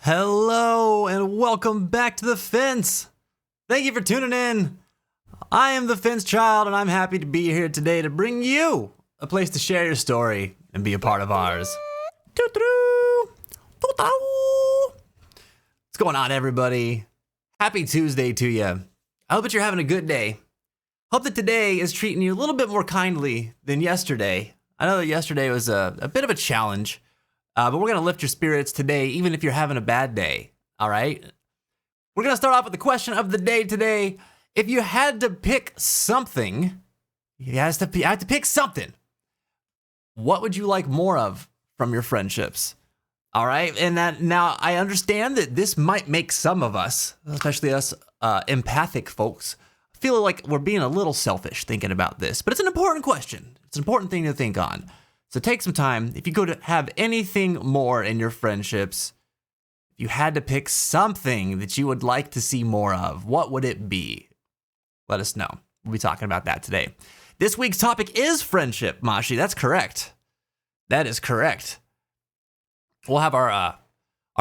Hello and welcome back to The Fence. Thank you for tuning in. I am The Fence Child and I'm happy to be here today to bring you a place to share your story and be a part of ours. What's going on, everybody? Happy Tuesday to you. I hope that you're having a good day. Hope that today is treating you a little bit more kindly than yesterday. I know that yesterday was a bit of a challenge. But we're going to lift your spirits today, even if you're having a bad day, all right? We're going to start off with the question of the day today. If you had to pick something, you had to pick something, what would you like more of from your friendships? All right? And that now I understand that this might make some of us, especially us empathic folks, feel like we're being a little selfish thinking about this. But it's an important question. It's an important thing to think on. So take some time. If you go to have anything more in your friendships, if you had to pick something that you would like to see more of, what would it be? Let us know. We'll be talking about that today. This week's topic is friendship, Mashi. That's correct. That is correct. We'll have our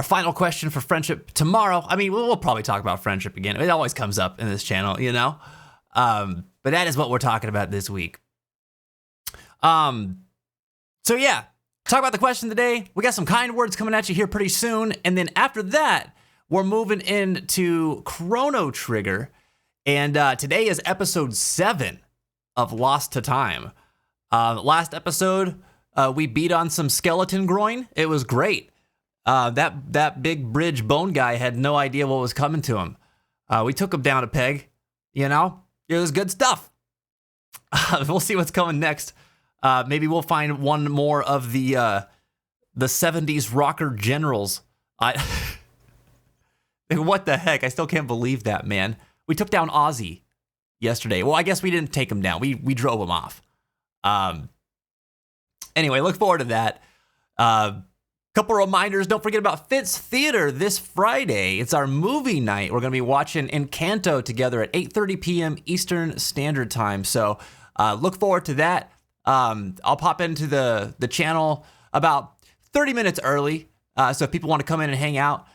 final question for friendship tomorrow. I mean, we'll probably talk about friendship again. It always comes up in this channel, you know? But that is what we're talking about this week. So yeah, talk about the question today. We got some kind words coming at you here pretty soon. And then after that, we're moving into Chrono Trigger. And today is episode 7 of Lost to Time. Last episode, we beat on some skeleton groin. It was great. That big bridge bone guy had no idea what was coming to him. We took him down a peg, you know? It was good stuff. We'll see what's coming next. Maybe we'll find one more of the 70s rocker generals. What the heck? I still can't believe that, man. We took down Ozzy yesterday. Well, I guess we didn't take him down. We drove him off. Anyway, look forward to that. Couple reminders. Don't forget about Fitz Theater this Friday. It's our movie night. We're going to be watching Encanto together at 8:30 p.m. Eastern Standard Time. So look forward to that. I'll pop into the channel about 30 minutes early. So if people want to come in and hang out,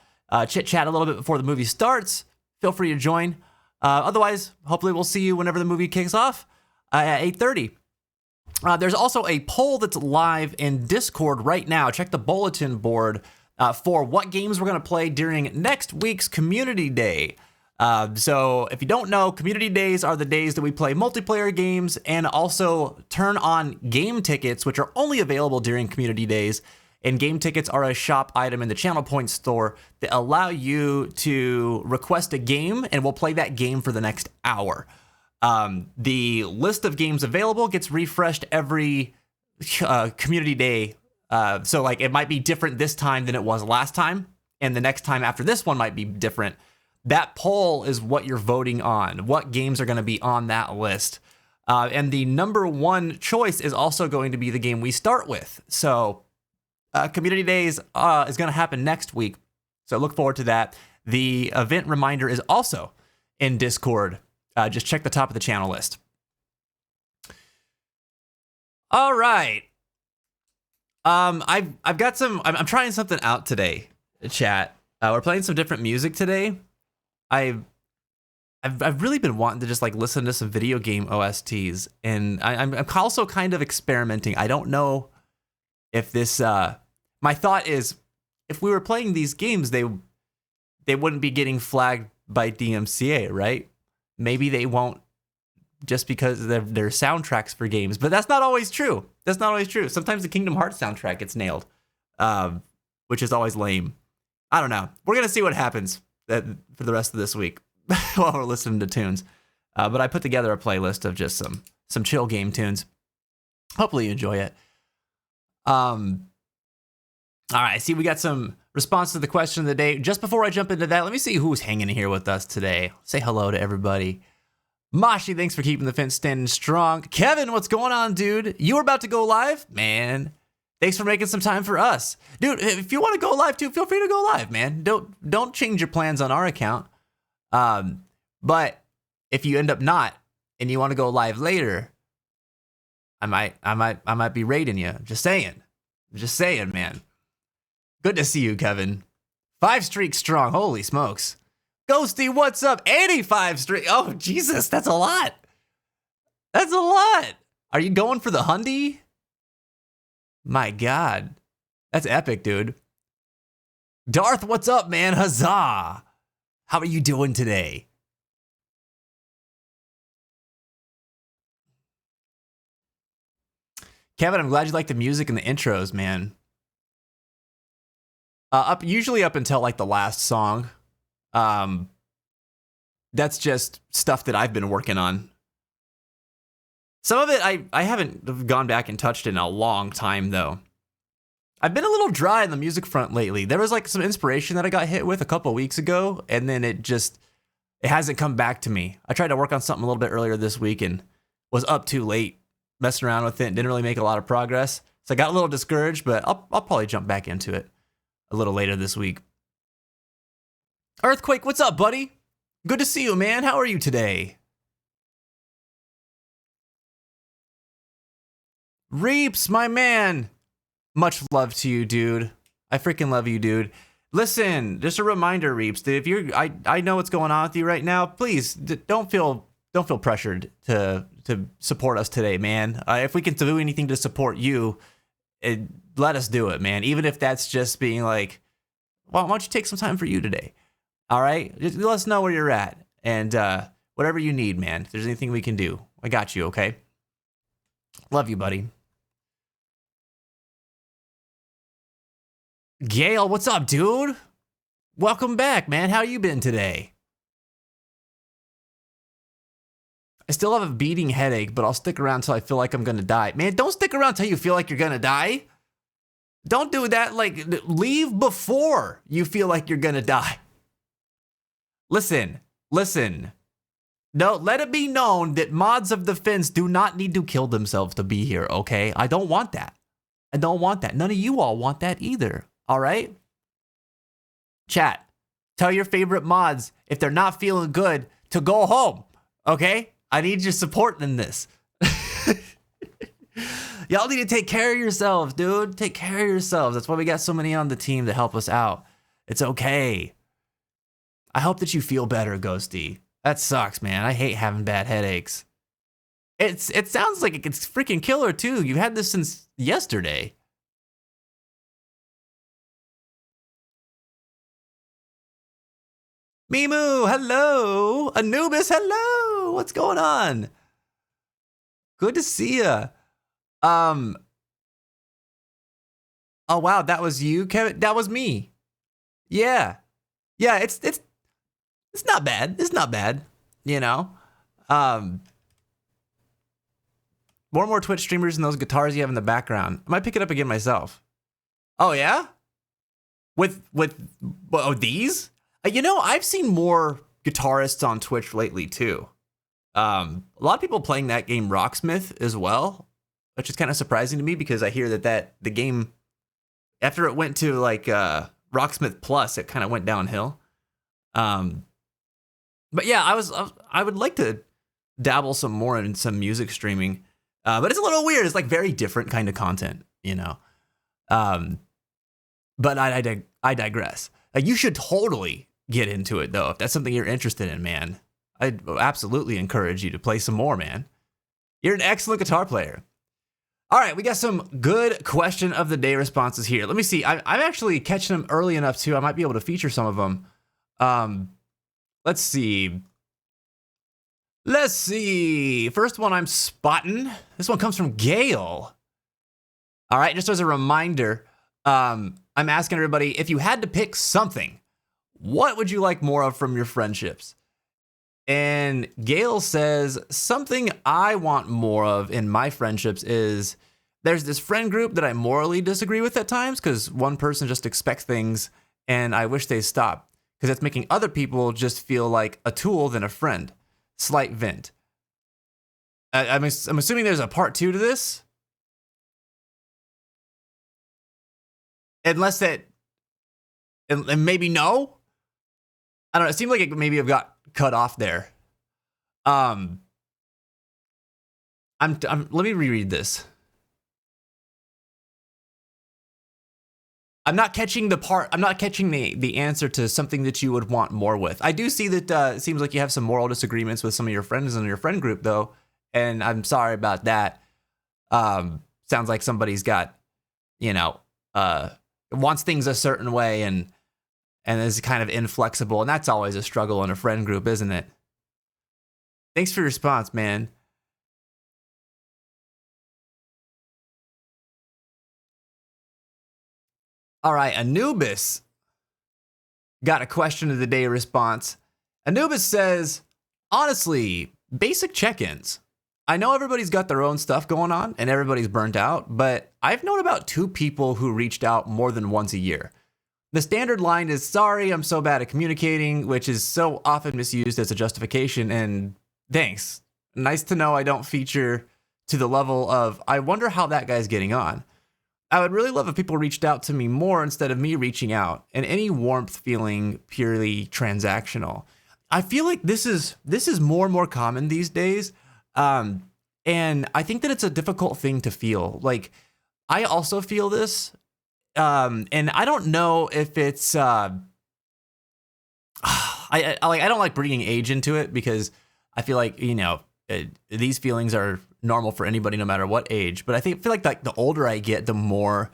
chit chat a little bit before the movie starts, feel free to join. Otherwise, hopefully we'll see you whenever the movie kicks off at 8:30. There's also a poll that's live in Discord right now. Check the bulletin board for what games we're going to play during next week's Community Day. So if you don't know, community days are the days that we play multiplayer games and also turn on game tickets, which are only available during community days. And game tickets are a shop item in the Channel Point store that allow you to request a game and we'll play that game for the next hour. The list of games available gets refreshed every community day. So like it might be different this time than it was last time. And the next time after this one might be different. That poll is what you're voting on, what games are going to be on that list. And the number one choice is also going to be the game we start with. So Community Days is going to happen next week. So look forward to that. The event reminder is also in Discord. Just check the top of the channel list. All right. I've got some, I'm trying something out today, chat. We're playing some different music today. I've really been wanting to just like listen to some video game OSTs, and I'm also kind of experimenting. I don't know if this. My thought is, if we were playing these games, they wouldn't be getting flagged by DMCA, right? Maybe they won't, just because they're soundtracks for games. But that's not always true. That's not always true. Sometimes the Kingdom Hearts soundtrack gets nailed, which is always lame. I don't know. We're gonna see what happens for the rest of this week while we're listening to tunes. But I put together a playlist of just some chill game tunes. Hopefully you enjoy it. All right, I see we got some response to the question of the day. Just before I jump into that, let me see who's hanging here with us today. Say hello to everybody. Mashi, thanks for keeping the fence standing strong. Kevin, what's going on, dude? You were about to go live? Man, thanks for making some time for us. Dude, if you want to go live too, feel free to go live, man. Don't change your plans on our account. But if you end up not and you want to go live later, I might be raiding you. Just saying, man. Good to see you, Kevin. 5 streaks strong. Holy smokes. Ghosty, what's up? 85 streak. Oh, Jesus, that's a lot. That's a lot. Are you going for the Hyundai? My God. That's epic, dude. Darth, what's up, man? Huzzah. How are you doing today? Kevin, I'm glad you like the music and the intros, man. Usually up until like the last song. That's just stuff that I've been working on. Some of it I haven't gone back and touched in a long time, though. I've been a little dry on the music front lately. There was like some inspiration that I got hit with a couple of weeks ago, and then it hasn't come back to me. I tried to work on something a little bit earlier this week and was up too late messing around with it and didn't really make a lot of progress. So I got a little discouraged, but I'll probably jump back into it a little later this week. Earthquake, what's up, buddy? Good to see you, man. How are you today? Reaps, my man. Much love to you, dude. I freaking love you, dude. Listen, just a reminder, Reaps, that if you're, I know what's going on with you right now. Please don't feel pressured to support us today, man. If we can do anything to support you, let us do it, man. Even if that's just being like, well, why don't you take some time for you today? All right, just let us know where you're at and whatever you need, man. If there's anything we can do, I got you. Okay. Love you, buddy. Gail, what's up, dude? Welcome back, man. How you been today? I still have a beating headache, but I'll stick around till I feel like I'm gonna die. Man, don't stick around till you feel like you're gonna die. Don't do that. Like, leave before you feel like you're gonna die. Listen. No, let it be known that mods of the Fins do not need to kill themselves to be here, okay? I don't want that. None of you all want that either. All right? Chat, tell your favorite mods, if they're not feeling good, to go home, okay? I need your support in this. Y'all need to take care of yourselves, dude. Take care of yourselves. That's why we got so many on the team to help us out. It's okay. I hope that you feel better, Ghosty. That sucks, man. I hate having bad headaches. It sounds like it's freaking killer, too. You've had this since yesterday. Mimu, hello. Anubis, hello. What's going on? Good to see ya. Oh wow, that was you, Kevin. That was me. Yeah, it's not bad. It's not bad. You know. More Twitch streamers and those guitars you have in the background. I might pick it up again myself. Oh yeah. With these. You know, I've seen more guitarists on Twitch lately, too. A lot of people playing that game Rocksmith as well, which is kind of surprising to me because I hear that the game, after it went to like Rocksmith Plus, it kind of went downhill. But yeah, I would like to dabble some more in some music streaming, but it's a little weird. It's like very different kind of content, you know. But I digress. You should totally get into it, though, if that's something you're interested in, man. I'd absolutely encourage you to play some more, man. You're an excellent guitar player. All right, we got some good question of the day responses here. Let me see. I'm actually catching them early enough, too. I might be able to feature some of them. Let's see. First one I'm spotting. This one comes from Gail. All right, just as a reminder, I'm asking everybody, if you had to pick something, what would you like more of from your friendships? And Gail says, something I want more of in my friendships is there's this friend group that I morally disagree with at times because one person just expects things and I wish they stop because it's making other people just feel like a tool than a friend. Slight vent. I'm assuming there's a part 2 to this. Unless that, and maybe no. I don't know. It seemed like it maybe have got cut off there. Let me reread this. I'm not catching the part. I'm not catching the answer to something that you would want more with. I do see that it seems like you have some moral disagreements with some of your friends in your friend group, though, and I'm sorry about that. Sounds like somebody's got, you know, wants things a certain way and is kind of inflexible, and that's always a struggle in a friend group, isn't it? Thanks for your response, man. All right, Anubis got a question of the day response. Anubis says, honestly, basic check-ins. I know everybody's got their own stuff going on and everybody's burnt out, but I've known about 2 people who reached out more than once a year. The standard line is, sorry, I'm so bad at communicating, which is so often misused as a justification, and thanks. Nice to know I don't feature to the level of, I wonder how that guy's getting on. I would really love if people reached out to me more instead of me reaching out, and any warmth feeling purely transactional. I feel like this is more and more common these days, and I think that it's a difficult thing to feel. Like, I also feel this, and I don't know if it's I don't like bringing age into it, because I feel like, you know, these feelings are normal for anybody, no matter what age. But I feel like the older I get, the more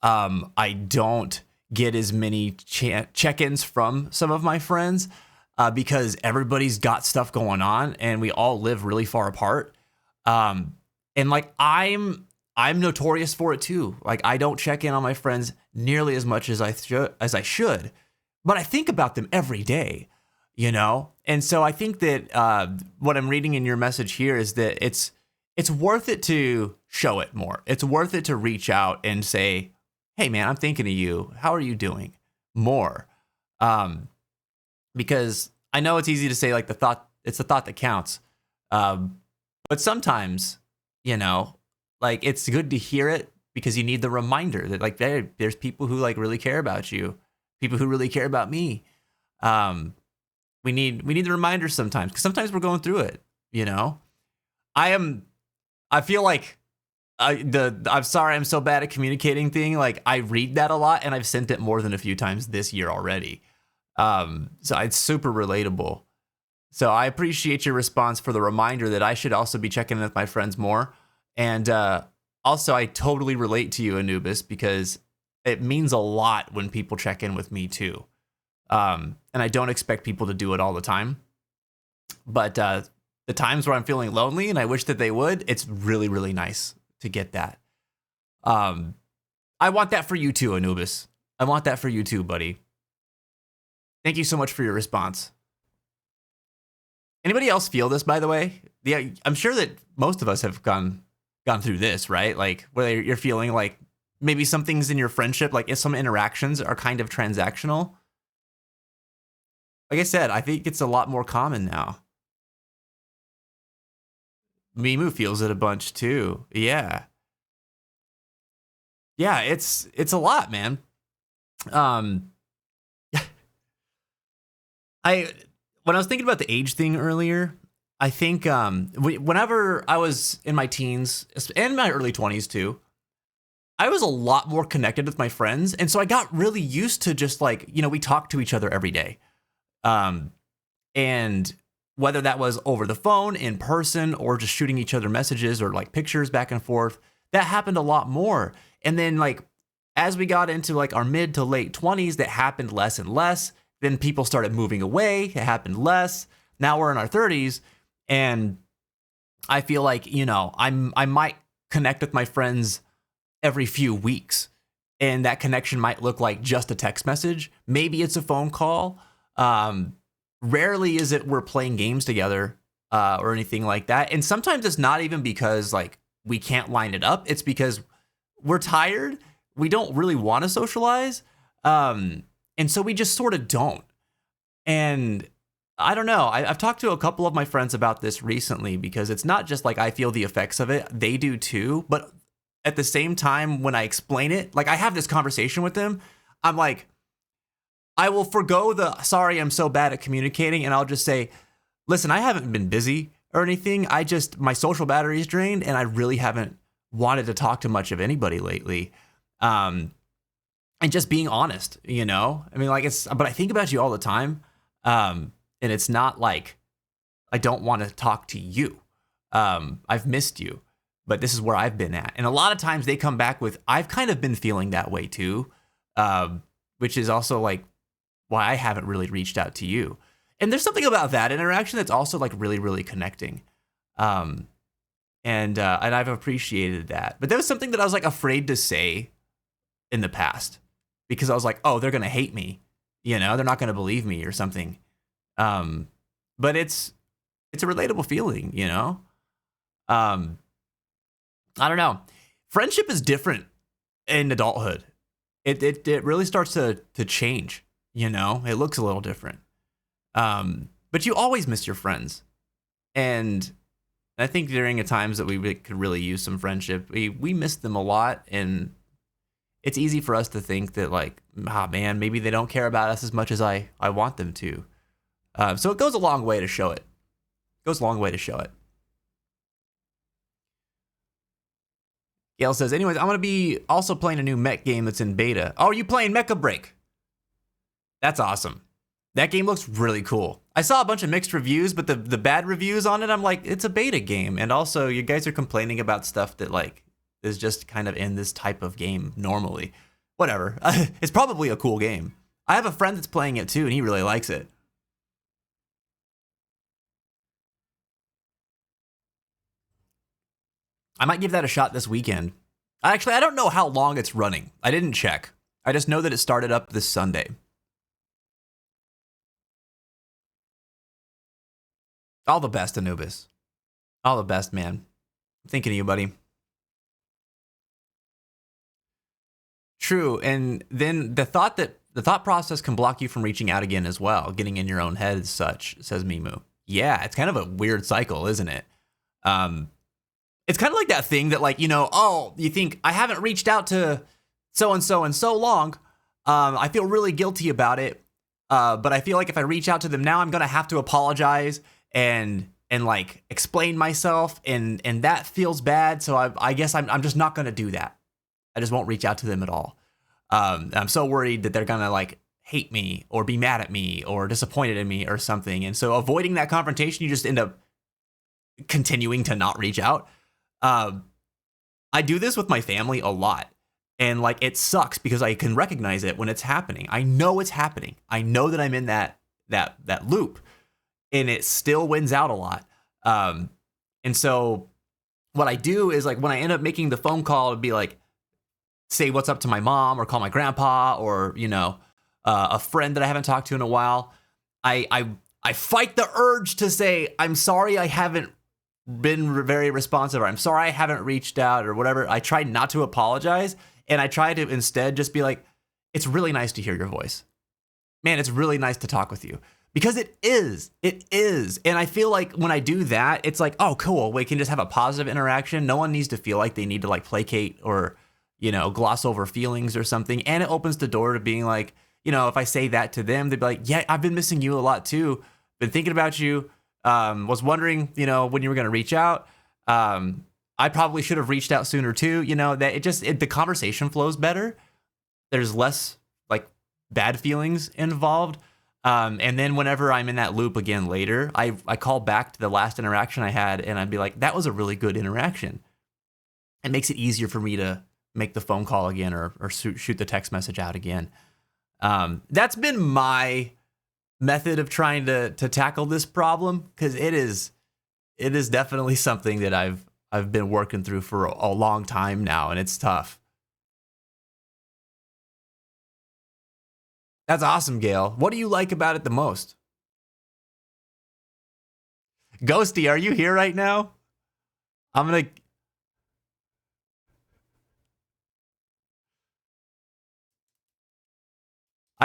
I don't get as many check-ins from some of my friends, because everybody's got stuff going on and we all live really far apart. And like, I'm notorious for it too. Like, I don't check in on my friends nearly as much as I should, but I think about them every day, you know? And so I think that what I'm reading in your message here is that it's worth it to show it more. It's worth it to reach out and say, hey man, I'm thinking of you. How are you doing? More. Because I know it's easy to say, like, it's the thought that counts. But sometimes, you know, like, it's good to hear it because you need the reminder that, like, there's people who, like, really care about you, people who really care about me. We need the reminder sometimes, because sometimes we're going through it, you know. I feel like I'm sorry, I'm so bad at communicating thing. Like, I read that a lot, and I've sent it more than a few times this year already. So it's super relatable. So I appreciate your response for the reminder that I should also be checking in with my friends more. And also, I totally relate to you, Anubis, because it means a lot when people check in with me too. And I don't expect people to do it all the time. But the times where I'm feeling lonely and I wish that they would, it's really, really nice to get that. I want that for you too, Anubis. I want that for you too, buddy. Thank you so much for your response. Anybody else feel this, by the way? Yeah, I'm sure that most of us have gone through this, right? Like, whether you're feeling like maybe some things in your friendship, like if some interactions are kind of transactional. Like I said, I think it's a lot more common now. Mimu feels it a bunch too. Yeah. Yeah, it's a lot, man. When I was thinking about the age thing earlier, I think whenever I was in my teens and my early 20s too, I was a lot more connected with my friends. And so I got really used to just, like, you know, we talked to each other every day. And whether that was over the phone, in person, or just shooting each other messages or like pictures back and forth, that happened a lot more. And then, like, as we got into like our mid to late 20s, that happened less and less. Then people started moving away. It happened less. Now we're in our 30s, and I feel like, you know, I might connect with my friends every few weeks, and that connection might look like just a text message. Maybe it's a phone call. Rarely is it we're playing games together or anything like that. And sometimes it's not even because, like, we can't line it up. It's because we're tired. We don't really want to socialize. And so we just sort of don't. And I don't know. I've talked to a couple of my friends about this recently, because it's not just like I feel the effects of it. They do too. But at the same time, when I explain it, like, I have this conversation with them, I'm like, I will forgo the sorry, I'm so bad at communicating, and I'll just say, listen, I haven't been busy or anything. My social battery is drained, and I really haven't wanted to talk to much of anybody lately. And and just being honest, you know? I mean, like but I think about you all the time. And it's not like I don't want to talk to you. I've missed you, but this is where I've been at. And a lot of times they come back with, I've kind of been feeling that way too, which is also like why I haven't really reached out to you. And there's something about that interaction that's also like really, really connecting. And I've appreciated that. But there was something that I was like afraid to say in the past because I was like, oh, they're going to hate me. You know, they're not going to believe me or something. But it's a relatable feeling, you know? I don't know. Friendship is different in adulthood. It really starts to change, you know? It looks a little different. But you always miss your friends. And I think during the times that we could really use some friendship, we miss them a lot. And it's easy for us to think that like, man, maybe they don't care about us as much as I want them to. So it goes a long way to show it. Gail says, anyways, I'm going to be also playing a new mech game that's in beta. Oh, are you playing Mecha Break? That's awesome. That game looks really cool. I saw a bunch of mixed reviews, but the bad reviews on it, I'm like, it's a beta game. And also, you guys are complaining about stuff that like is just kind of in this type of game normally. Whatever. It's probably a cool game. I have a friend that's playing it too, and he really likes it. I might give that a shot this weekend. Actually, I don't know how long it's running. I didn't check. I just know that it started up this Sunday. All the best, Anubis. All the best, man. I'm thinking of you, buddy. True, and then the thought process can block you from reaching out again as well, getting in your own head as such, says Mimu. Yeah, it's kind of a weird cycle, isn't it? It's kind of like that thing that like, you know, oh, you think I haven't reached out to so-and-so in so long. I feel really guilty about it. But I feel like if I reach out to them now, I'm going to have to apologize and like explain myself. And that feels bad. So I guess I'm just not going to do that. I just won't reach out to them at all. I'm so worried that they're going to like hate me or be mad at me or disappointed in me or something. And so avoiding that confrontation, you just end up continuing to not reach out. I do this with my family a lot. And like, it sucks because I can recognize it when it's happening. I know it's happening. I know that I'm in that loop, and it still wins out a lot. And so what I do is like, when I end up making the phone call, it'd be like, say what's up to my mom or call my grandpa or, you know, a friend that I haven't talked to in a while. I fight the urge to say, I'm sorry I haven't been very responsive, or I'm sorry I haven't reached out or whatever. I try not to apologize, and I try to instead just be like, it's really nice to hear your voice. Man, it's really nice to talk with you. Because it is. And I feel like when I do that, it's like, oh, cool. We can just have a positive interaction. No one needs to feel like they need to like placate or, you know, gloss over feelings or something. And it opens the door to being like, you know, if I say that to them, they'd be like, yeah, I've been missing you a lot too. Been thinking about you. Was wondering, you know, when you were going to reach out. I probably should have reached out sooner too. You know, that the conversation flows better. There's less like bad feelings involved. And then whenever I'm in that loop again later, I call back to the last interaction I had, and I'd be like, that was a really good interaction. It makes it easier for me to make the phone call again or shoot the text message out again. That's been my method of trying to tackle this problem, because it is definitely something that I've been working through for a long time now, and it's tough. That's awesome, Gail. What do you like about it the most? Ghosty, are you here right now? I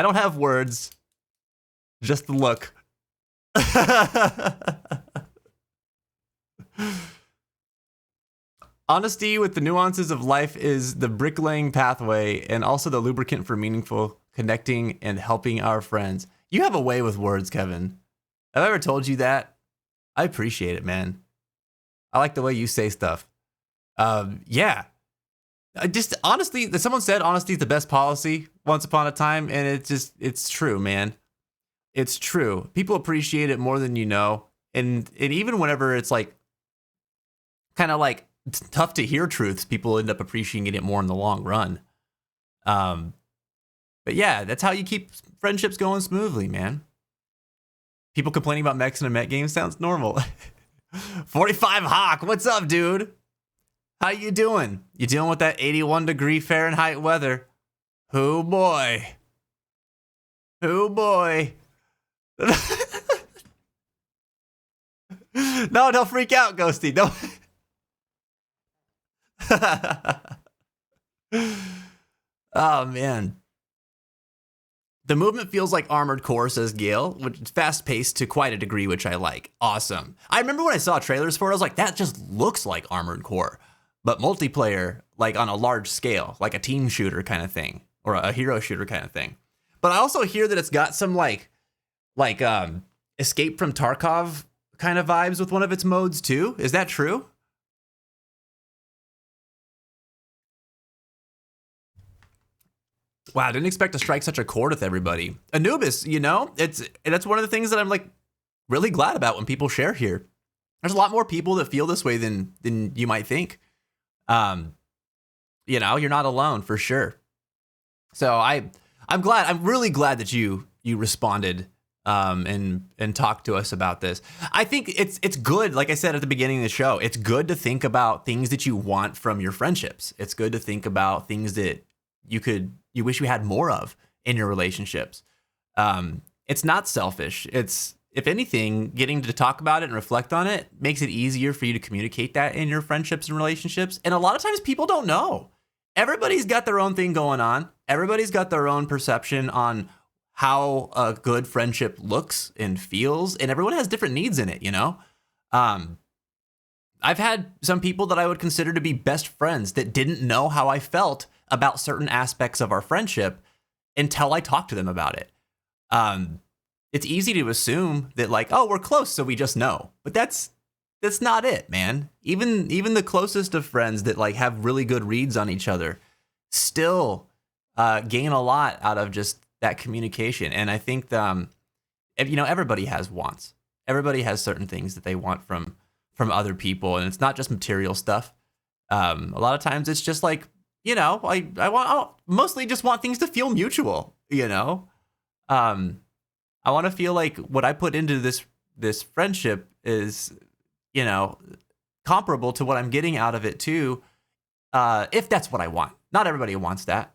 don't have words. Just the look. Honesty with the nuances of life is the bricklaying pathway and also the lubricant for meaningful connecting and helping our friends. You have a way with words, Kevin. Have I ever told you that? I appreciate it, man. I like the way you say stuff. Yeah. Just honestly, someone said honesty is the best policy. once upon a time, and it's true, man. It's true. People appreciate it more than you know, and even whenever it's like kind of like tough to hear truths, people end up appreciating it more in the long run. But yeah, that's how you keep friendships going smoothly, man. People complaining about mechs in a mech game sounds normal. 45 Hawk, what's up, dude? How you doing? You dealing with that 81-degree Fahrenheit weather? Oh boy. Oh boy. No, don't freak out, Ghosty. Don't. Oh man. The movement feels like Armored Core, says Gale, which is fast-paced to quite a degree, which I like. Awesome. I remember when I saw trailers for it, I was like, that just looks like Armored Core. But multiplayer, like on a large scale, like a team shooter kind of thing, or a hero shooter kind of thing. But I also hear that it's got some like Escape from Tarkov kind of vibes with one of its modes too. Is that true? Wow, I didn't expect to strike such a chord with everybody. Anubis, you know, that's one of the things that I'm like really glad about when people share here. There's a lot more people that feel this way than you might think. You know, you're not alone for sure. So I'm glad. I'm really glad that you responded and talked to us about this. I think it's good. Like I said at the beginning of the show, it's good to think about things that you want from your friendships. It's good to think about things that you wish you had more of in your relationships. It's not selfish. It's, if anything, getting to talk about it and reflect on it makes it easier for you to communicate that in your friendships and relationships. And a lot of times people don't know. Everybody's got their own thing going on. Everybody's got their own perception on how a good friendship looks and feels, and everyone has different needs in it, you know? I've had some people that I would consider to be best friends that didn't know how I felt about certain aspects of our friendship until I talked to them about it. It's easy to assume that like, oh, we're close, so we just know. But that's not it, man. Even the closest of friends that like have really good reads on each other still gain a lot out of just that communication. And I think, you know, everybody has wants. Everybody has certain things that they want from other people, and it's not just material stuff. A lot of times it's just like, you know, I mostly just want things to feel mutual, you know? I want to feel like what I put into this friendship is, you know, comparable to what I'm getting out of it too. If that's what I want. Not everybody wants that.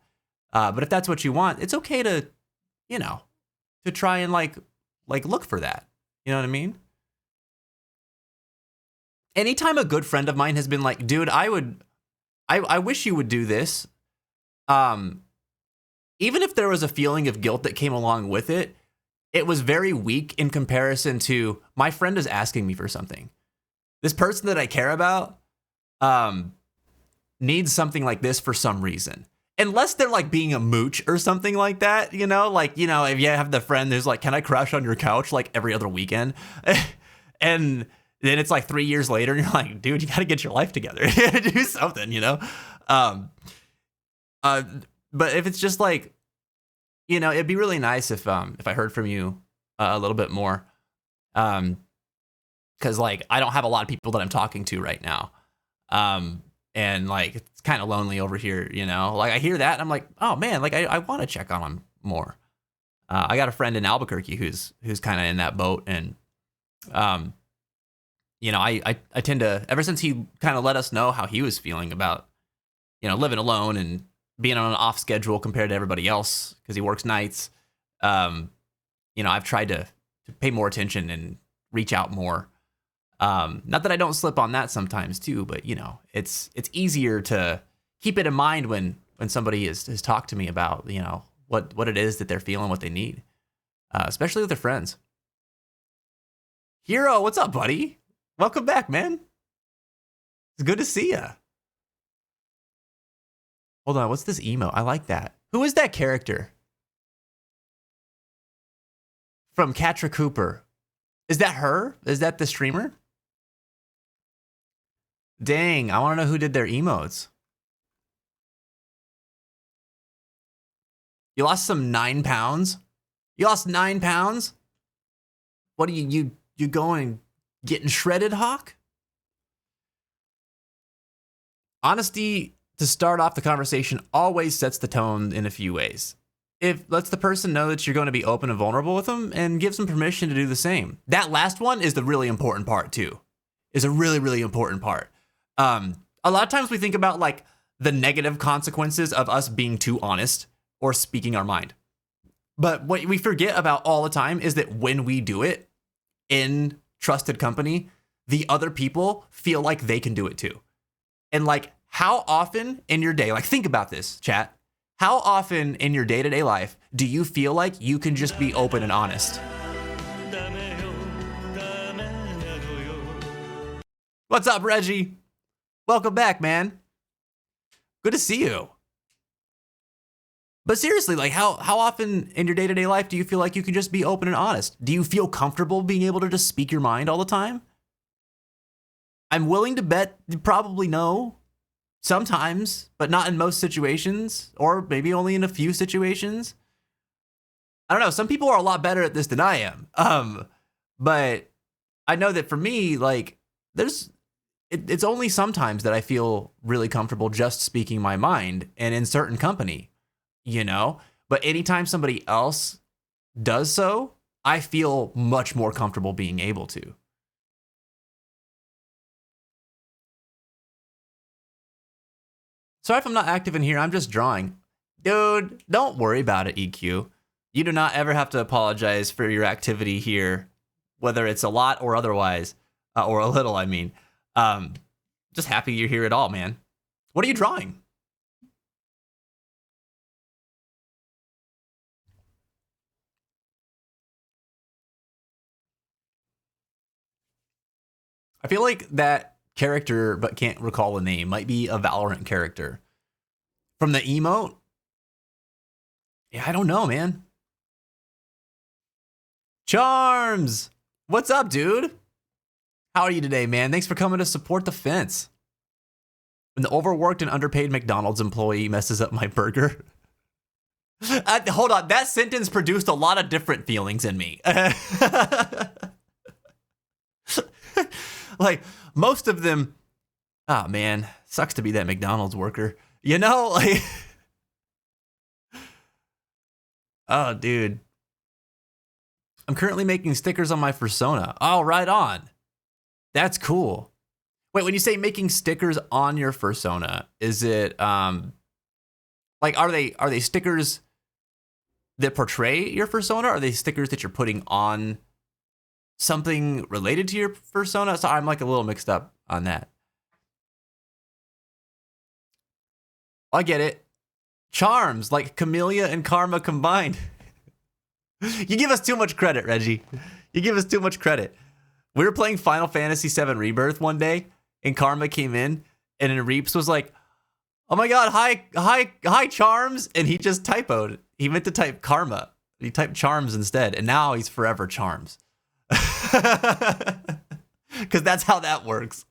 But if that's what you want, it's okay to, you know, to try and like look for that. You know what I mean? Anytime a good friend of mine has been like, dude, I wish you would do this. Even if there was a feeling of guilt that came along with it, it was very weak in comparison to my friend is asking me for something. This person that I care about needs something like this for some reason. Unless they're like being a mooch or something like that, you know, like, you know, if you have the friend who's like, can I crash on your couch like every other weekend? And then it's like 3 years later and you're like, dude, you got to get your life together. Do something, you know? But if it's just like, you know, it'd be really nice if I heard from you a little bit more. Cause like, I don't have a lot of people that I'm talking to right now. And like, it's kind of lonely over here, you know, like I hear that and I'm like, oh man, like I want to check on him more. I got a friend in Albuquerque who's kind of in that boat. And, you know, I tend to, ever since he kind of let us know how he was feeling about, you know, living alone and being on an off schedule compared to everybody else, because he works nights, you know, I've tried to pay more attention and reach out more. Not that I don't slip on that sometimes too, but you know, it's easier to keep it in mind when somebody has talked to me about, you know, what it is that they're feeling, what they need, especially with their friends. Hero, what's up, buddy? Welcome back, man. It's good to see ya. Hold on, what's this emo? I like that. Who is that character? From Katra Cooper. Is that her? Is that the streamer? Dang, I want to know who did their emotes. You lost some 9 pounds? You lost 9 pounds? What are you going getting shredded, Hawk? Honesty to start off the conversation always sets the tone in a few ways. It lets the person know that you're going to be open and vulnerable with them and gives them permission to do the same. That last one is the really important part too. Is a really, really important part. A lot of times we think about like the negative consequences of us being too honest or speaking our mind. But what we forget about all the time is that when we do it in trusted company, the other people feel like they can do it too. And like, how often in your day, like think about this, chat. How often in your day-to-day life do you feel like you can just be open and honest? What's up, Reggie? Welcome back, man. Good to see you. But seriously, like how often in your day-to-day life do you feel like you can just be open and honest? Do you feel comfortable being able to just speak your mind all the time? I'm willing to bet you probably no. Sometimes, but not in most situations, or maybe only in a few situations. I don't know. Some people are a lot better at this than I am. But I know that for me, like, it's only sometimes that I feel really comfortable just speaking my mind and in certain company, you know? But anytime somebody else does so, I feel much more comfortable being able to. Sorry if I'm not active in here, I'm just drawing. Dude, don't worry about it, EQ. You do not ever have to apologize for your activity here, whether it's a lot or otherwise, or a little, I mean. Just happy you're here at all, man. What are you drawing? I feel like that character, but can't recall the name, might be a Valorant character. From the emote? Yeah, I don't know, man. Charms! What's up, dude? How are you today, man? Thanks for coming to support the fence. When the overworked and underpaid McDonald's employee messes up my burger. Hold on, that sentence produced a lot of different feelings in me. Like, most of them, oh man, sucks to be that McDonald's worker. You know, like, oh dude. I'm currently making stickers on my persona. Oh, right on. That's cool. Wait, when you say making stickers on your persona, is it, like, are they stickers that portray your persona? Or are they stickers that you're putting on something related to your persona? So I'm like a little mixed up on that. I get it. Charms, like Camellia and Karma combined. You give us too much credit, Reggie. You give us too much credit. We were playing Final Fantasy VII Rebirth one day, and Karma came in, and then Reaps was like, oh my god, hi, Charms, and he just typoed. He meant to type Karma. He typed Charms instead, and now he's forever Charms. Because that's how that works.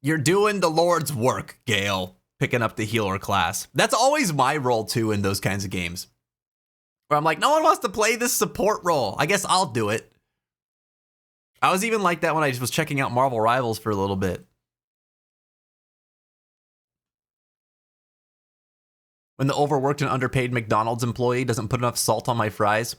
You're doing the Lord's work, Gale, picking up the healer class. That's always my role, too, in those kinds of games. Where I'm like, no one wants to play this support role. I guess I'll do it. I was even like that when I was checking out Marvel Rivals for a little bit. When the overworked and underpaid McDonald's employee doesn't put enough salt on my fries.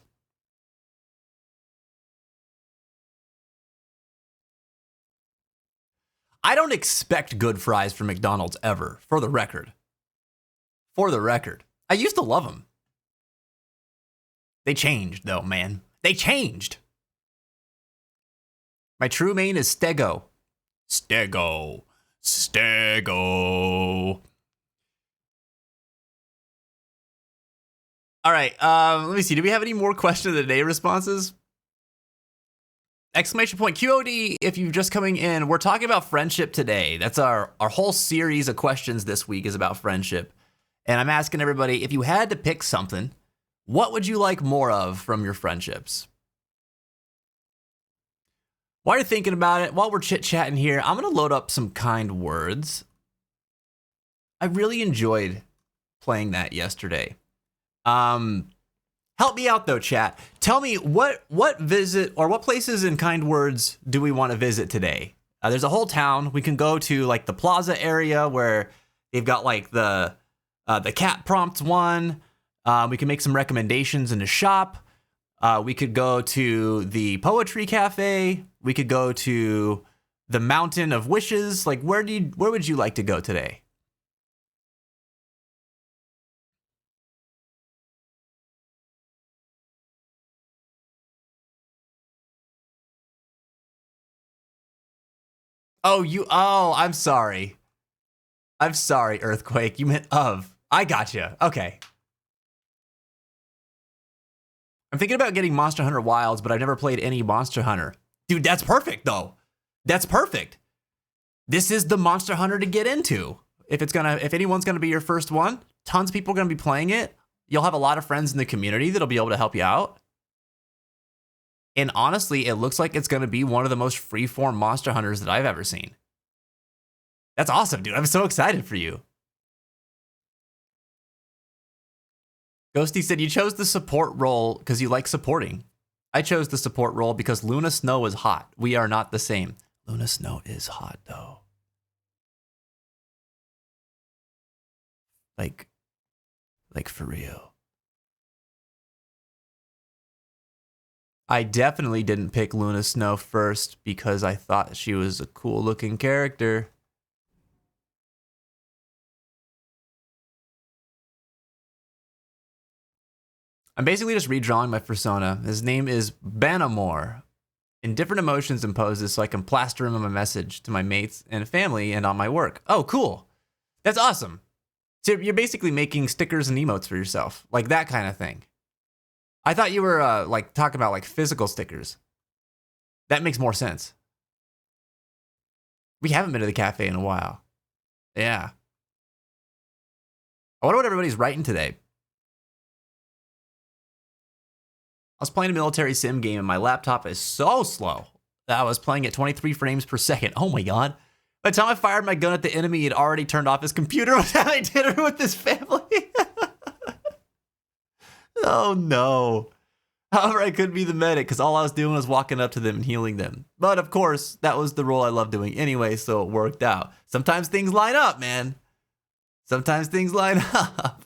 I don't expect good fries from McDonald's ever, for the record. For the record. I used to love them. They changed, though, man. They changed. My true name is Stego. Stego. Stego. All right, let me see. Do we have any more question of the day responses? Exclamation point QOD, if you're just coming in, we're talking about friendship today. That's our whole series of questions this week is about friendship. And I'm asking everybody, if you had to pick something, what would you like more of from your friendships? While you're thinking about it, while we're chit-chatting here, I'm going to load up some kind words. I really enjoyed playing that yesterday. Help me out though, chat. Tell me what visit or what places in kind words do we want to visit today? There's a whole town. We can go to like the plaza area where they've got like the cat prompts one. We can make some recommendations in the shop. We could go to the poetry cafe. We could go to the Mountain of Wishes. Like, where would you like to go today? Oh, I'm sorry. I'm sorry, Earthquake. You meant of. I gotcha. Okay. I'm thinking about getting Monster Hunter Wilds, but I've never played any Monster Hunter. Dude, that's perfect, though. That's perfect. This is the Monster Hunter to get into. If anyone's gonna be your first one, tons of people are gonna be playing it. You'll have a lot of friends in the community that'll be able to help you out. And honestly, it looks like it's gonna be one of the most freeform Monster Hunters that I've ever seen. That's awesome, dude. I'm so excited for you. Ghosty said you chose the support role because you like supporting. I chose the support role because Luna Snow is hot. We are not the same. Luna Snow is hot, though. Like for real. I definitely didn't pick Luna Snow first because I thought she was a cool looking character. I'm basically just redrawing my persona. His name is Banamore. In different emotions and poses so I can plaster him in my message to my mates and family and on my work. Oh, cool. That's awesome. So you're basically making stickers and emotes for yourself. Like that kind of thing. I thought you were like talking about like physical stickers. That makes more sense. We haven't been to the cafe in a while. Yeah. I wonder what everybody's writing today. I was playing a military sim game and my laptop is so slow that I was playing at 23 frames per second. Oh my God. By the time I fired my gun at the enemy, he'd already turned off his computer and was having dinner with his family. Oh no. However, I couldn't be the medic because all I was doing was walking up to them and healing them. But of course, that was the role I loved doing anyway, so it worked out. Sometimes things line up, man. Sometimes things line up.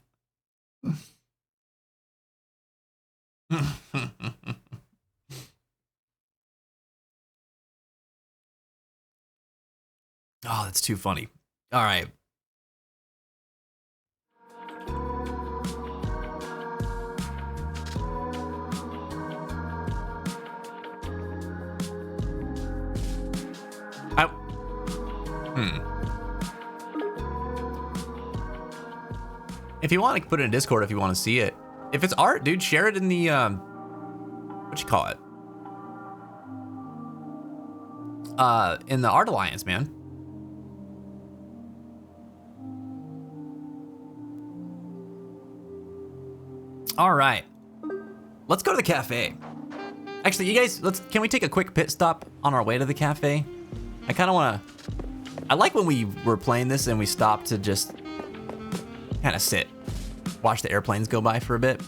Oh, that's too funny. All right. If you want, I can put it in Discord if you want to see it. If it's art, dude, share it in the, what you call it? In the Art Alliance, man. All right. Let's go to the cafe. Actually, you guys, can we take a quick pit stop on our way to the cafe? I kind of want to, I like when we were playing this and we stopped to just kind of sit, watch the airplanes go by for a bit.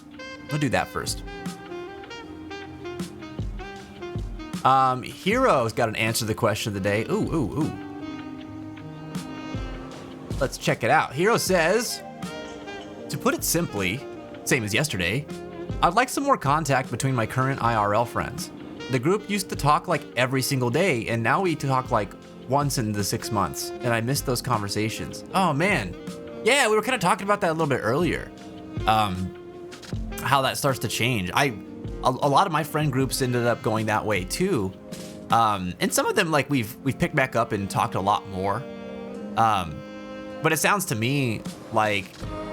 We'll do that first. Hero's got an answer to the question of the day. Ooh. Let's check it out. Hero says, to put it simply, same as yesterday, I'd like some more contact between my current IRL friends. The group used to talk like every single day, and now we talk like once in the 6 months, and I miss those conversations. Oh man. Yeah, we were kind of talking about that a little bit earlier. How that starts to change. A lot of my friend groups ended up going that way too. And some of them like we've picked back up and talked a lot more. But it sounds to me like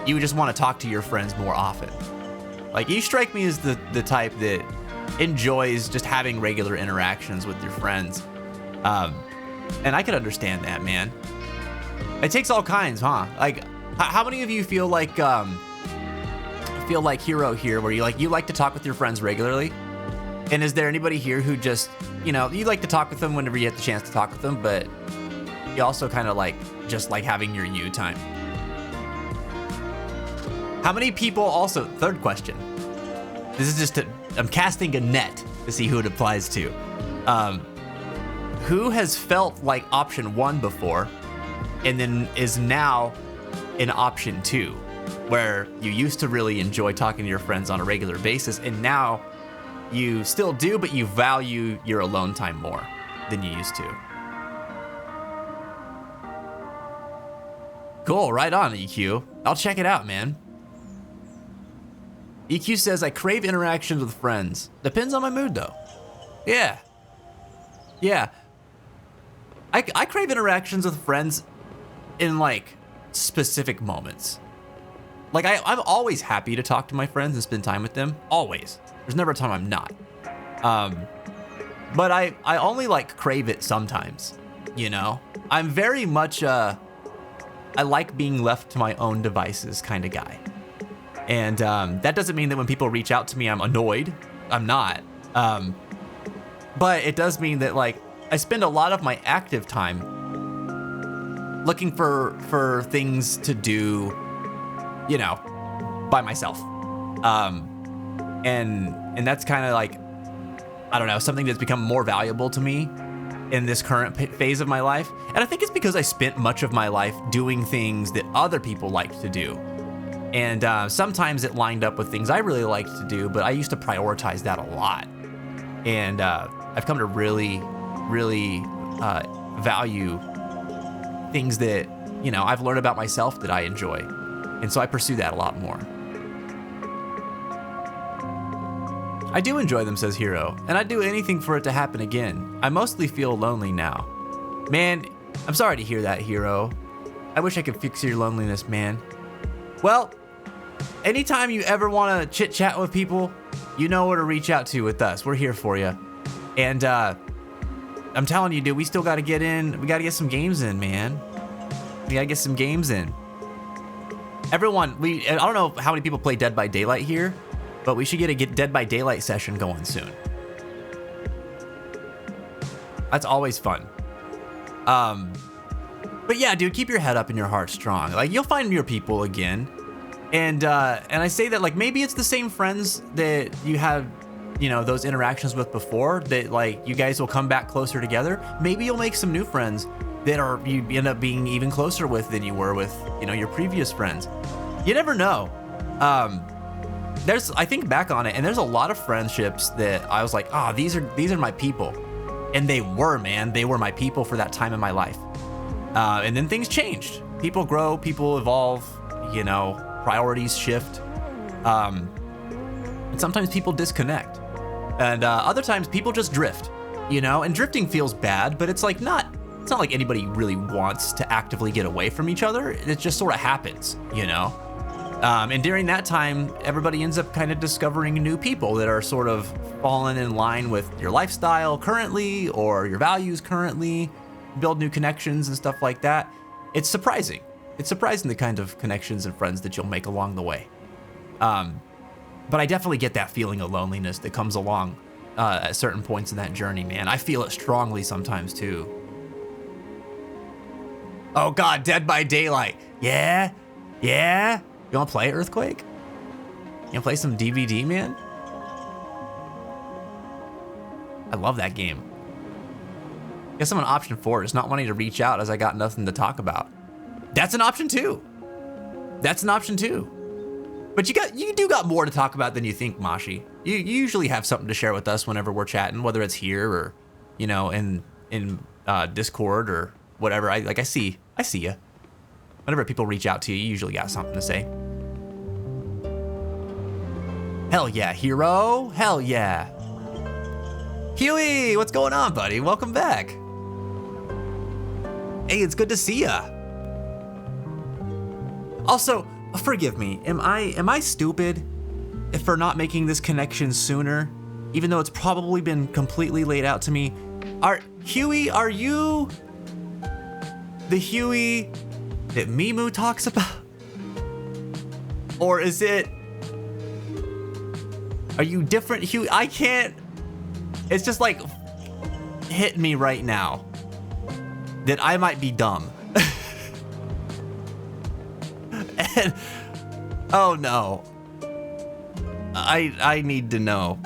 you just want to talk to your friends more often. Like you strike me as the type that enjoys just having regular interactions with your friends. And I could understand that, man. It takes all kinds, huh? Like how many of you feel like Hero here where you like to talk with your friends regularly? And is there anybody here who just, you like to talk with them whenever you get the chance to talk with them, but you also kind of just like having your you time? How many people also, third question. This is just, I'm casting a net to see who it applies to. Who has felt like option 1 before and then is now in option 2, where you used to really enjoy talking to your friends on a regular basis and now you still do, but you value your alone time more than you used to? Cool, right on, EQ. I'll check it out, man. EQ says, I crave interactions with friends. Depends on my mood, though. Yeah. I crave interactions with friends in, specific moments. I'm always happy to talk to my friends and spend time with them. Always. There's never a time I'm not. But I only, crave it sometimes, I'm very much, I like being left to my own devices kind of guy. And that doesn't mean that when people reach out to me, I'm annoyed. I'm not. But it does mean that I spend a lot of my active time looking for things to do, by myself. And that's kind of I don't know, something that's become more valuable to me in this current phase of my life. And I think it's because I spent much of my life doing things that other people liked to do. And sometimes it lined up with things I really liked to do, but I used to prioritize that a lot. And I've come to really, really value things that, I've learned about myself that I enjoy. And so I pursue that a lot more. I do enjoy them, says Hero, and I'd do anything for it to happen again. I mostly feel lonely now. Man, I'm sorry to hear that, Hero. I wish I could fix your loneliness, man. Well, anytime you ever want to chit-chat with people, you know where to reach out to with us. We're here for you. And I'm telling you, dude, we still got to get in. We got to get some games in, man. We got to get some games in. Everyone, I don't know how many people play Dead by Daylight here, but we should get a Dead by Daylight session going soon. That's always fun. But yeah, dude, keep your head up and your heart strong. You'll find your people again. And I say that maybe it's the same friends that you had, those interactions with before, that you guys will come back closer together. Maybe you'll make some new friends that you end up being even closer with than you were with, your previous friends. You never know. I think back on it, and there's a lot of friendships that I was like, these are my people. And they were, man. They were my people for that time in my life. And then things changed. People grow, people evolve, priorities shift. And sometimes people disconnect. And other times people just drift, and drifting feels bad, but it's it's not like anybody really wants to actively get away from each other. It just sort of happens, And during that time, everybody ends up kind of discovering new people that are sort of falling in line with your lifestyle currently or your values currently, build new connections and stuff like that. It's surprising. It's surprising the kind of connections and friends that you'll make along the way. But I definitely get that feeling of loneliness that comes along at certain points in that journey, man. I feel it strongly sometimes too. Oh God, Dead by Daylight. Yeah? You wanna play Earthquake? You wanna play some DVD, man? I love that game. Guess I'm on option 4, just not wanting to reach out as I got nothing to talk about. That's an option too. But you do got more to talk about than you think, Mashi. You usually have something to share with us whenever we're chatting, whether it's here or, in Discord or whatever. I see you. Whenever people reach out to you, you usually got something to say. Hell yeah, Hero. Hell yeah. Huey, what's going on, buddy? Welcome back. Hey, it's good to see ya. Also, forgive me. Am I stupid for not making this connection sooner, even though it's probably been completely laid out to me? Huey, are you the Huey that Mimu talks about? Or are you different Huey? I can't It's just like hit me right now that I might be dumb. And, oh no. I need to know.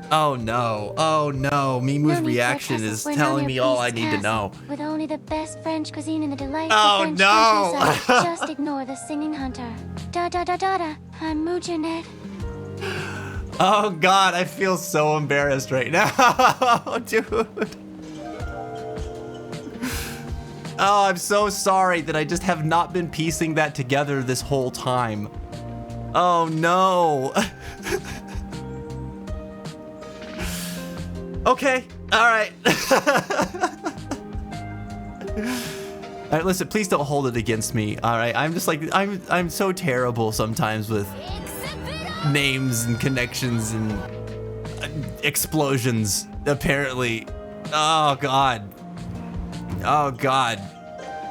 Oh no. Oh no. Mimu's reaction is telling me all I need to know. With only the best French cuisine in the delightful French no. countryside. Just ignore the singing hunter. Da da da da da. I'm Moochernet. Oh God, I feel so embarrassed right now, dude. Oh, I'm so sorry that I just have not been piecing that together this whole time. Oh no. Okay, all right. All right, listen, please don't hold it against me. All right, I'm just like, I'm so terrible sometimes with names and connections and explosions, apparently. Oh God. Oh God.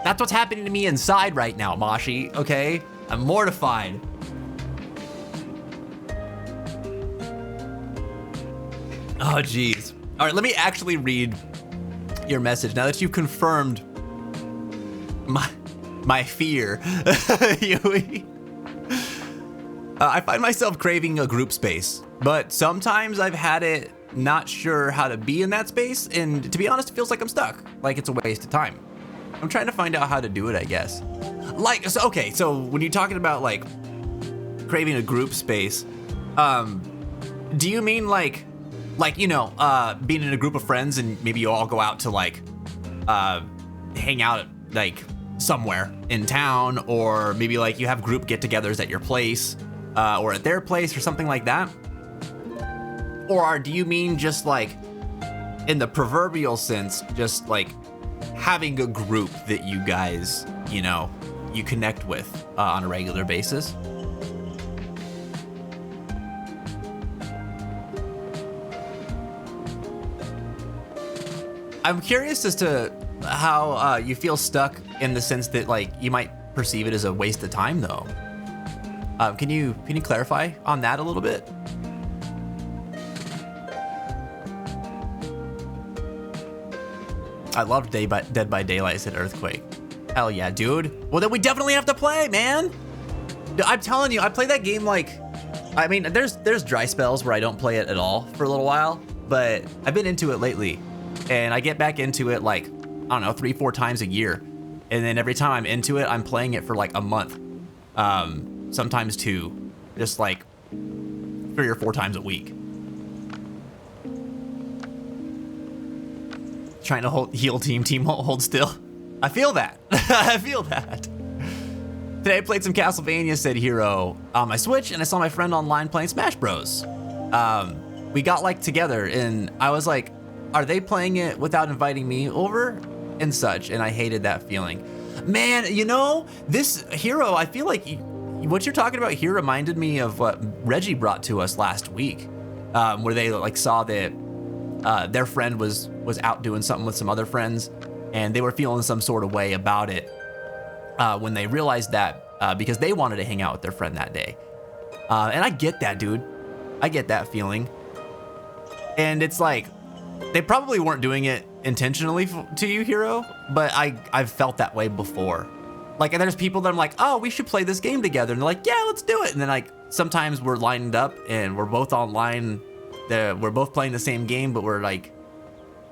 That's what's happening to me inside right now, Moshi, okay? I'm mortified. Oh geez. All right, let me actually read your message now that you've confirmed my fear. I find myself craving a group space, but sometimes I've had it not sure how to be in that space, and to be honest, it feels like I'm stuck, like it's a waste of time. I'm trying to find out how to do it, I guess. Like, so, okay, so when you're talking about like craving a group space, do you mean like, you know, being in a group of friends and maybe you all go out to like, hang out like somewhere in town, or maybe like you have group get-togethers at your place, or at their place or something like that? Or do you mean just like, in the proverbial sense, just like having a group that you guys, you know, you connect with on a regular basis? I'm curious as to how you feel stuck in the sense that like you might perceive it as a waste of time though. Can you clarify on that a little bit? I loved Dead by Daylight, said Earthquake. Hell yeah, dude. Well, then we definitely have to play, man. I'm telling you, I play that game like, I mean, there's dry spells where I don't play it at all for a little while, but I've been into it lately, and I get back into it like, I don't know, 3-4 times a year. And then every time I'm into it, I'm playing it for like a month. Sometimes 2, just like 3 or 4 times a week. Trying to heal team hold still. I feel that. I feel that. Today I played some Castlevania, said Hero, on my Switch, and I saw my friend online playing Smash Bros. We got like together, and I was like, are they playing it without inviting me over and such? And I hated that feeling. Man, you know, this Hero, I feel like what you're talking about here reminded me of what Reggie brought to us last week, where they like saw that their friend was out doing something with some other friends, and they were feeling some sort of way about it when they realized that because they wanted to hang out with their friend that day. And I get that, dude. I get that feeling. And it's like, they probably weren't doing it intentionally to you, Hero, but I've felt that way before. Like, and there's people that I'm like, oh, we should play this game together. And they're like, yeah, let's do it. And then like, sometimes we're lined up and we're both online. We're both playing the same game, but we're like,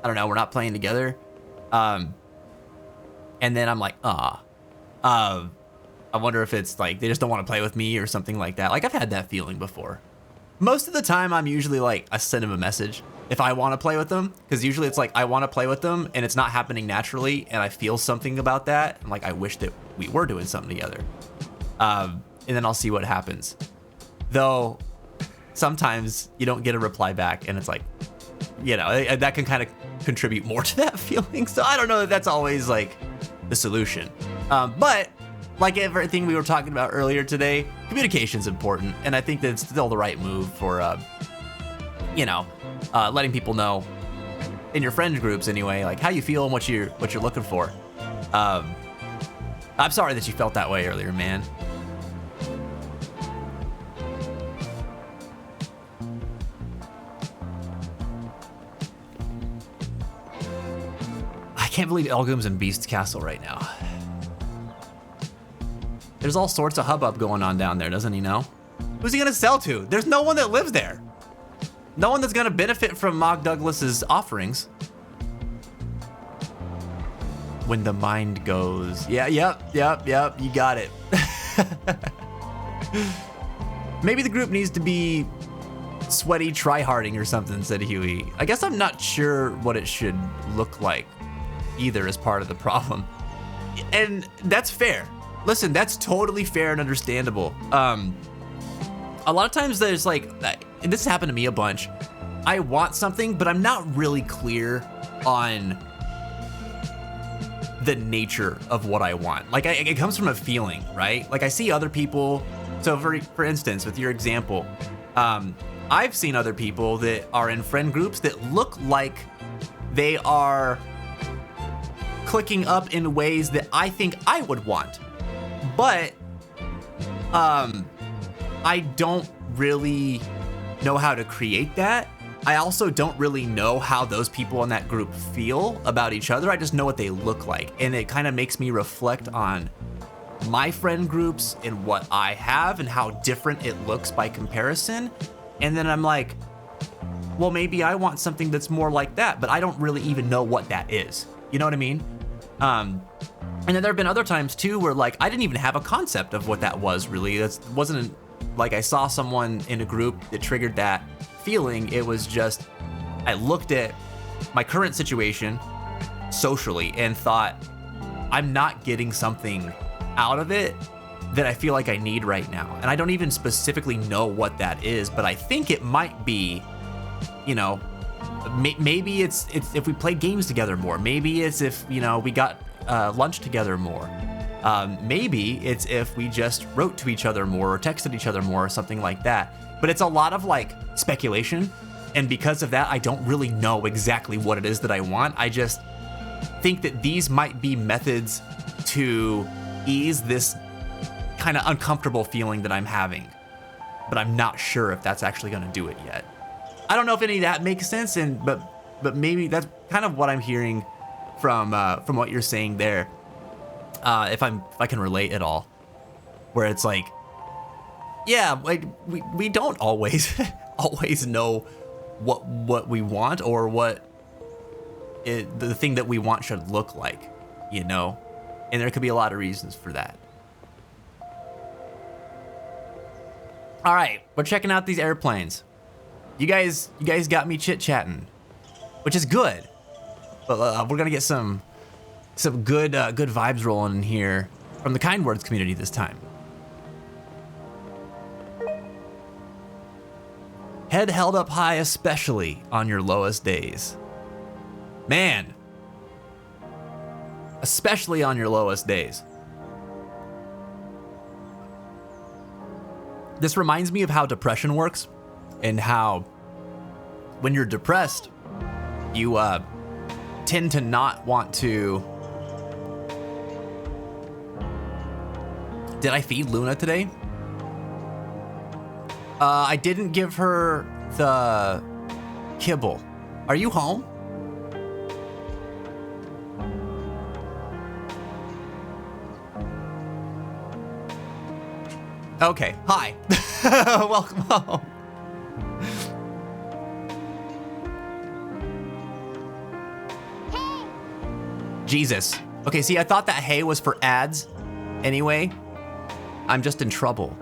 I don't know, we're not playing together. And then I'm like, I wonder if it's like, they just don't want to play with me or something like that. Like, I've had that feeling before. Most of the time, I'm usually like, I send them a message if I want to play with them, because usually it's like, I want to play with them and it's not happening naturally, and I feel something about that. I'm like, I wish that we were doing something together. And then I'll see what happens. Though, sometimes you don't get a reply back, and it's like, you know, that can kind of contribute more to that feeling. So I don't know that that's always like the solution. But like everything we were talking about earlier today, communication's important, and I think that it's still the right move for, you know, letting people know in your friend groups anyway, like how you feel and what you're looking for. I'm sorry that you felt that way earlier, man. can't believe Elgum's in Beast's Castle right now. There's all sorts of hubbub going on down there, doesn't he know? Who's he gonna sell to? There's no one that lives there. No one that's gonna benefit from Mog Douglas's offerings. When the mind goes. Yeah, yep, you got it. Maybe the group needs to be sweaty tryharding or something, said Huey. I guess I'm not sure what it should look like either as part of the problem. And that's fair. Listen, that's totally fair and understandable. A lot of times there's like, and this has happened to me a bunch, I want something, but I'm not really clear on the nature of what I want. Like it comes from a feeling, right? Like I see other people. So for instance, with your example, I've seen other people that are in friend groups that look like they are clicking up in ways that I think I would want. But I don't really know how to create that. I also don't really know how those people in that group feel about each other. I just know what they look like. And it kind of makes me reflect on my friend groups and what I have and how different it looks by comparison. And then I'm like, well, maybe I want something that's more like that, but I don't really even know what that is. You know what I mean? And then there have been other times too where like I didn't even have a concept of what that was really. That wasn't like I saw someone in a group that triggered that feeling. It was just, I looked at my current situation socially and thought, I'm not getting something out of it that I feel like I need right now. And I don't even specifically know what that is, but I think it might be, you know, maybe it's if we play games together more. Maybe it's if, you know, we got lunch together more. Maybe it's if we just wrote to each other more or texted each other more or something like that. But it's a lot of like speculation. And because of that, I don't really know exactly what it is that I want. I just think that these might be methods to ease this kind of uncomfortable feeling that I'm having. But I'm not sure if that's actually going to do it yet. I don't know if any of that makes sense, but maybe that's kind of what I'm hearing from what you're saying there. If I can relate at all, where it's like, yeah, like we don't always always know what we want or what the thing that we want should look like, you know, and there could be a lot of reasons for that. All right, we're checking out these airplanes. You guys got me chit-chatting, which is good. But we're gonna get some good vibes rolling in here from the Kind Words community this time. Head held up high, especially on your lowest days. Man, especially on your lowest days. This reminds me of how depression works and how when you're depressed, you tend to not want to... Did I feed Luna today? I didn't give her the kibble. Are you home? Okay, hi. Welcome home. Hey! Jesus. Okay, see, I thought that hey was for ads. Anyway, I'm just in trouble.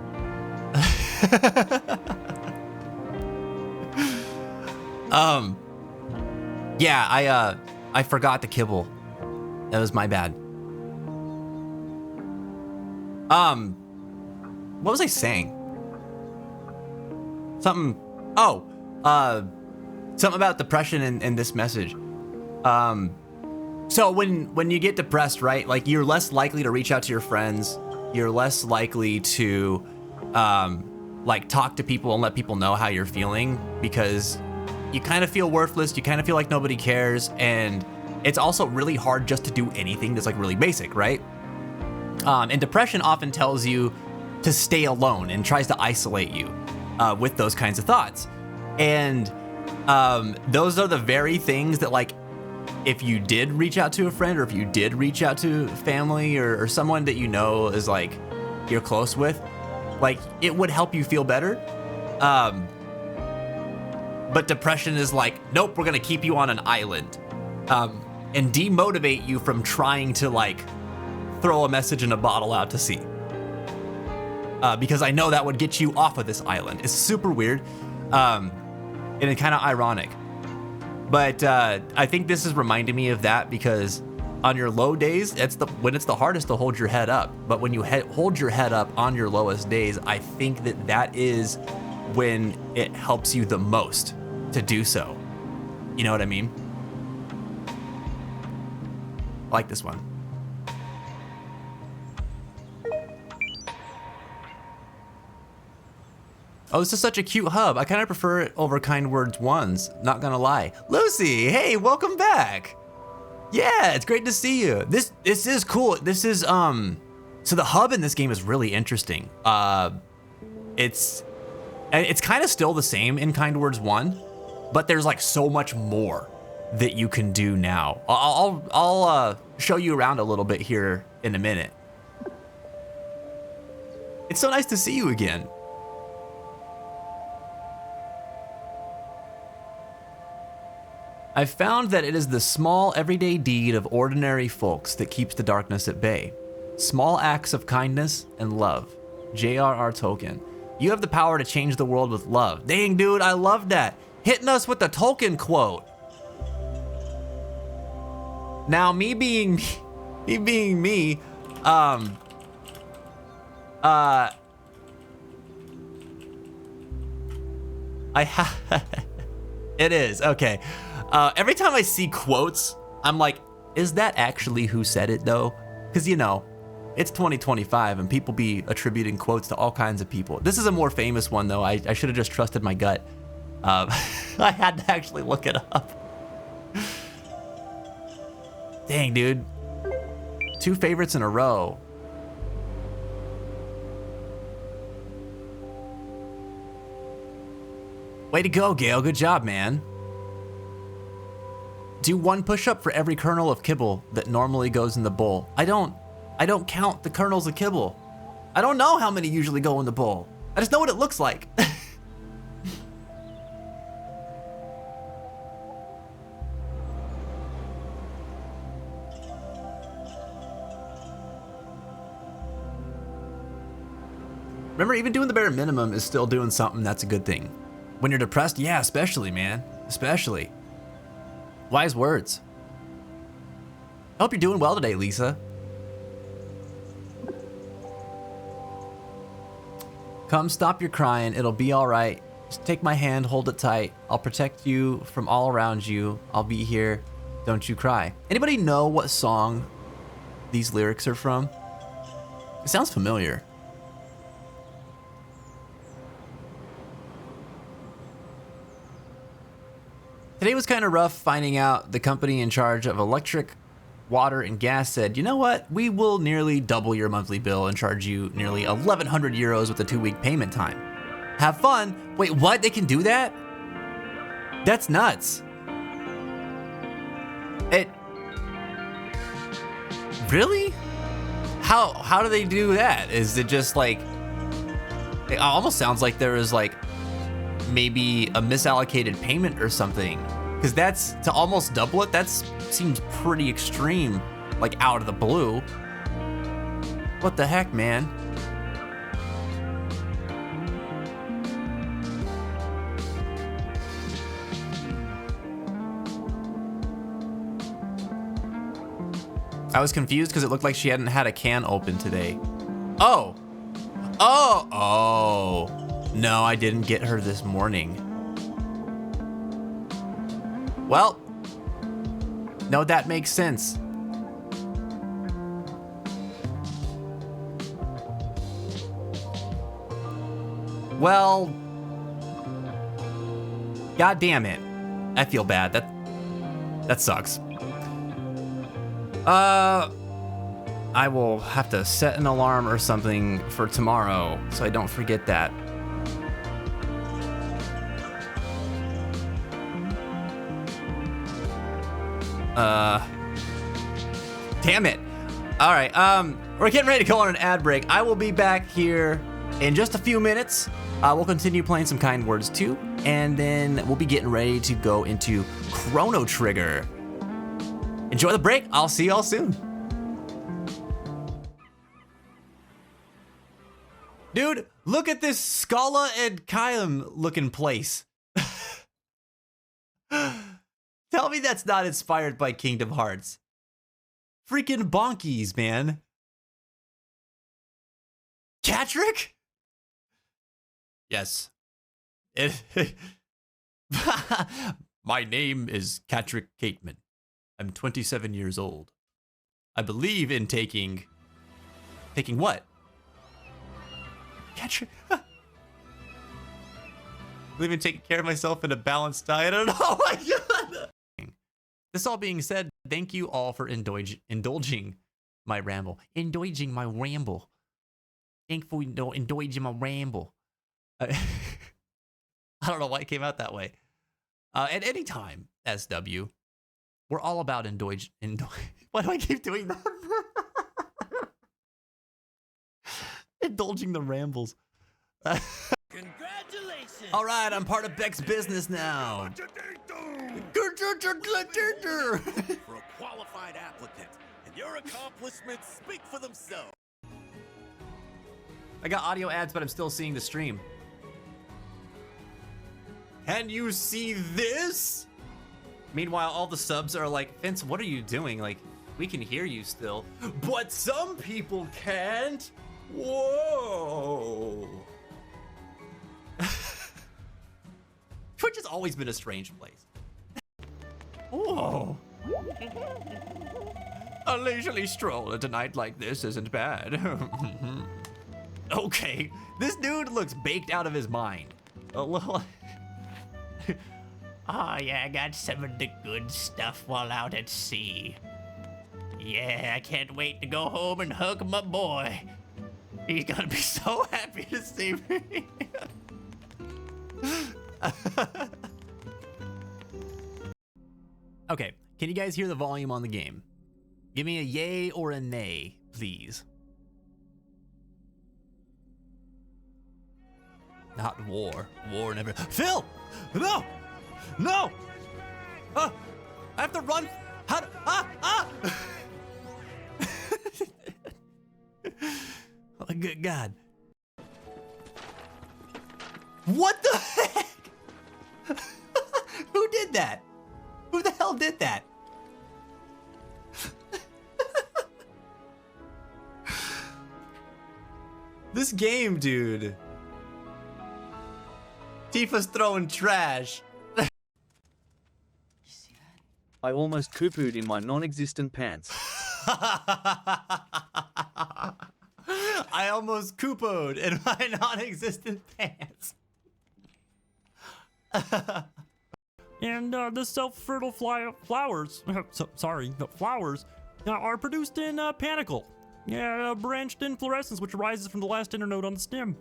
Yeah, I forgot the kibble. That was my bad. What was I saying? Something about depression in this message. So when you get depressed, right? Like you're less likely to reach out to your friends. You're less likely to like talk to people and let people know how you're feeling because you kind of feel worthless. You kind of feel like nobody cares. And it's also really hard just to do anything that's like really basic, right? And depression often tells you to stay alone and tries to isolate you with those kinds of thoughts. And those are the very things that like if you did reach out to a friend, or if you did reach out to family or someone that you know is like you're close with, like it would help you feel better. But depression is like, nope, we're gonna keep you on an island, and demotivate you from trying to like throw a message in a bottle out to sea. Because I know that would get you off of this island. It's super weird, and it's kind of ironic. But I think this is reminding me of that, because on your low days, when it's the hardest to hold your head up. But when you hold your head up on your lowest days, I think that is when it helps you the most to do so. You know what I mean? I like this one. Oh, this is such a cute hub. I kind of prefer it over Kind Words 1s, not gonna lie. Lucy, hey, welcome back. Yeah, it's great to see you. This is cool. This is, so the hub in this game is really interesting. It's kind of still the same in Kind Words 1, but there's like so much more that you can do now. I'll show you around a little bit here in a minute. It's so nice to see you again. I've found that it is the small, everyday deed of ordinary folks that keeps the darkness at bay. Small acts of kindness and love. J.R.R. Tolkien. You have the power to change the world with love. Dang, dude, I love that. Hitting us with the Tolkien quote. Now, me being me, it is, okay. Every time I see quotes, I'm like, is that actually who said it though? Because, you know, it's 2025 and people be attributing quotes to all kinds of people. This is a more famous one though. I should have just trusted my gut. I had to actually look it up. Dang, dude. 2 favorites in a row. Way to go, Gale. Good job, man. Do 1 push-up for every kernel of kibble that normally goes in the bowl. I don't count the kernels of kibble. I don't know how many usually go in the bowl. I just know what it looks like. Remember, even doing the bare minimum is still doing something that's a good thing. When you're depressed, yeah, especially, man. Especially. Wise words. I hope you're doing well today, Lisa. Come, stop your crying. It'll be all right. Just take my hand, hold it tight. I'll protect you from all around you. I'll be here. Don't you cry. Anybody know what song these lyrics are from? It sounds familiar. Today was kind of rough finding out the company in charge of electric, water, and gas said, you know what? We will nearly double your monthly bill and charge you nearly 1,100 euros with a 2-week payment time. Have fun. Wait, what? They can do that? That's nuts. Really? How do they do that? Is it just like, it almost sounds like there is like maybe a misallocated payment or something, because that's to almost double it. That seems pretty extreme, like out of the blue. What the heck, man? I was confused because it looked like she hadn't had a can open today. Oh. No, I didn't get her this morning. Well, no, that makes sense. Well, God damn it. I feel bad. That sucks. I will have to set an alarm or something for tomorrow so I don't forget that. Damn it. All right, we're getting ready to go on an ad break. I will be back here in just a few minutes. We'll continue playing some Kind Words 2, and then we'll be getting ready to go into Chrono Trigger. Enjoy the break. I'll see y'all soon. Dude, look at this Scala and Kylum looking place. Tell me that's not inspired by Kingdom Hearts. Freaking bonkies, man. Catrick? Yes. My name is Catrick Cateman. I'm 27 years old. I believe in taking what? Catrick. I believe in taking care of myself in a balanced diet. Oh my god. This all being said, thank you all for indulging my ramble. Indulging my ramble. Thankful indulging my ramble. I don't know why it came out that way. At any time, SW, we're all about indulge. Why do I keep doing that? Indulging the rambles. Congratulations! All right, I'm part of Beck's business now. For a qualified applicant, and your accomplishments speak for themselves. I got audio ads, but I'm still seeing the stream. Can you see this? Meanwhile, all the subs are like, Vince, what are you doing? Like, we can hear you still. But some people can't. Whoa. Twitch has always been a strange place. Whoa. A leisurely stroll at a night like this isn't bad. Okay, this dude looks baked out of his mind. A little. Oh yeah, I got some of the good stuff while out at sea. Yeah, I can't wait to go home and hug my boy. He's gonna be so happy to see me. Okay, can you guys hear the volume on the game? Give me a yay or a nay, please. Not war. War never. Phil! No! No! I have to run. How do, Oh, good God. What the heck? Who did that? Who the hell did that? This game, dude. Tifa's throwing trash. I almost poo-pooed in my non-existent pants. I almost Koopoed in my non-existent pants. And the self-fertile flowers, flowers are produced in panicle. Yeah, branched inflorescence which arises from the last internode on the stem.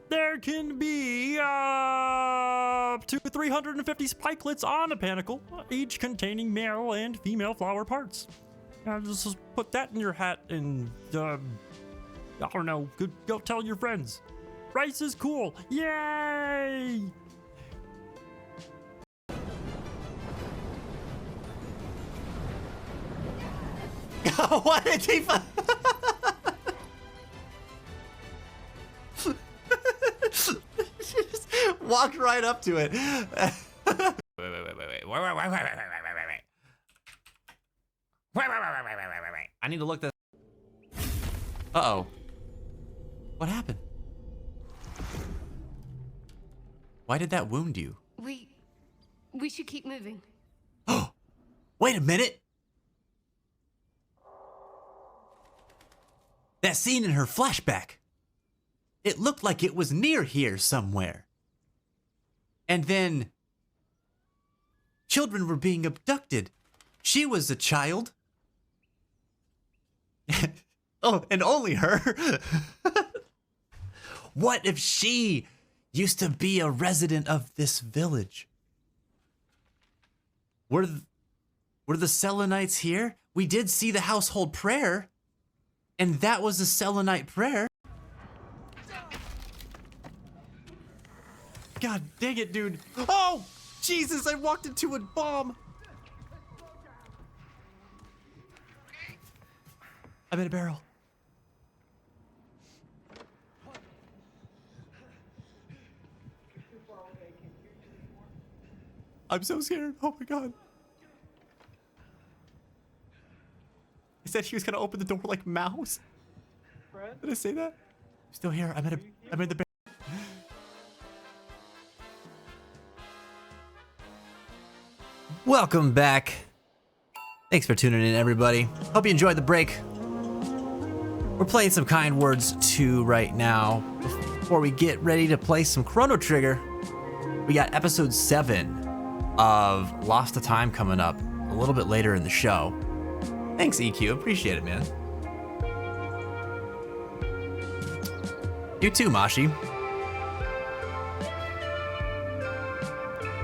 There can be up to 350 spikelets on a panicle, each containing male and female flower parts. Just put that in your hat and, I don't know, go tell your friends. Rice is cool, yay! What did Tifa? She just walked right up to it. Wait. I need to look this. Uh-oh. What happened? Why did that wound you? We should keep moving. Oh, wait a minute. That scene in her flashback. It looked like it was near here somewhere. And then children were being abducted. She was a child. Oh, and only her. What if she used to be a resident of this village? Were the Selenites here? We did see the household prayer, and that was the Selenite prayer. God dang it, dude. Oh, Jesus, I walked into a bomb. I'm in a barrel. I'm so scared. Oh my God. He said he was gonna open the door like Mouse. Did I say that? I'm still here. I'm in the barrel. Welcome back. Thanks for tuning in, everybody. Hope you enjoyed the break. We're playing some Kind Words 2 right now. Before we get ready to play some Chrono Trigger, we got episode 7 of Lost to Time coming up a little bit later in the show. Thanks, EQ. Appreciate it, man. You too, Mashi.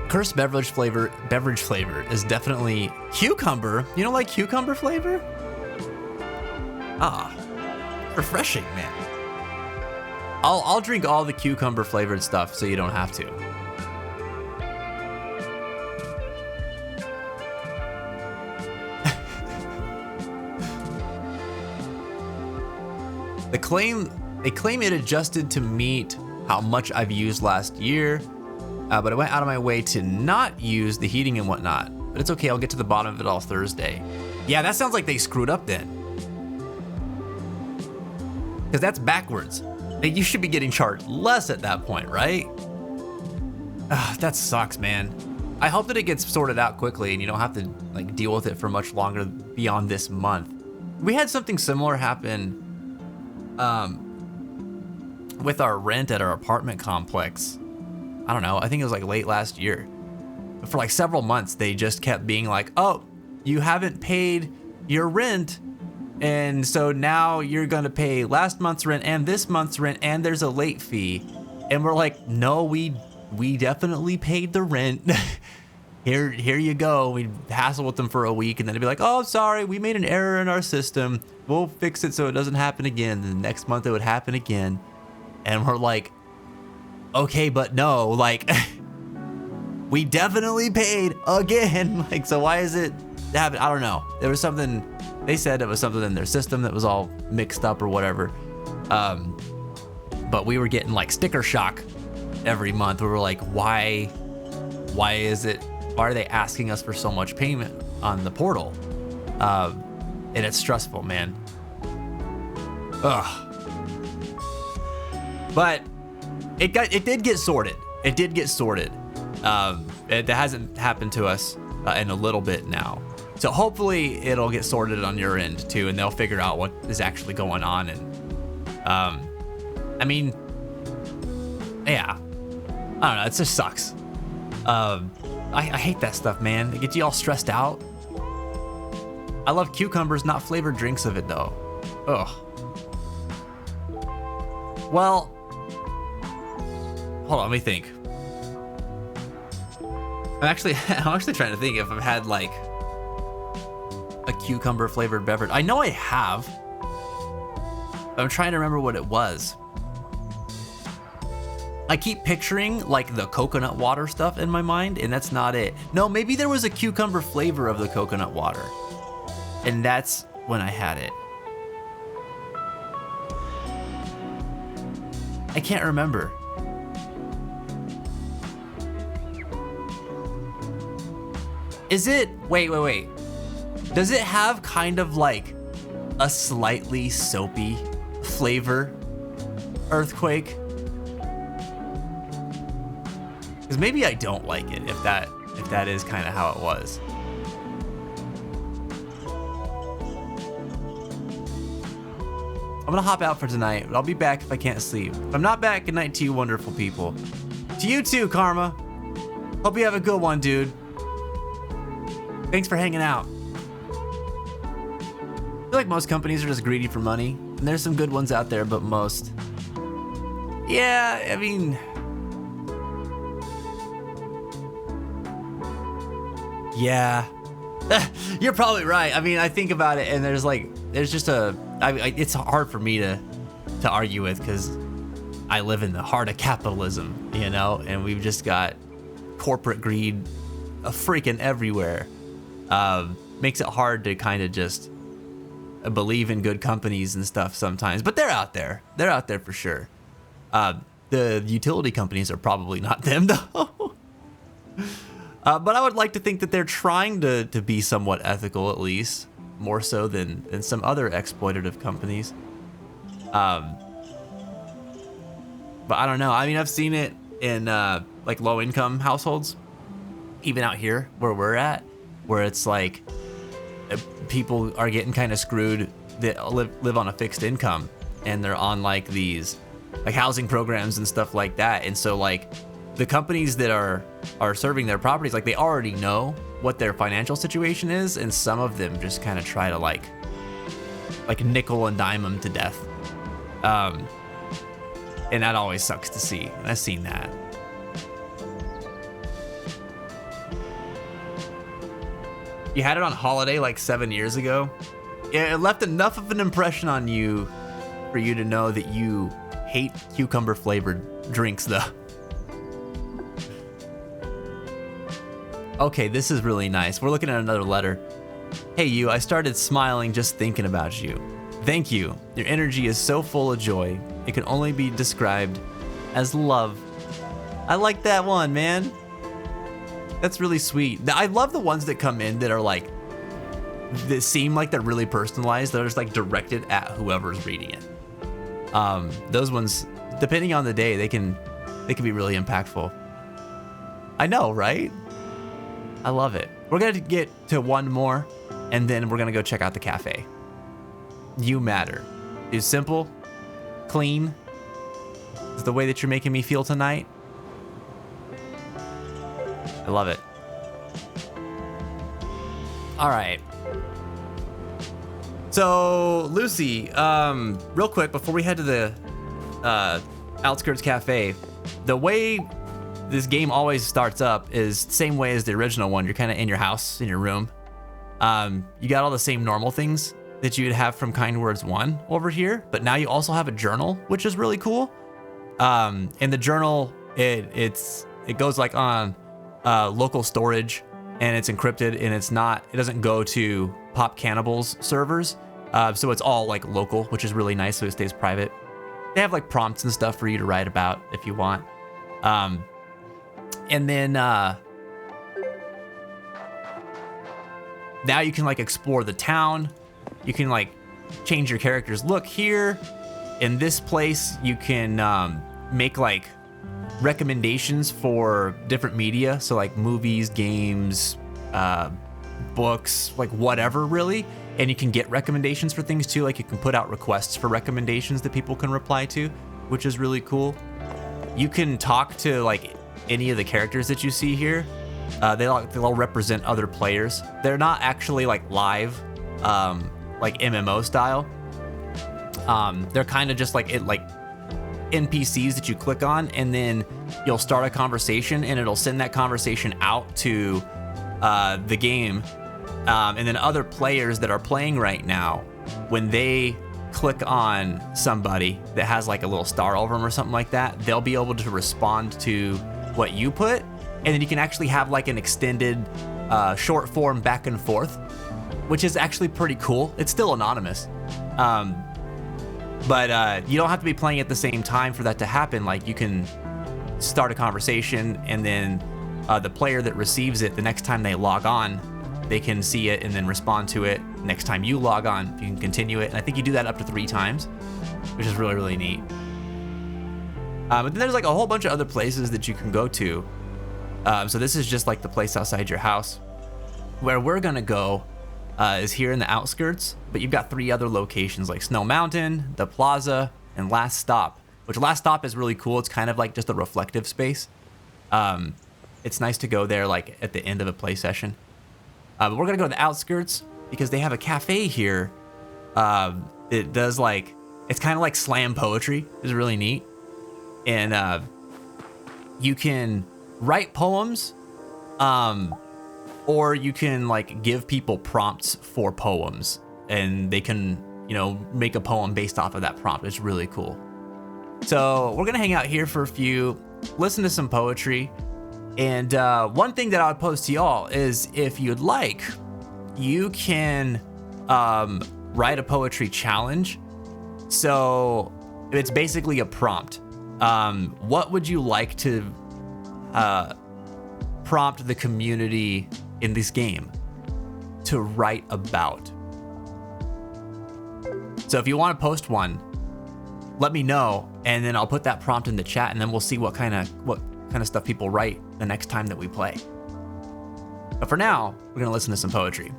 Cursed beverage flavor is definitely cucumber. You don't like cucumber flavor? Ah, refreshing, man. I'll drink all the cucumber flavored stuff so you don't have to. They claim it adjusted to meet how much I've used last year. But I went out of my way to not use the heating and whatnot. But it's okay, I'll get to the bottom of it all Thursday. Yeah, that sounds like they screwed up then. Because that's backwards. Like, you should be getting charged less at that point, right? That sucks, man. I hope that it gets sorted out quickly and you don't have to like deal with it for much longer beyond this month. We had something similar happen with our rent at our apartment complex. I don't know, I think it was like late last year. But for like several months, they just kept being like, oh, you haven't paid your rent. And so now you're gonna pay last month's rent and this month's rent and there's a late fee. And we're like, no, we definitely paid the rent. Here you go. We'd hassle with them for a week and then they'd be like, oh, sorry, we made an error in our system. We'll fix it so it doesn't happen again. And the next month it would happen again. And we're like, okay, but no, like, we definitely paid again. Like, so why is it happen? I don't know. There was something, they said it was something in their system that was all mixed up or whatever. But we were getting like sticker shock every month. We were like, why are they asking us for so much payment on the portal? And it's stressful, man. Ugh. But it did get sorted. It did get sorted. It hasn't happened to us in a little bit now. So hopefully it'll get sorted on your end too, and they'll figure out what is actually going on. And I mean, yeah, I don't know. It just sucks. I hate that stuff, man. It gets you all stressed out. I love cucumbers, not flavored drinks of it though. Ugh. Well, hold on, let me think. I'm actually trying to think if I've had like a cucumber flavored beverage. I know I have. I'm trying to remember what it was. I keep picturing like the coconut water stuff in my mind, and that's not it. No, maybe there was a cucumber flavor of the coconut water, and that's when I had it. I can't remember. Is it, wait. Does it have kind of like a slightly soapy flavor, Earthquake? Because maybe I don't like it if that is kind of how it was. I'm gonna hop out for tonight, but I'll be back if I can't sleep. If I'm not back, good night to you wonderful people. To you too, Karma. Hope you have a good one, dude. Thanks for hanging out. I feel like most companies are just greedy for money, and there's some good ones out there, but most. Yeah, I mean, yeah, You're probably right. I mean, I think about it, and there's just it's hard for me to argue with because I live in the heart of capitalism, you know, and we've just got corporate greed freaking everywhere. Makes it hard to kind of just believe in good companies and stuff sometimes, but they're out there. They're out there for sure. The utility companies are probably not them though. But I would like to think that they're trying to be somewhat ethical, at least more so than some other exploitative companies. But I don't know. I mean, I've seen it in like low income households, even out here where we're at, where it's like people are getting kind of screwed that live on a fixed income, and they're on like these like housing programs and stuff like that. And so like the companies that are serving their properties, like they already know what their financial situation is, and some of them just kind of try to like nickel and dime them to death. And that always sucks to see. And I've seen that. You had it on holiday like 7 years ago. Yeah, it left enough of an impression on you for you to know that you hate cucumber flavored drinks though. Okay, this is really nice. We're looking at another letter. Hey you, I started smiling just thinking about you. Thank you. Your energy is so full of joy. It can only be described as love. I like that one, man. That's really sweet. I love the ones that come in that are like, that seem like they're really personalized. They're just like directed at whoever's reading it. Those ones, depending on the day, they can be really impactful. I know, right? I love it. We're gonna get to one more, and then we're gonna go check out the cafe. You matter. It's simple, clean. Is the way that you're making me feel tonight. I love it. All right. So Lucy, real quick before we head to the Outskirts Cafe, the way this game always starts up is the same way as the original one. You're kind of in your house, in your room. You got all the same normal things that you'd have from Kind Words 1 over here, but now you also have a journal, which is really cool. And the journal, it goes like on local storage, and it's encrypted, and it doesn't go to Pop Cannibal's servers. So it's all like local, which is really nice, so it stays private. They have like prompts and stuff for you to write about if you want. And then now you can like explore the town. You can like change your character's look here. In this place, you can make like recommendations for different media. So like movies, games, books, like whatever really. And you can get recommendations for things too. Like you can put out requests for recommendations that people can reply to, which is really cool. You can talk to like any of the characters that you see here. They'll represent other players. They're not actually like live, like MMO style. They're kind of just like NPCs that you click on, and then you'll start a conversation, and it'll send that conversation out to the game. And then other players that are playing right now, when they click on somebody that has like a little star over them or something like that, they'll be able to respond to what you put, and then you can actually have like an extended short form back and forth, which is actually pretty cool. It's still anonymous, but you don't have to be playing at the same time for that to happen. Like you can start a conversation, and then the player that receives it, the next time they log on, they can see it and then respond to it. Next time you log on, you can continue it. And I think you do that up to 3 times, which is really, really neat. But then there's like a whole bunch of other places that you can go to. So this is just like the place outside your house. Where we're gonna go is here in the outskirts, but you've got 3 other locations like Snow Mountain, the Plaza, and Last Stop, which Last Stop is really cool. It's kind of like just a reflective space. It's nice to go there like at the end of a play session. But we're gonna go to the outskirts because they have a cafe here. It does like, it's kind of like slam poetry. It's really neat. And you can write poems, or you can like give people prompts for poems, and they can, you know, make a poem based off of that prompt. It's really cool. So we're gonna hang out here for a few, listen to some poetry, and one thing that I would pose to y'all is, if you'd like, you can write a poetry challenge. So it's basically a prompt. What would you like to prompt the community in this game to write about? So if you want to post one, let me know, and then I'll put that prompt in the chat, and then we'll see what kind of stuff people write the next time that we play. But for now, we're gonna listen to some poetry.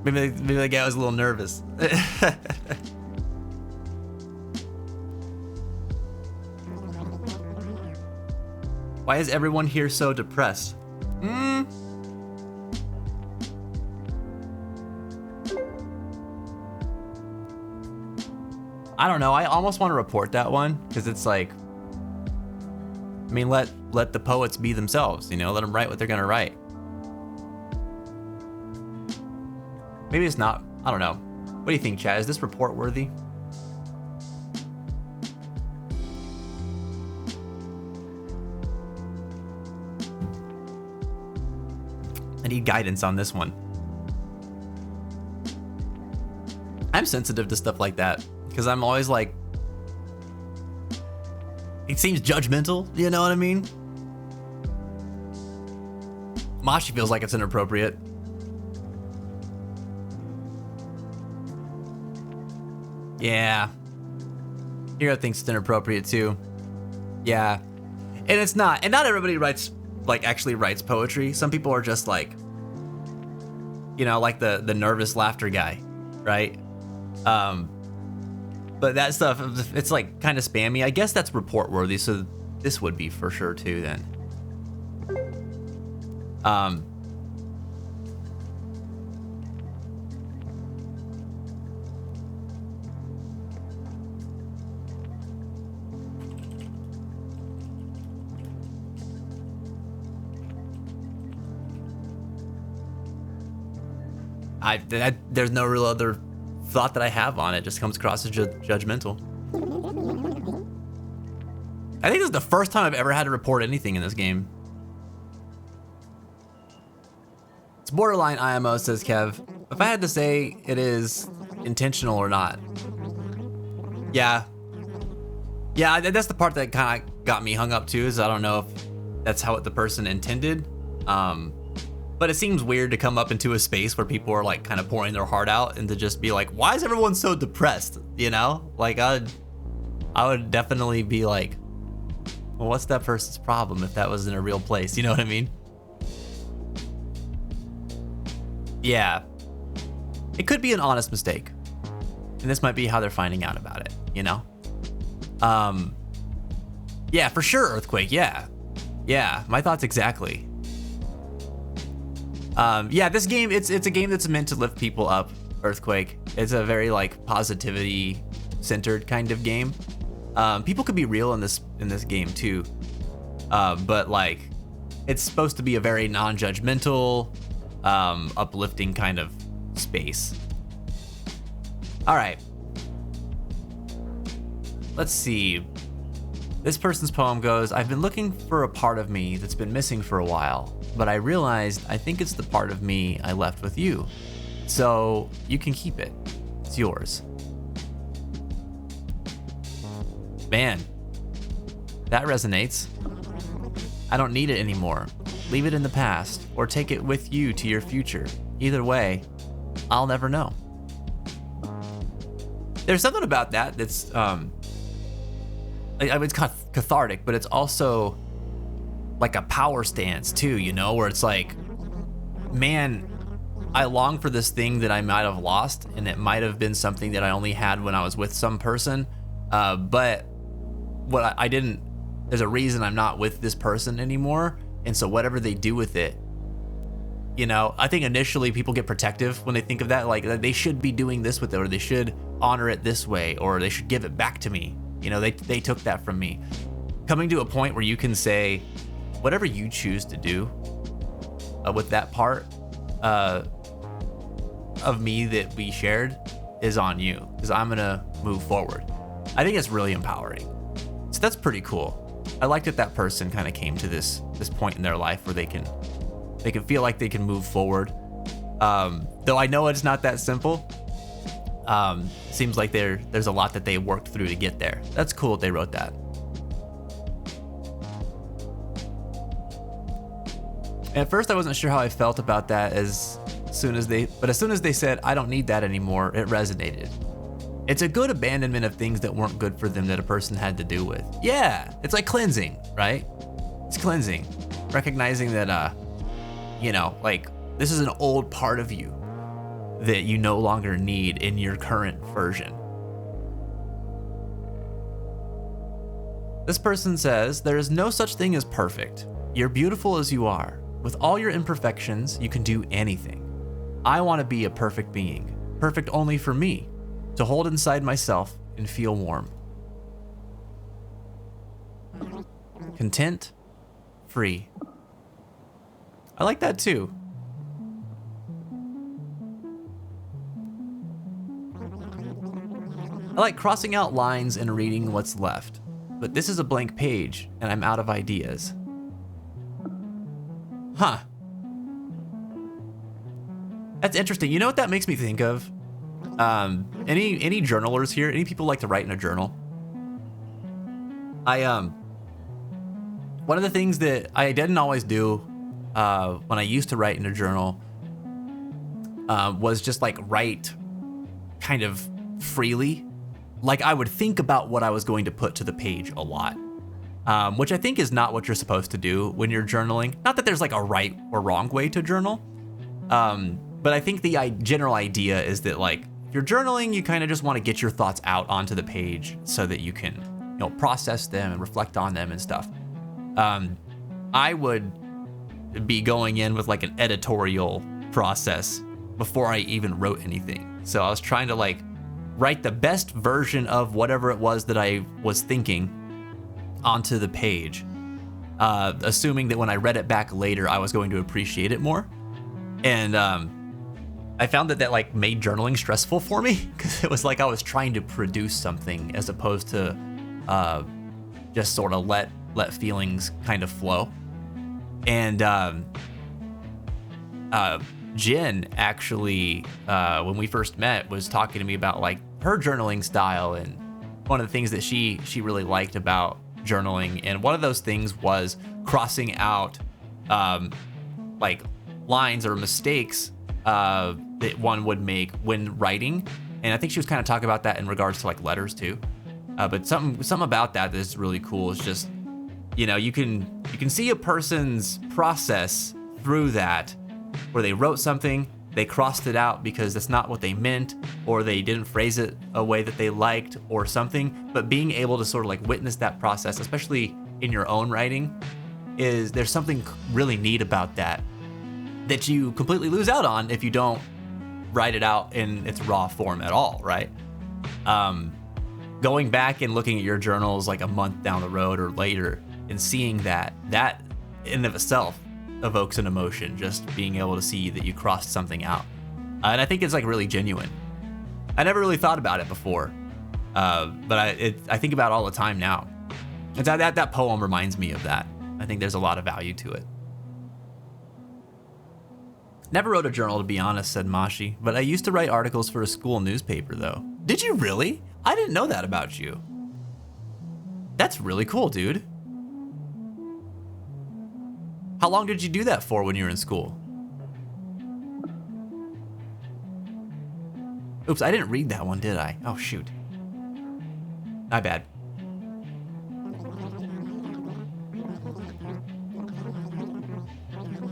Maybe the guy was a little nervous. Why is everyone here so depressed? I don't know. I almost want to report that one, because it's like, I mean, let the poets be themselves, you know, let them write what they're gonna write. Maybe it's not. I don't know. What do you think, Chad? Is this report worthy? I need guidance on this one. I'm sensitive to stuff like that, because I'm always like, it seems judgmental, you know what I mean? Mashi feels like it's inappropriate. Yeah. Hero thinks it's inappropriate too. Yeah. And it's not. And not everybody writes, like, actually writes poetry. Some people are just like, you know, like the nervous laughter guy, right? But that stuff, it's like kind of spammy. I guess that's report worthy, so this would be for sure too then. There's no real other thought that I have on it. Just comes across as judgmental. I think this is the first time I've ever had to report anything in this game. It's borderline IMO, says Kev. If I had to say it is intentional or not. Yeah. Yeah, that's the part that kind of got me hung up too, is I don't know if that's how the person intended. But it seems weird to come up into a space where people are like kind of pouring their heart out, and to just be like, why is everyone so depressed? You know, like I would definitely be like, well, what's that person's problem if that was in a real place? You know what I mean? Yeah, it could be an honest mistake, and this might be how they're finding out about it, you know? Yeah, for sure, Earthquake, yeah, my thoughts exactly. Yeah, this game, it's a game that's meant to lift people up, Earthquake. It's a very like positivity centered kind of game. People could be real in this game too. But like, it's supposed to be a very non-judgmental, uplifting kind of space. All right. Let's see. This person's poem goes, I've been looking for a part of me that's been missing for a while, but I realized I think it's the part of me I left with you. So you can keep it. It's yours. Man, that resonates. I don't need it anymore. Leave it in the past, or take it with you to your future. Either way, I'll never know. There's something about that that's, it's cathartic, but it's also like a power stance too, you know, where it's like, man, I long for this thing that I might have lost, and it might have been something that I only had when I was with some person, but what I didn't, there's a reason I'm not with this person anymore, and so whatever they do with it, You know, I think initially people get protective when they think of that, like they should be doing this with it, or they should honor it this way, or they should give it back to me. You know, they took that from me. Coming to a point where you can say, whatever you choose to do with that part of me that we shared is on you, because I'm gonna move forward. I think it's really empowering. So that's pretty cool. I like that person kind of came to this point in their life where they can feel like they can move forward. Though I know it's not that simple. Seems like there's a lot that they worked through to get there. That's cool that they wrote that. At first I wasn't sure how I felt about that as soon as they said, I don't need that anymore, it resonated. It's a good abandonment of things that weren't good for them that a person had to do with. Yeah, it's like cleansing, right? It's cleansing. Recognizing that, you know, like this is an old part of you that you no longer need in your current version. This person says, there is no such thing as perfect. You're beautiful as you are. With all your imperfections, you can do anything. I want to be a perfect being, perfect only for me, to hold inside myself and feel warm. Content, free. I like that too. I like crossing out lines and reading what's left, but this is a blank page and I'm out of ideas. Huh. That's interesting. You know what that makes me think of? Any journalers here? Any people like to write in a journal? One of the things that I didn't always do when I used to write in a journal was just like write kind of freely. Like I would think about what I was going to put to the page a lot, which I think is not what you're supposed to do when you're journaling. Not that there's like a right or wrong way to journal, but I think the general idea is that like if you're journaling, you kind of just want to get your thoughts out onto the page so that you can, you know, process them and reflect on them and stuff. I would be going in with like an editorial process before I even wrote anything. So I was trying to like write the best version of whatever it was that I was thinking onto the page, assuming that when I read it back later, I was going to appreciate it more. And I found that like made journaling stressful for me because it was like I was trying to produce something as opposed to just sort of let feelings kind of flow. And Jen actually, when we first met, was talking to me about like her journaling style, and one of the things that she really liked about journaling, and one of those things was crossing out like lines or mistakes that one would make when writing. And I think she was kind of talking about that in regards to like letters too. But something about that is really cool. It's just, you know, you can see a person's process through that, where they wrote something, they crossed it out because that's not what they meant, or they didn't phrase it a way that they liked or something. But being able to sort of like witness that process, especially in your own writing, there's something really neat about that you completely lose out on if you don't write it out in its raw form at all, right? Going back and looking at your journals like a month down the road or later and seeing that in of itself evokes an emotion, just being able to see that you crossed something out. And I think it's like really genuine. I never really thought about it before, but I think about it all the time now. And that poem reminds me of that. I think there's a lot of value to it. Never wrote a journal, to be honest, said Mashi, but I used to write articles for a school newspaper though. Did you really? I didn't know that about you. That's really cool, dude. How long did you do that for when you were in school? Oops, I didn't read that one, did I? Oh, shoot. My bad.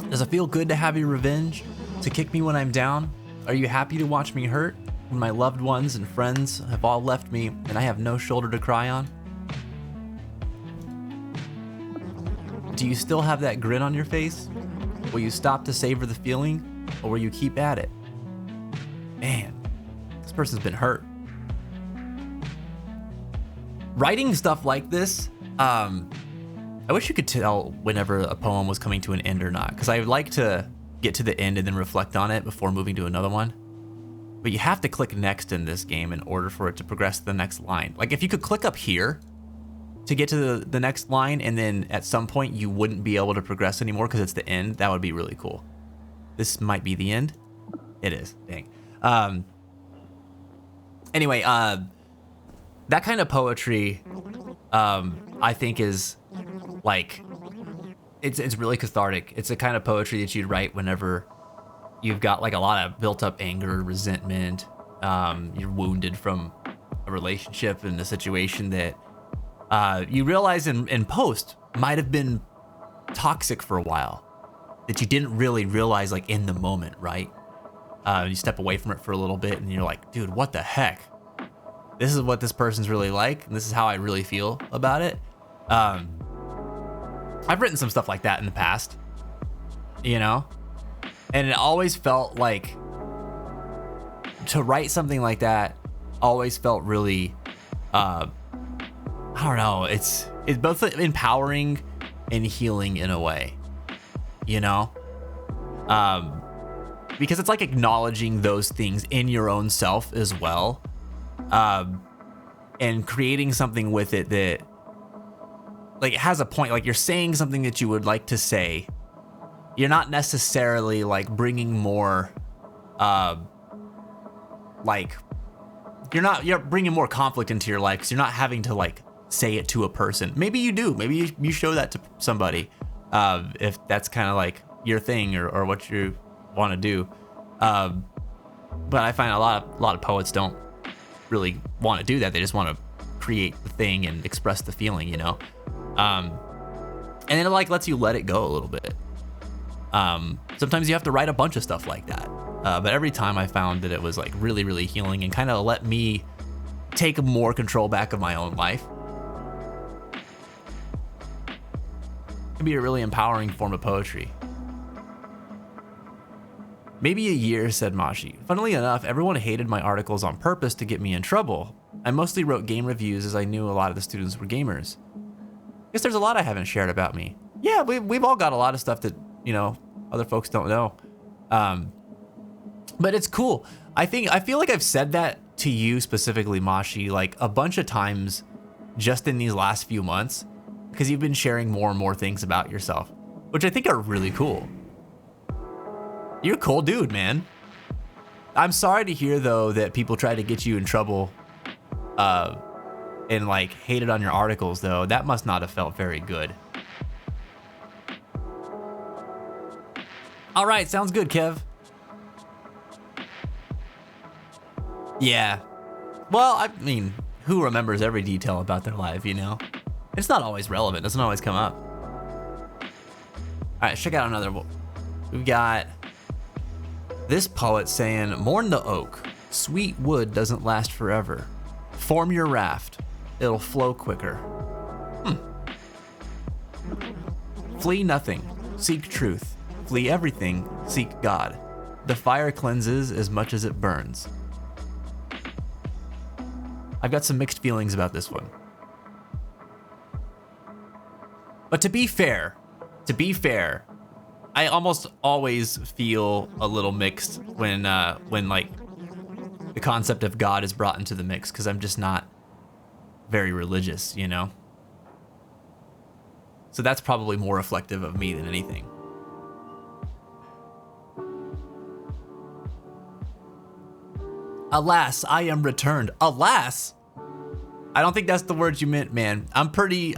Does it feel good to have your revenge? To kick me when I'm down? Are you happy to watch me hurt when my loved ones and friends have all left me and I have no shoulder to cry on? Do you still have that grin on your face? Will you stop to savor the feeling, or will you keep at it? Man, this person's been hurt. Writing stuff like this, I wish you could tell whenever a poem was coming to an end or not, because I would like to get to the end and then reflect on it before moving to another one. But you have to click next in this game in order for it to progress to the next line. Like if you could click up here to get to the next line, and then at some point you wouldn't be able to progress anymore because it's the end, that would be really cool. This might be the end. It is, dang. Anyway, that kind of poetry, I think is like, it's really cathartic. It's the kind of poetry that you'd write whenever you've got like a lot of built up anger, resentment, you're wounded from a relationship and a situation that you realize in post might have been toxic for a while, that you didn't really realize like in the moment, right? You step away from it for a little bit and you're like, dude, what the heck? This is what this person's really like, and this is how I really feel about it. I've written some stuff like that in the past, you know? And it always felt like, to write something like that always felt really, I don't know, it's both empowering and healing in a way, you know? Because it's like acknowledging those things in your own self as well, and creating something with it that like it has a point. Like you're saying something that you would like to say. You're not necessarily like bringing more, like you're bringing more conflict into your life because you're not having to like say it to a person. Maybe you do. Maybe you show that to somebody, if that's kind of like your thing or what you want to do. But I find a lot of poets don't really want to do that. They just want to create the thing and express the feeling, you know? And then it like lets you let it go a little bit. Sometimes you have to write a bunch of stuff like that. But every time I found that it was like really, really healing and kind of let me take more control back of my own life. It can be a really empowering form of poetry. Maybe a year, said Mashi. Funnily enough, everyone hated my articles on purpose to get me in trouble. I mostly wrote game reviews as I knew a lot of the students were gamers. Guess there's a lot I haven't shared about me. Yeah, we've all got a lot of stuff that, you know, other folks don't know. But it's cool. I feel like I've said that to you specifically, Mashi, like a bunch of times just in these last few months, because you've been sharing more and more things about yourself, which I think are really cool. You're a cool dude, man. I'm sorry to hear though that people try to get you in trouble and like hated on your articles though. That must not have felt very good. All right, sounds good, Kev. Yeah. Well, I mean, who remembers every detail about their life, you know? It's not always relevant. It doesn't always come up. All right, check out another one. We've got this poet saying, mourn the oak. Sweet wood doesn't last forever. Form your raft. It'll flow quicker. Flee nothing. Seek truth. Flee everything. Seek God. The fire cleanses as much as it burns. I've got some mixed feelings about this one. But to be fair, I almost always feel a little mixed when like the concept of God is brought into the mix, because I'm just not very religious, you know? So that's probably more reflective of me than anything. Alas, I am returned. Alas? I don't think that's the words you meant, man. I'm pretty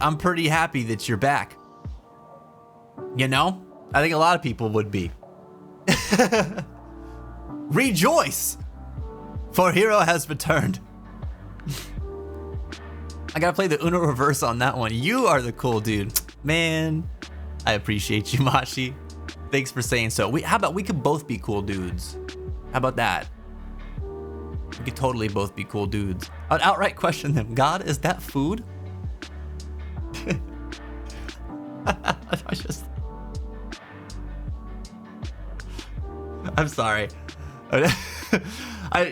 happy that you're back. You know? I think a lot of people would be. Rejoice! For Hero has returned. I gotta play the Uno reverse on that one. You are the cool dude. Man, I appreciate you, Mashi. Thanks for saying so. How about we could both be cool dudes? How about that? We could totally both be cool dudes. I'd outright question them. God, is that food? I'm sorry.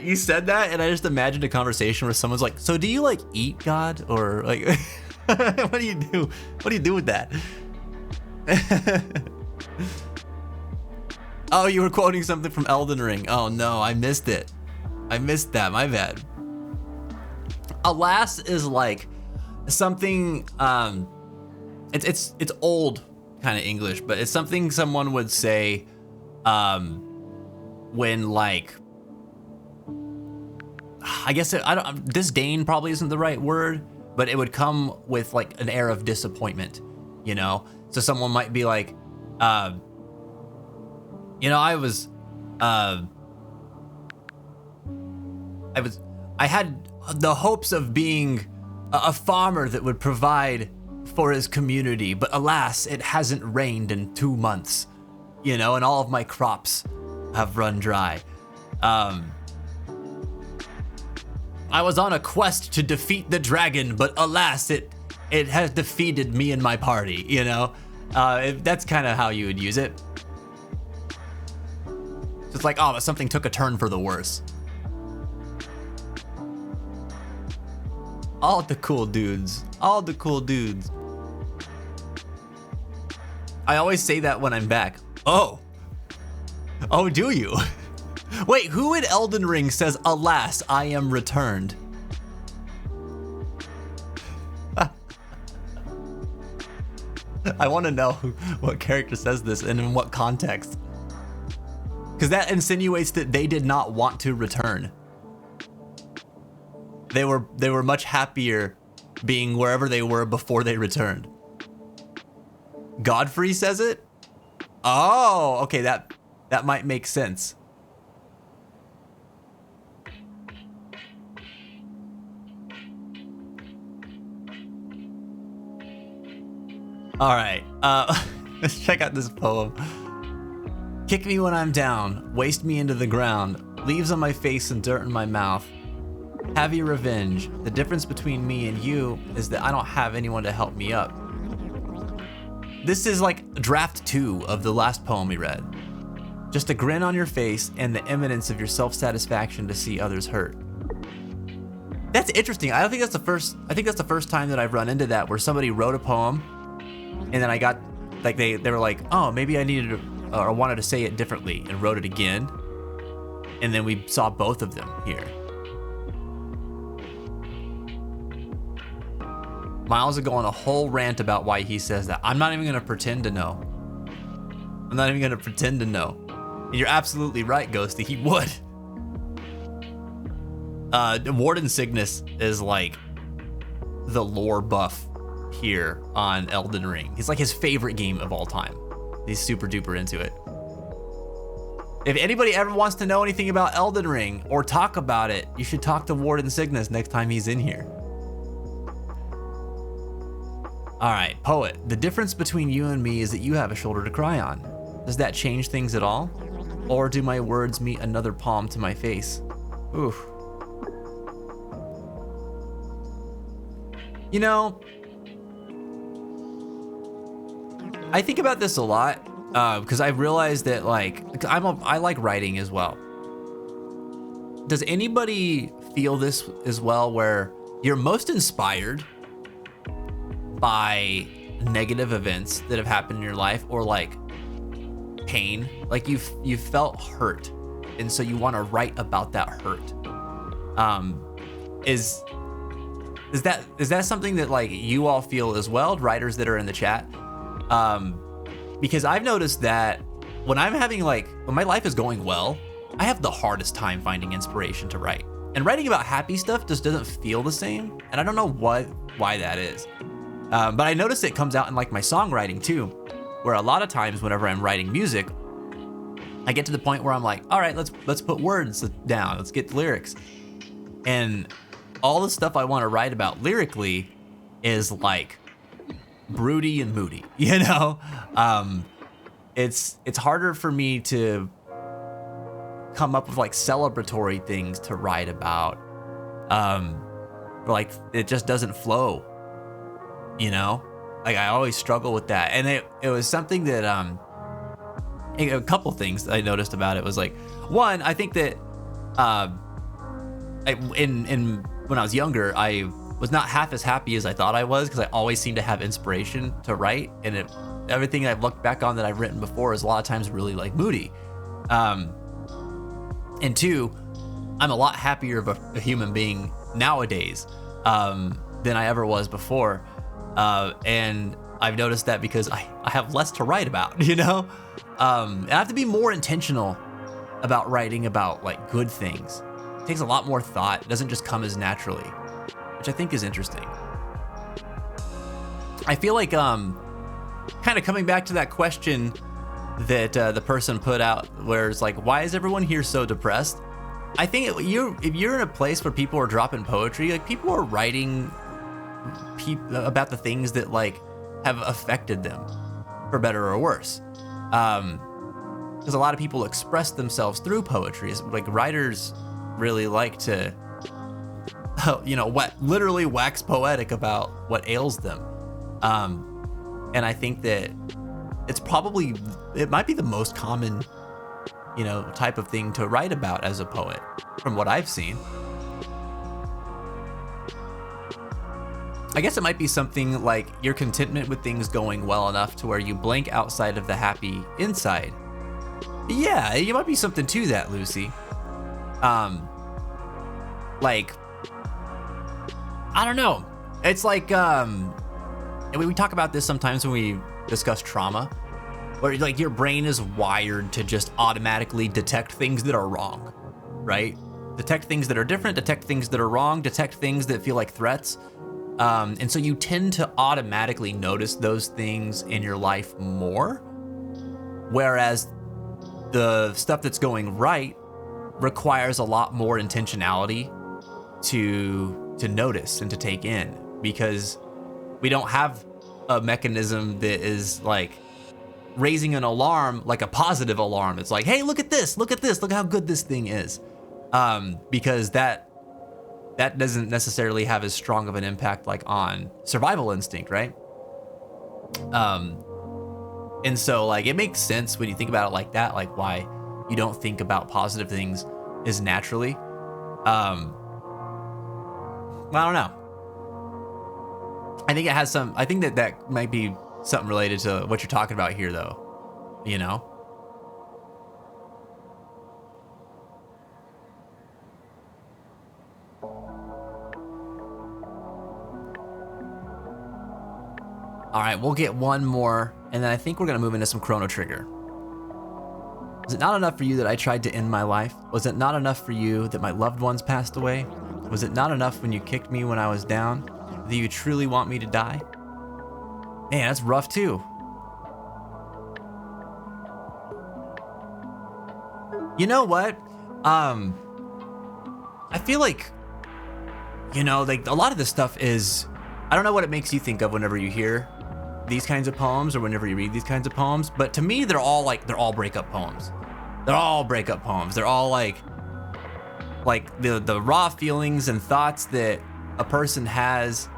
You said that, and I just imagined a conversation where someone's like, "So do you like eat God, or like, what do you do? What do you do with that?" Oh, you were quoting something from Elden Ring. Oh no, I missed it. I missed that. My bad. Alas is like something. It's old kind of English, but it's something someone would say when like. I guess disdain probably isn't the right word, but it would come with like an air of disappointment, you know? So someone might be like, I had the hopes of being a farmer that would provide for his community, but alas, it hasn't rained in 2 months, and all of my crops have run dry. I was on a quest to defeat the dragon, but alas, it has defeated me and my party, that's kind of how you would use it. It's like, oh, but something took a turn for the worse. All the cool dudes. All the cool dudes. I always say that when I'm back. Oh, do you? Wait, who in Elden Ring says, "Alas, I am returned"? I want to know what character says this and in what context. Because that insinuates that they did not want to return. They were much happier being wherever they were before they returned. Godfrey says it? Oh, okay, that might make sense. All right, let's check out this poem. Kick me when I'm down, waste me into the ground, leaves on my face and dirt in my mouth. Have your revenge. The difference between me and you is that I don't have anyone to help me up. This is like draft 2 of the last poem we read. Just a grin on your face and the eminence of your self-satisfaction to see others hurt. That's interesting. I think that's the first time that I've run into that, where somebody wrote a poem and then I got like they were like, oh, maybe I needed to, or wanted to say it differently, and wrote it again. And then we saw both of them here. Miles is going a whole rant about why he says that. I'm not even gonna pretend to know. I'm not even gonna pretend to know. And you're absolutely right, Ghosty, he would. Warden Cygnus is like the lore buff here on Elden Ring. He's like his favorite game of all time. He's super duper into it. If anybody ever wants to know anything about Elden Ring or talk about it, you should talk to Warden Cygnus next time he's in here. All right, Poet. The difference between you and me is that you have a shoulder to cry on. Does that change things at all? Or do my words meet another palm to my face? Oof. I think about this a lot because I've realized that I like writing as well. Does anybody feel this as well, where you're most inspired by negative events that have happened in your life, or like pain, like you've felt hurt, and so you want to write about that hurt? Is that something that like you all feel as well, writers that are in the chat? Because I've noticed that when my life is going well, I have the hardest time finding inspiration to write. And writing about happy stuff just doesn't feel the same, and I don't know why that is. But I notice it comes out in like my songwriting too, where a lot of times whenever I'm writing music, I get to the point where I'm like, all right, let's put words down, let's get lyrics. And all the stuff I want to write about lyrically is like broody and moody, It's harder for me to come up with like celebratory things to write about. Like it just doesn't flow, Like I always struggle with that. And it was something that a couple things I noticed about it was like, one, I think that when I was younger, I was not half as happy as I thought I was, because I always seemed to have inspiration to write, and everything I've looked back on that I've written before is a lot of times really like moody. And two, I'm a lot happier of a human being nowadays than I ever was before, and I've noticed that because I have less to write about, you know. And I have to be more intentional about writing about like good things. It takes a lot more thought. It doesn't just come as naturally, which I think is interesting. I feel like kind of coming back to that question that the person put out, where it's like, why is everyone here so depressed? I think if you're in a place where people are dropping poetry, like people are writing about the things that like have affected them, for better or worse. Because a lot of people express themselves through poetry. Like writers really like to, literally wax poetic about what ails them. And I think that it might be the most common, type of thing to write about as a poet, from what I've seen. I guess it might be something like your contentment with things going well enough to where you blank outside of the happy inside. Yeah, it might be something to that, Lucy. Like, I don't know. It's like, and we talk about this sometimes when we discuss trauma, where like your brain is wired to just automatically detect things that are wrong, right? Detect things that are different, detect things that are wrong, detect things that feel like threats. And so you tend to automatically notice those things in your life more, whereas the stuff that's going right requires a lot more intentionality to notice and to take in, because we don't have a mechanism that is like raising an alarm, like a positive alarm. It's like, hey, look at this, look how good this thing is. Because that doesn't necessarily have as strong of an impact like on survival instinct, right? And so like it makes sense when you think about it like that, like why you don't think about positive things as naturally. I don't know. I think that might be something related to what you're talking about here, though, All right, we'll get one more, and then I think we're gonna move into some Chrono Trigger. Was it not enough for you that I tried to end my life? Was it not enough for you that my loved ones passed away? Was it not enough when you kicked me when I was down? Do you truly want me to die? Man, that's rough too. You know what? I feel like, like a lot of this stuff is, I don't know what it makes you think of whenever you hear these kinds of poems or whenever you read these kinds of poems, but to me, they're all breakup poems. They're all breakup poems. They're all like the raw feelings and thoughts that a person has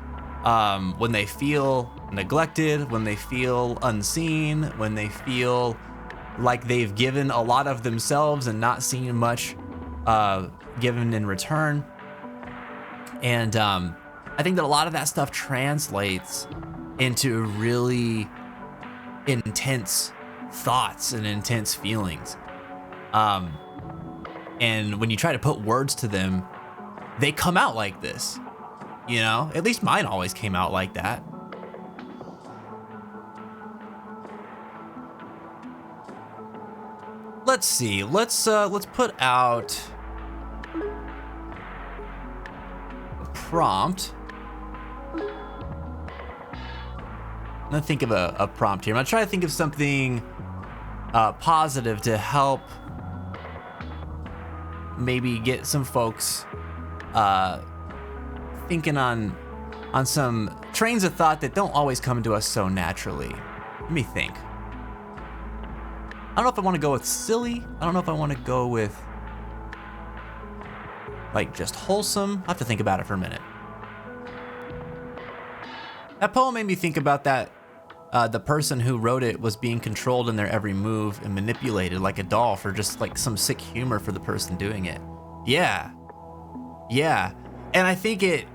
when they feel neglected, when they feel unseen, when they feel like they've given a lot of themselves and not seen much given in return. And I think that a lot of that stuff translates into really intense thoughts and intense feelings. And when you try to put words to them, they come out like this, At least mine always came out like that. Let's see. Let's put out a prompt. I'm gonna think of a prompt here. I'm gonna try to think of something positive to help maybe get some folks thinking on some trains of thought that don't always come to us so naturally. Let me think. I don't know if I want to go with silly. I don't know if I want to go with like just wholesome. I have to think about it for a minute. That poem made me think about that the person who wrote it was being controlled in their every move and manipulated like a doll for just like some sick humor for the person doing it. Yeah. Yeah. And I think it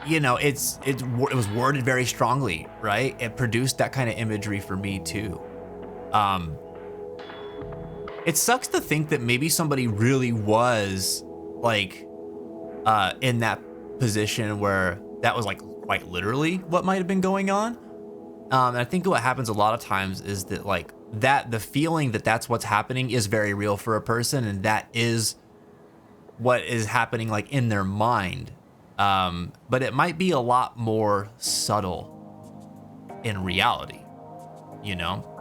was worded very strongly, right? It produced that kind of imagery for me too. It sucks to think that maybe somebody really was like in that position where that was like quite literally what might have been going on. And I think what happens a lot of times is that like that the feeling that that's what's happening is very real for a person, and that is what is happening like in their mind. But it might be a lot more subtle in reality, you know?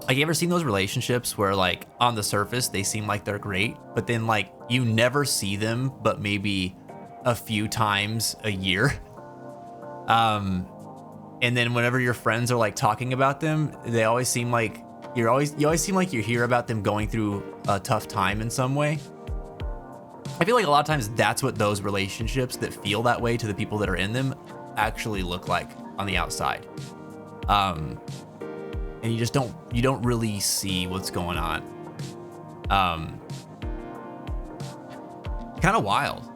Like, you ever seen those relationships where like on the surface they seem like they're great, but then like you never see them but maybe a few times a year? And then whenever your friends are like talking about them, they always seem like you always seem like you hear about them going through a tough time in some way. I feel like a lot of times that's what those relationships that feel that way to the people that are in them actually look like on the outside. And you don't really see what's going on. Kind of wild.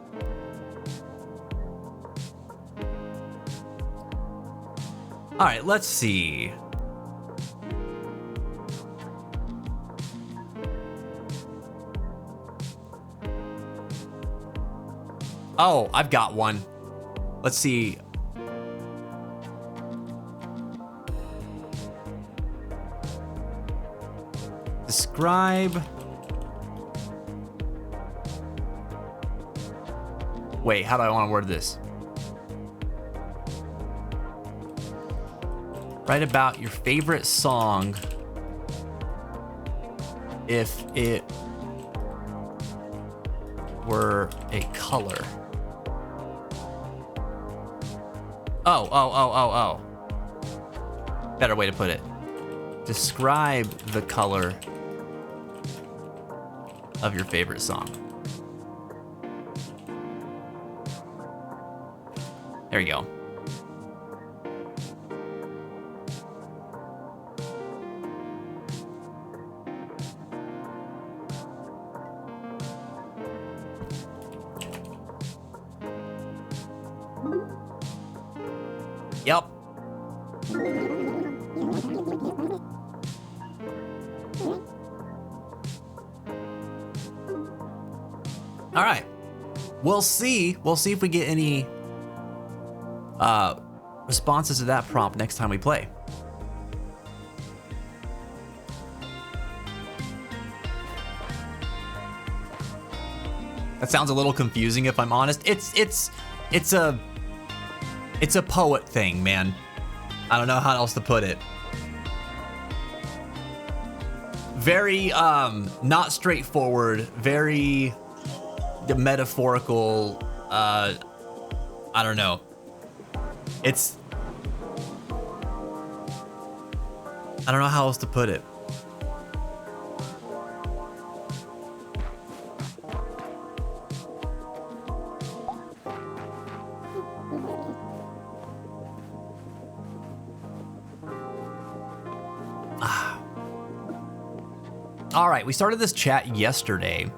All right, let's see. Oh, I've got one. Let's see. Describe. Wait, how do I want to word this? Write about your favorite song if it were a color. Oh. Better way to put it. Describe the color of your favorite song. There you go. Yep. All right. We'll see. We'll see if we get any responses to that prompt next time we play. That sounds a little confusing if I'm honest. It's a poet thing, man. I don't know how else to put it. Very not straightforward, very metaphorical. I don't know. I don't know how else to put it. All right, we started this chat yesterday.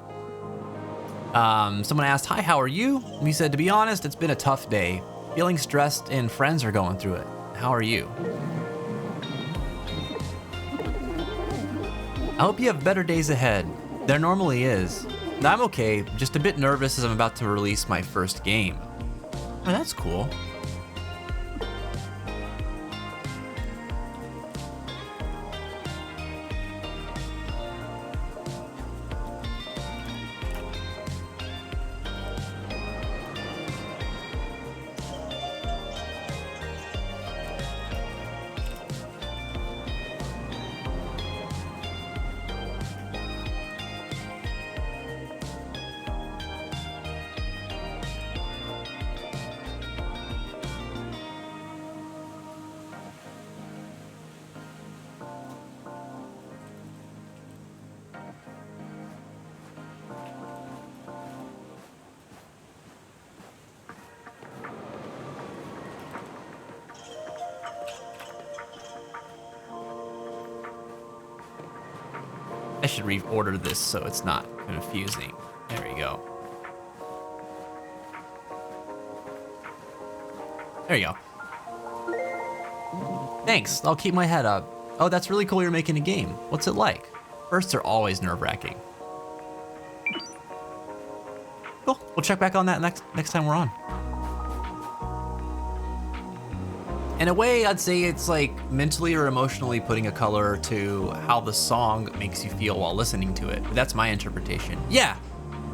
Someone asked, "Hi, how are you?" And we said, "To be honest, it's been a tough day. Feeling stressed and friends are going through it. How are you?" I hope you have better days ahead. There normally is. I'm okay, just a bit nervous as I'm about to release my first game. Oh, that's cool. I should reorder this so it's not confusing. There we go. There you go. Thanks, I'll keep my head up. Oh, that's really cool you're making a game. What's it like? Firsts are always nerve-wracking. Cool, we'll check back on that next time we're on. In a way, I'd say it's like mentally or emotionally putting a color to how the song makes you feel while listening to it. That's my interpretation. Yeah,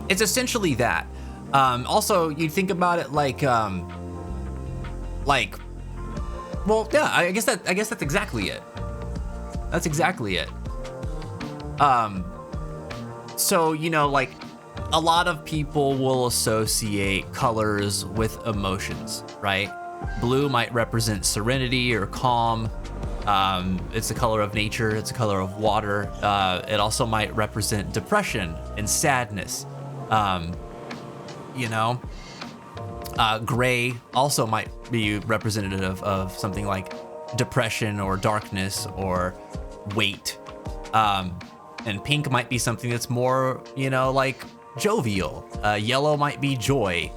it's essentially that. Also, you think about it like, well, yeah, I guess that's exactly it. That's exactly it. So, you know, like a lot of people will associate colors with emotions, right? Blue might represent serenity or calm. It's the color of nature. It's the color of water. It also might represent depression and sadness. You know, gray also might be representative of something like depression or darkness or weight. And pink might be something that's more, you know, like jovial. Yellow might be joy.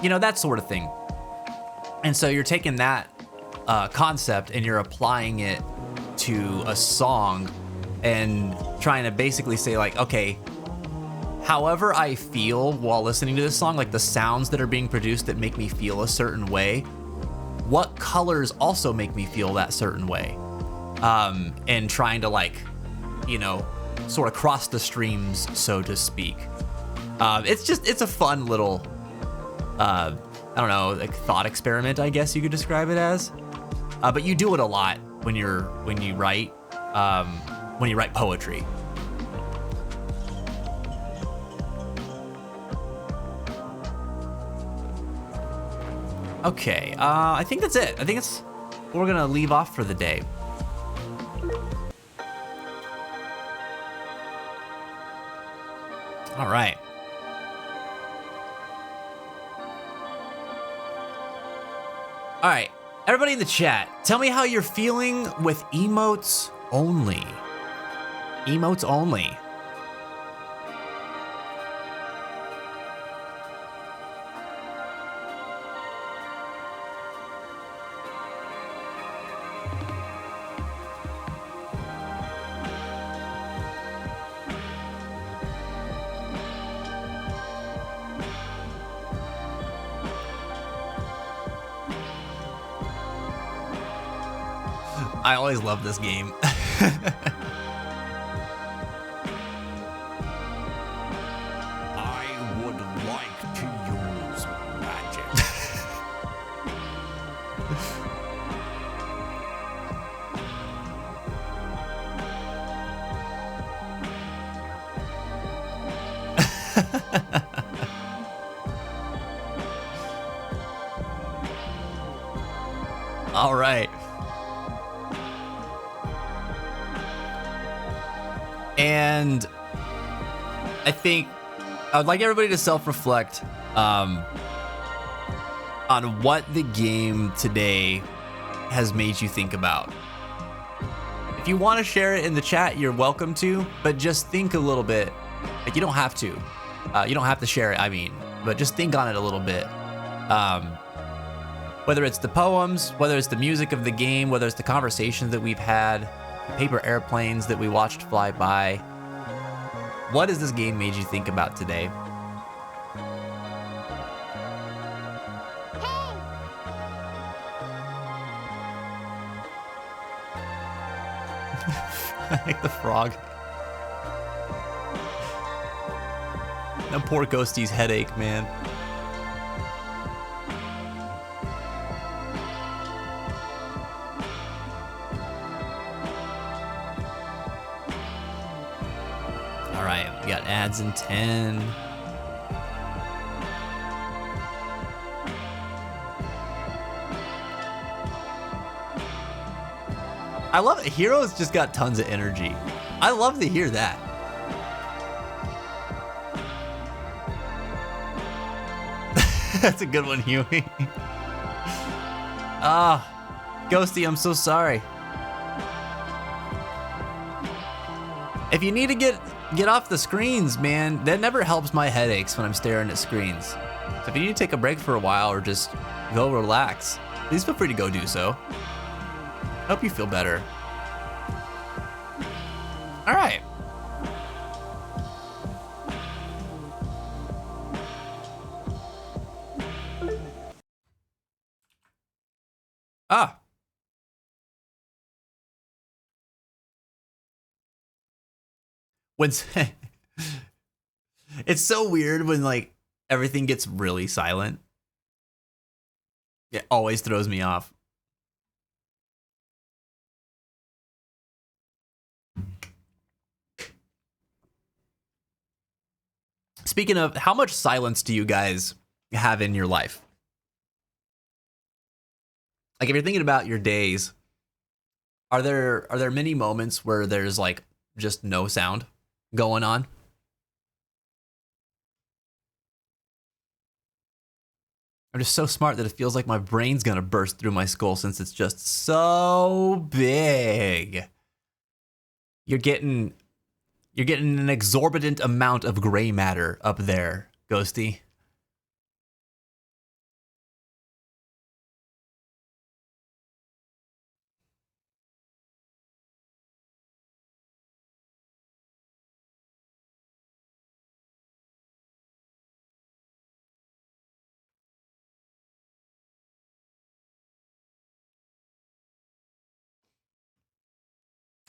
You know, that sort of thing. And so you're taking that concept and you're applying it to a song and trying to basically say like, okay, however I feel while listening to this song, like the sounds that are being produced that make me feel a certain way, what colors also make me feel that certain way? And trying to like, you know, sort of cross the streams, so to speak. It's a fun little, I don't know, like thought experiment, I guess you could describe it as. But you do it a lot when you write poetry. Okay, I think that's it. I think it's we're gonna leave off for the day. All right. All right, everybody in the chat, tell me how you're feeling with emotes only. Emotes only. I always love this game. I would like to use magic. All right. And I think I would like everybody to self-reflect on what the game today has made you think about. If you want to share it in the chat, you're welcome to, but just think a little bit. Like, you don't have to. You don't have to share it, I mean, but just think on it a little bit. Whether it's the poems, whether it's the music of the game, whether it's the conversations that we've had, the paper airplanes that we watched fly by. What has this game made you think about today? I like the frog. That poor Ghosty's headache, man. All right, we got ads in 10. I love it. Heroes just got tons of energy. I love to hear that. That's a good one, Huey. Ghosty, I'm so sorry. If you need to get off the screens, man, that never helps my headaches when I'm staring at screens. So if you need to take a break for a while or just go relax, please feel free to go do so. Hope you feel better. All right. Ah. When it's so weird when like everything gets really silent. It always throws me off. Speaking of, how much silence do you guys have in your life? Like if you're thinking about your days, are there many moments where there's like just no sound going on? I'm just so smart that it feels like my brain's gonna burst through my skull since it's just so big. You're getting an exorbitant amount of gray matter up there, Ghosty.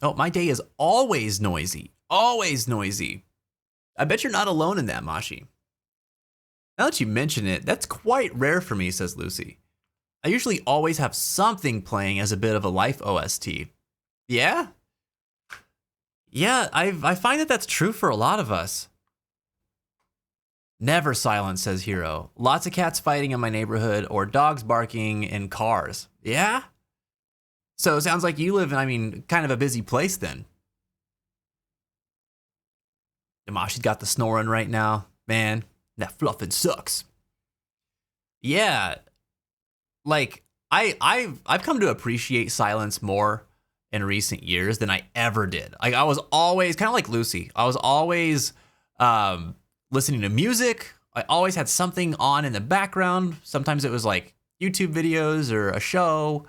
Oh, my day is always noisy. Always noisy. I bet you're not alone in that, Mashi. Now that you mention it, that's quite rare for me, says Lucy. I usually always have something playing as a bit of a life OST. Yeah? Yeah, I find that that's true for a lot of us. Never silent, says Hero. Lots of cats fighting in my neighborhood or dogs barking in cars. Yeah? So it sounds like you live in, kind of a busy place then. Damashi's got the snoring right now. Man, that fluffing sucks. Yeah. Like, I've come to appreciate silence more in recent years than I ever did. Like, I was always, kind of like Lucy, I was always listening to music. I always had something on in the background. Sometimes it was like YouTube videos or a show.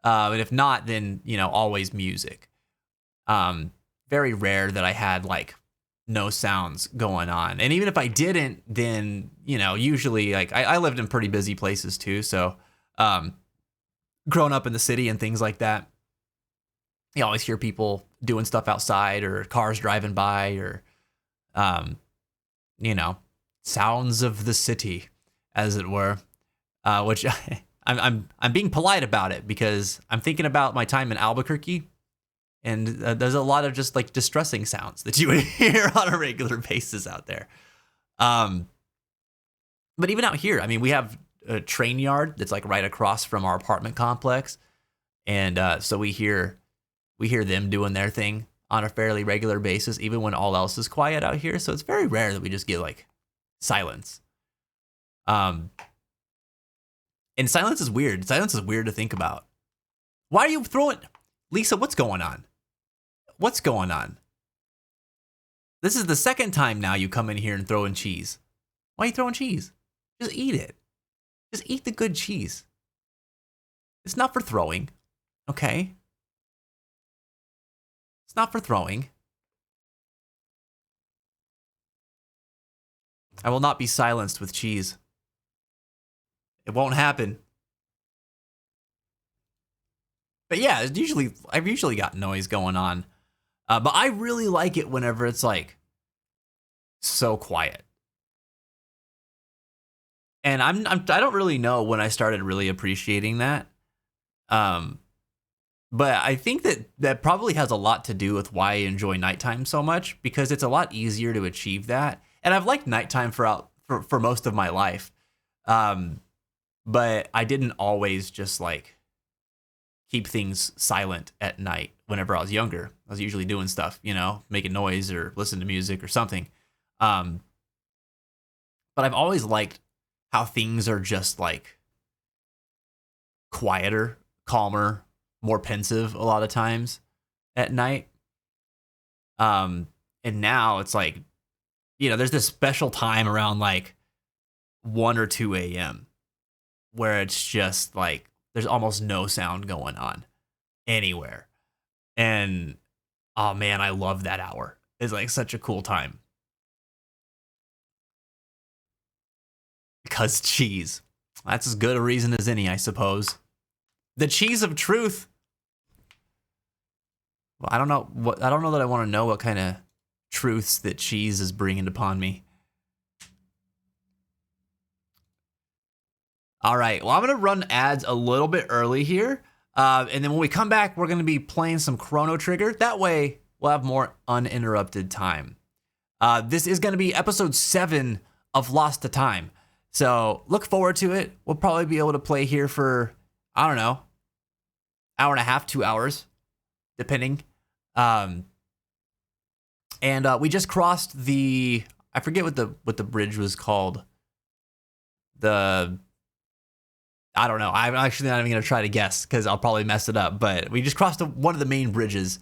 And if not, then, always music. Very rare that I had like no sounds going on. And even if I didn't, then, usually like I lived in pretty busy places too. So, growing up in the city and things like that, you always hear people doing stuff outside or cars driving by or, sounds of the city, as it were, which I'm being polite about it because I'm thinking about my time in Albuquerque, and there's a lot of just like distressing sounds that you would hear on a regular basis out there. But even out here, we have a train yard that's like right across from our apartment complex, and so we hear them doing their thing on a fairly regular basis, even when all else is quiet out here. So it's very rare that we just get like silence. And silence is weird. Silence is weird to think about. Why are you throwing... Lisa, what's going on? What's going on? This is the second time now you come in here and throw in cheese. Why are you throwing cheese? Just eat it. Just eat the good cheese. It's not for throwing, okay? It's not for throwing. I will not be silenced with cheese. It won't happen. But yeah, I've usually got noise going on. But I really like it whenever it's like so quiet. And I don't really know when I started really appreciating that. But I think that probably has a lot to do with why I enjoy nighttime so much, because it's a lot easier to achieve that. And I've liked nighttime for most of my life. But I didn't always just like keep things silent at night whenever I was younger. I was usually doing stuff, making noise or listening to music or something. But I've always liked how things are just like quieter, calmer, more pensive a lot of times at night. And now it's like, there's this special time around like 1 or 2 a.m. where it's just like there's almost no sound going on anywhere. And oh man, I love that hour. It's like such a cool time. Because cheese. That's as good a reason as any, I suppose. The cheese of truth. Well, I don't know that I want to know what kind of truths that cheese is bringing upon me. All right, well, I'm going to run ads a little bit early here. And then when we come back, we're going to be playing some Chrono Trigger. That way, we'll have more uninterrupted time. This is going to be episode 7 of Lost to Time. So look forward to it. We'll probably be able to play here for, I don't know, hour and a half, 2 hours, depending. And we just crossed I forget what the bridge was called. I don't know. I'm actually not even going to try to guess because I'll probably mess it up. But we just crossed one of the main bridges,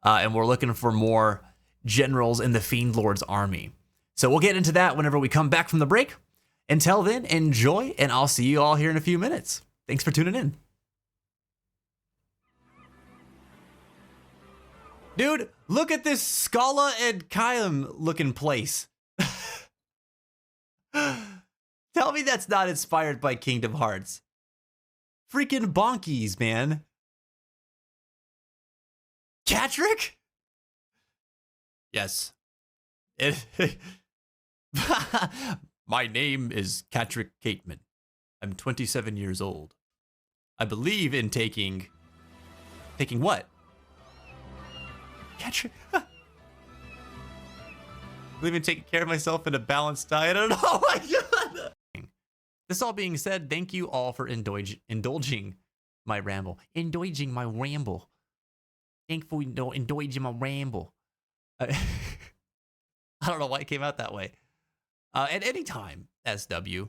and we're looking for more generals in the Fiend Lord's army. So we'll get into that whenever we come back from the break. Until then, enjoy, and I'll see you all here in a few minutes. Thanks for tuning in. Dude, look at this Scala and Kylum looking place. Tell me that's not inspired by Kingdom Hearts. Freaking bonkies, man. Catrick? Yes. My name is Catrick Cateman. I'm 27 years old. I believe in taking what? Catrick. I believe in taking care of myself in a balanced diet. I don't know. Oh my god. This all being said, thank you all for indulging my ramble. Indulging my ramble. Thankful indulging my ramble. I don't know why it came out that way. At any time, SW,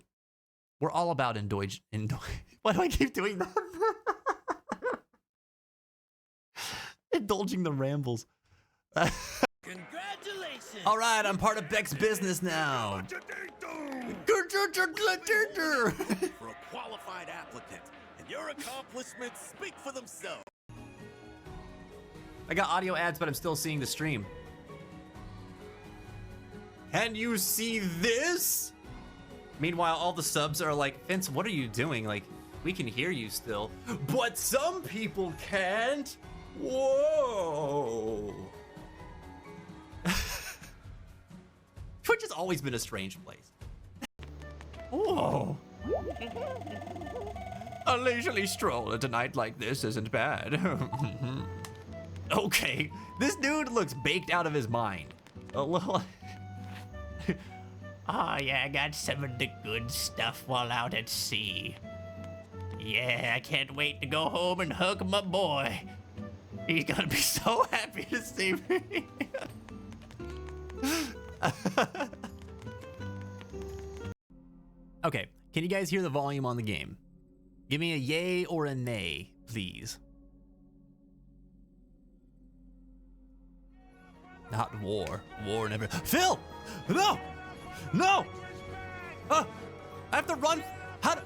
we're all about indulge. Why do I keep doing that? Indulging the rambles. Congratulations! All right, I'm part of Beck's business now. For a qualified applicant, and your accomplishments speak for themselves. I got audio ads, but I'm still seeing the stream. Can you see this? Meanwhile, all the subs are like, Vince, what are you doing? Like, we can hear you still. But some people can't. Whoa. Twitch has always been a strange place. Oh. A leisurely stroll at a night like this isn't bad. Okay, this dude looks baked out of his mind. A little. Oh yeah, I got some of the good stuff while out at sea. Yeah, I can't wait to go home and hug my boy. He's gonna be so happy to see me. Okay, can you guys hear the volume on the game? Give me a yay or a nay, please. Not war. War never. Phil! No! No! I have to run. How do,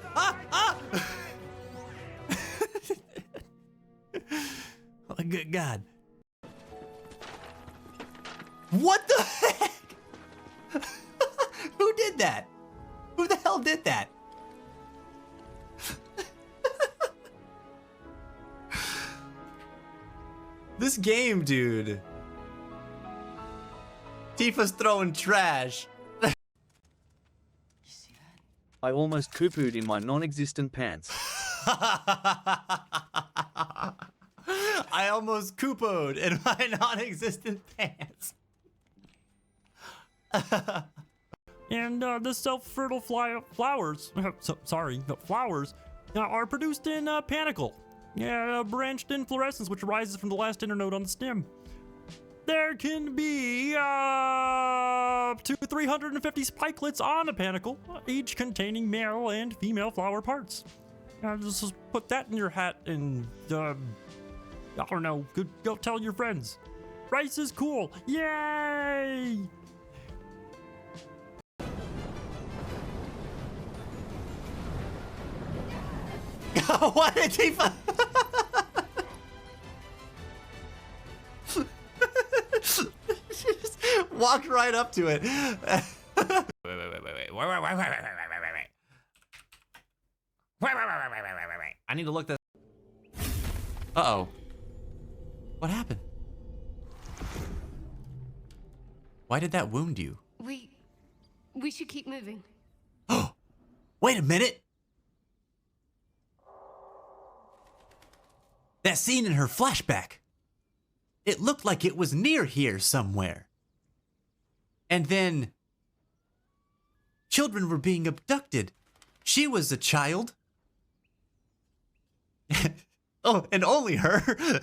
Oh, good God. What the heck? Who did that? Who the hell did that? This game, dude. Tifa's throwing trash. I almost poo-pooed in my non-existent pants. I almost Koopoed in my non-existent pants. And the self-fertile flowers, flowers, are produced in panicle. Yeah, branched inflorescence, which arises from the last internode on the stem. There can be up to 350 spikelets on a panicle, each containing male and female flower parts. Just put that in your hat and, I don't know, go tell your friends. Rice is cool. Yay! Yay! What did he? She just walked right up to it. Wait. I need to look this. Uh-oh. What happened? Why did that wound you? We should keep moving. Wait a minute. That scene in her flashback. It looked like it was near here somewhere. And then children were being abducted. She was a child. Oh, and only her.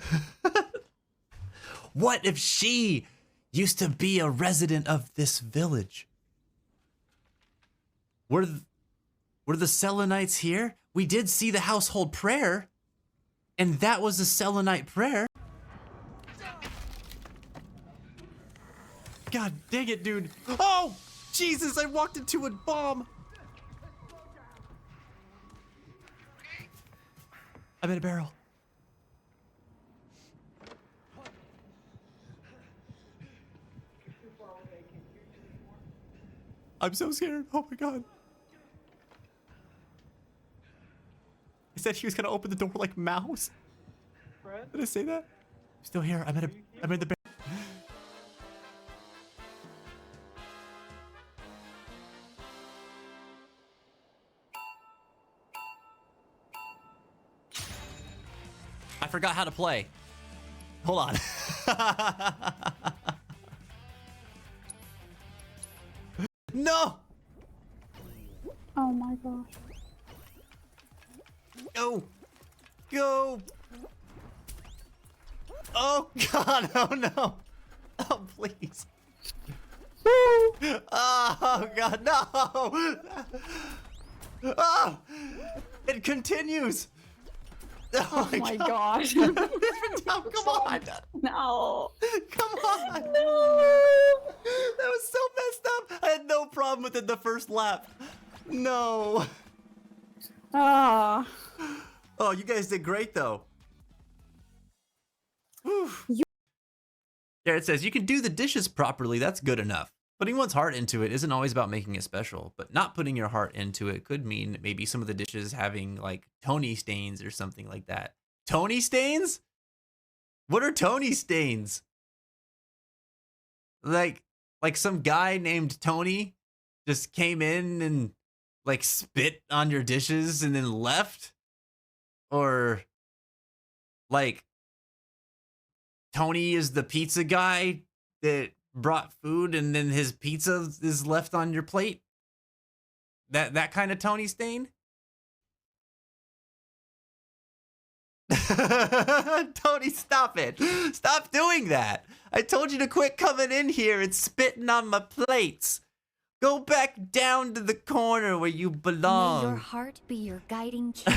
What if she used to be a resident of this village? Were the Selenites here? We did see the household prayer, and that was a Selenite prayer. God dang it, dude. Oh, Jesus, I walked into a bomb. I'm in a barrel. I'm so scared. Oh my God. I said he was gonna open the door like Mouse. Did I say that? I'm still here. I'm in the barrel. I forgot how to play. Hold on. No! Oh my gosh. Go! Go! Oh God, oh no! Oh please. Oh God, no! Oh! It continues! Oh my gosh. No, come on! No. Come on! No. That was so messed up! I had no problem with it the first lap. No. Ah. Oh, you guys did great though. Whew. Yeah, it says you can do the dishes properly. That's good enough. Putting one's heart into it isn't always about making it special, but not putting your heart into it could mean maybe some of the dishes having like Tony stains or something like that. Tony stains? What are Tony stains? Like some guy named Tony just came in and like spit on your dishes and then left? Or like Tony is the pizza guy that brought food and then his pizza is left on your plate? That kind of Tony stain? Tony, stop it. Stop doing that. I told you to quit coming in here and spitting on my plates. Go back down to the corner where you belong. May your heart be your guiding key.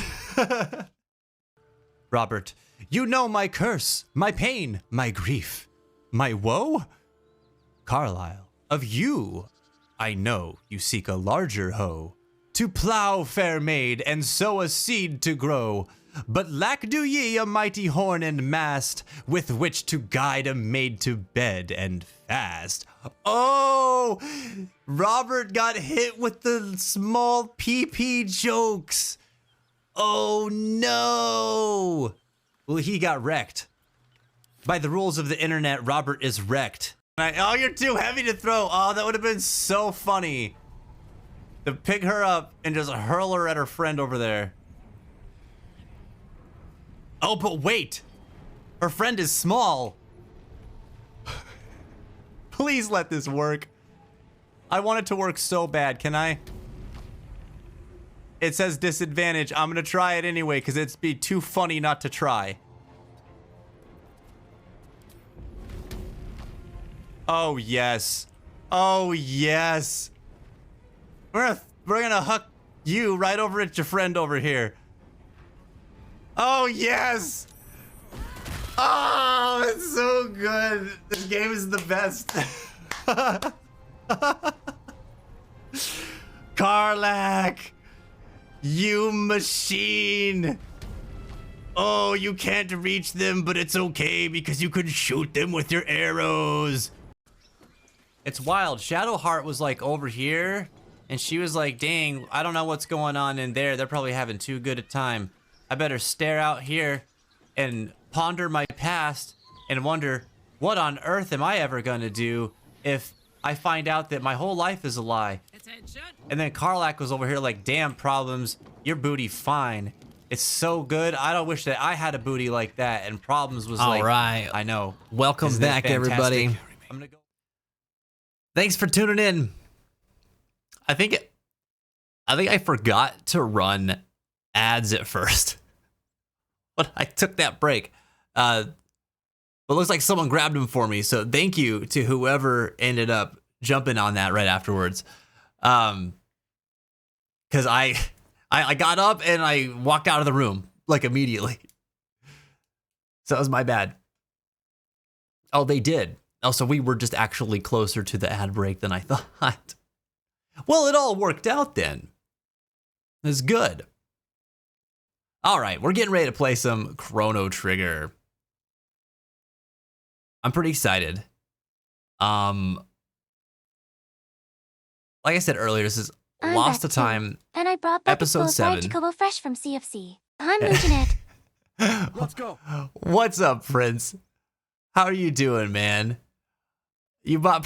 Robert, you know my curse, my pain, my grief, my woe? Carlyle, of you, I know you seek a larger hoe, to plow, fair maid, and sow a seed to grow. But lack do ye a mighty horn and mast, with which to guide a maid to bed and fast. Oh, Robert got hit with the small PP jokes. Oh no. Well, he got wrecked. By the rules of the internet, Robert is wrecked. Oh, you're too heavy to throw. Oh, that would have been so funny. To pick her up and just hurl her at her friend over there. Oh, but wait. Her friend is small. Please let this work. I want it to work so bad. Can I? It says disadvantage. I'm gonna try it anyway because it'd be too funny not to try. Oh yes. Oh yes. We're gonna huck you right over at your friend over here. Oh yes. Oh, it's so good. This game is the best. Karlak, you machine. Oh, you can't reach them, but it's okay because you could shoot them with your arrows. It's wild. Shadowheart was like over here, and she was like, dang, I don't know what's going on in there. They're probably having too good a time. I better stare out here and ponder my past and wonder, what on earth am I ever gonna do if I find out that my whole life is a lie? And then Karlak was over here like, damn, Problems, your booty fine. It's so good. I don't wish that I had a booty like that. And Problems was like, all right. I know. Welcome Isn't it back, everybody. fantastic? I'm gonna go. Thanks for tuning in. I think I forgot to run ads at first, but I took that break. But it looks like someone grabbed them for me. So thank you to whoever ended up jumping on that right afterwards. Because I got up and I walked out of the room like immediately. So that was my bad. Oh, they did. Oh, so we were just actually closer to the ad break than I thought. Well, it all worked out then. It's good. All right, we're getting ready to play some Chrono Trigger. I'm pretty excited. Like I said earlier, this is I'm Lost back to too. Time. And I brought back Episode a full 7. Chocobo Fresh from CFC. I'm mooching it. Let's go. What's up, Prince? How are you doing, man? You bought...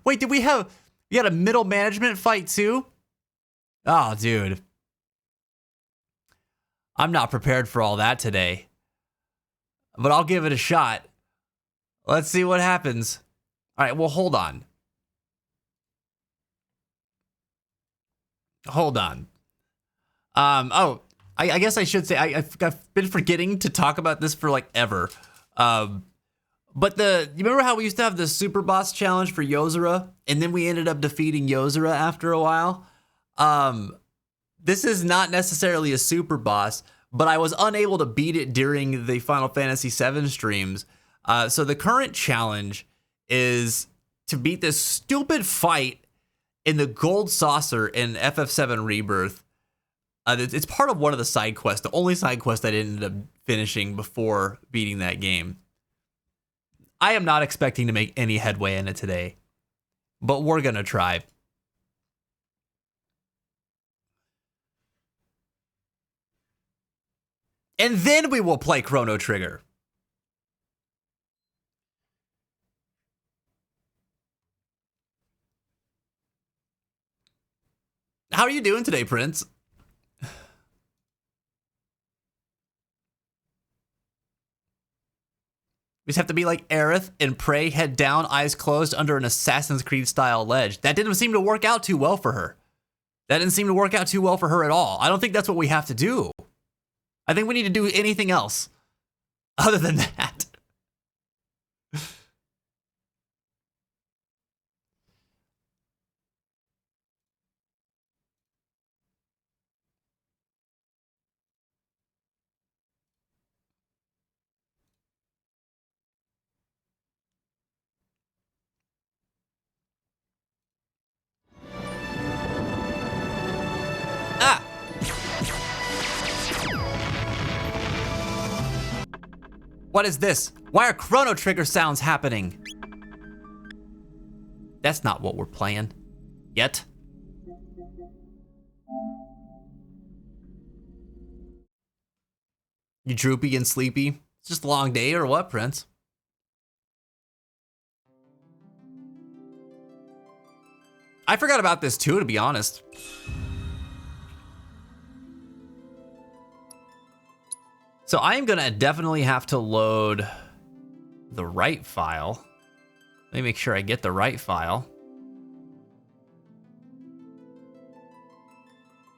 Wait, did we had a middle management fight too? Oh, dude. I'm not prepared for all that today. But I'll give it a shot. Let's see what happens. All right, well, hold on. Hold on. I guess I should say I've been forgetting to talk about this for like ever. But you remember how we used to have the super boss challenge for Yozora, and then we ended up defeating Yozora after a while? This is not necessarily a super boss, but I was unable to beat it during the Final Fantasy VII streams. So the current challenge is to beat this stupid fight in the Gold Saucer in FF7 Rebirth. It's part of one of the side quests, the only side quest I didn't end up finishing before beating that game. I am not expecting to make any headway in it today, but we're gonna try. And then we will play Chrono Trigger. How are you doing today, Prince? We just have to be like Aerith and pray head down, eyes closed under an Assassin's Creed style ledge. That didn't seem to work out too well for her. That didn't seem to work out too well for her at all. I don't think that's what we have to do. I think we need to do anything else other than that. Ah! What is this? Why are Chrono Trigger sounds happening? That's not what we're playing. Yet. You droopy and sleepy? It's just a long day or what, Prince? I forgot about this too, to be honest. So I am gonna definitely have to load the right file. Let me make sure I get the right file.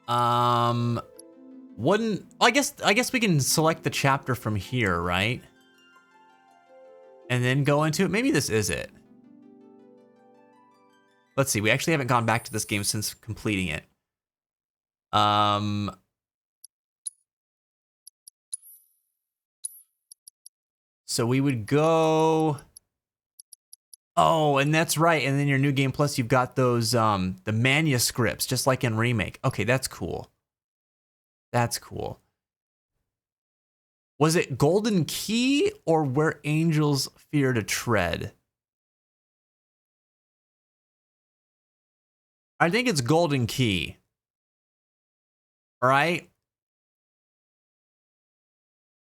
I guess we can select the chapter from here, right? And then go into it. Maybe this is it. Let's see, we actually haven't gone back to this game since completing it. So we would go... Oh, and that's right. And then your New Game Plus, you've got those the manuscripts, just like in Remake. Okay, that's cool. That's cool. Was it Golden Key or Where Angels Fear to Tread? I think it's Golden Key. All right.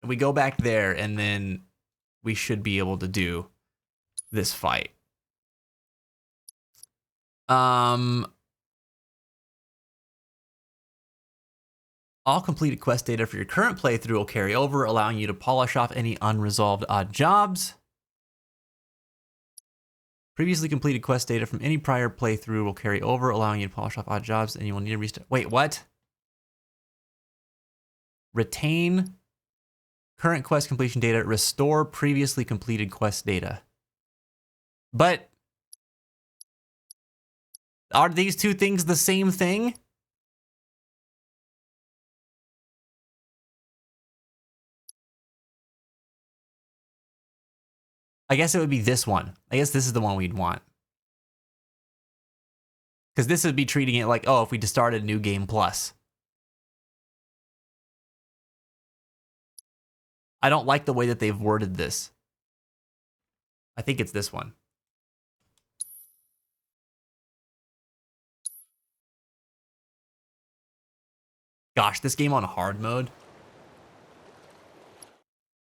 We go back there, and then we should be able to do this fight. All completed quest data for your current playthrough will carry over, allowing you to polish off any unresolved odd jobs. Previously completed quest data from any prior playthrough will carry over, allowing you to polish off odd jobs, and you will need to restart. Wait, what? Retain current quest completion data. Restore previously completed quest data. But are these two things the same thing? I guess it would be this one. I guess this is the one we'd want. Because this would be treating it like, oh, if we just started New Game Plus. I don't like the way that they've worded this. I think it's this one. Gosh, this game on hard mode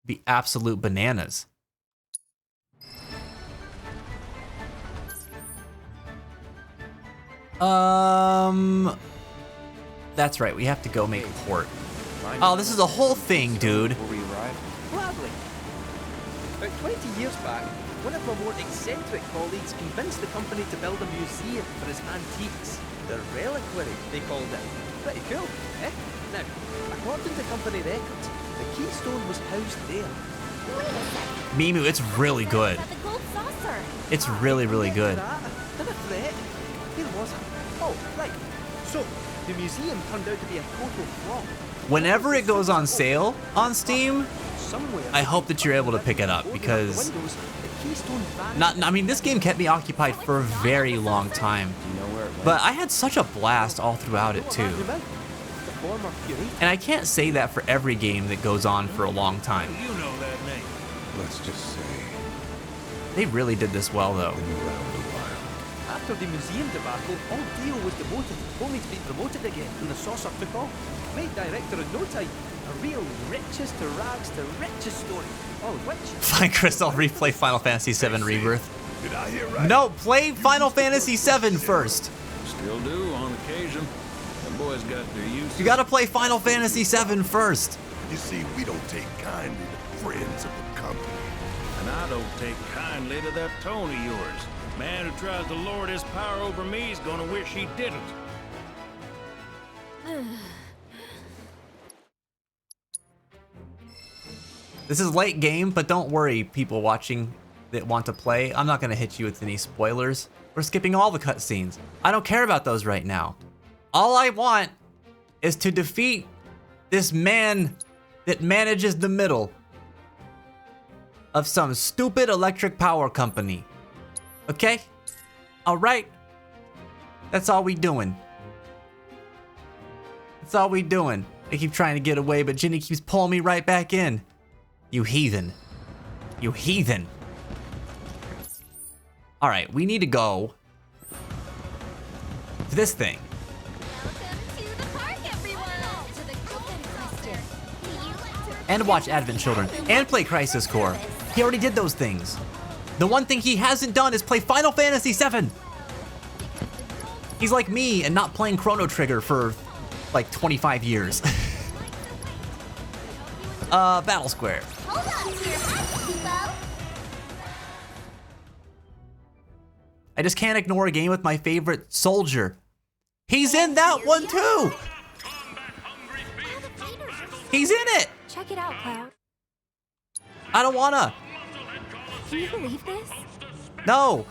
be absolute bananas. That's right, we have to go make a port. Oh, this is a whole thing, dude. Gladly. About 20 years back, one of my more eccentric colleagues convinced the company to build a museum for his antiques. The reliquary, they called it. Pretty cool, eh? Now, according to company records, the keystone was housed there. Mimu, it's really good. The gold saucer. It's really, really good. Did I fret? Where was I? Oh, right. So, the museum turned out to be a total flop. Whenever it goes on sale on Steam, Somewhere, I hope that you're able to pick it up because I mean, this game kept me occupied for a very long time. But I had such a blast all throughout it too. And I can't say that for every game that goes on for a long time. You know that name. Let's just say They really did this well though. after the museum debacle, all Dio was demoted, only to be promoted again, and the saucer took off. Made director in no time. A real riches to rags to riches story. All of which... Fine, Chris, I'll replay Final Fantasy VII Rebirth. Did I hear right? No, play Final Fantasy VII first. Still do on occasion. The boys got their use. You gotta play Final Fantasy VII first. You see, we don't take kindly to friends of the company. And I don't take kindly to that tone of yours. Man who tries to lord his power over me is gonna wish he didn't. This is late game, but don't worry, people watching that want to play. I'm not gonna hit you with any spoilers. We're skipping all the cutscenes. I don't care about those right now. All I want is to defeat this man that manages the middle of some stupid electric power company. Okay? All right? That's all we doing. That's all we doing. I keep trying to get away, but Jenny keeps pulling me right back in. You heathen. You heathen. All right, we need to go to this thing. And watch Advent Children. And play Crisis Core. He already did those things. The one thing he hasn't done is play Final Fantasy VII. He's like me and not playing Chrono Trigger for like 25 years. Battle Square. Hold on to your hats, people. I just can't ignore a game with my favorite soldier. He's in that one too. He's in it. Check it out, Cloud. I don't wanna. Can you believe this? No.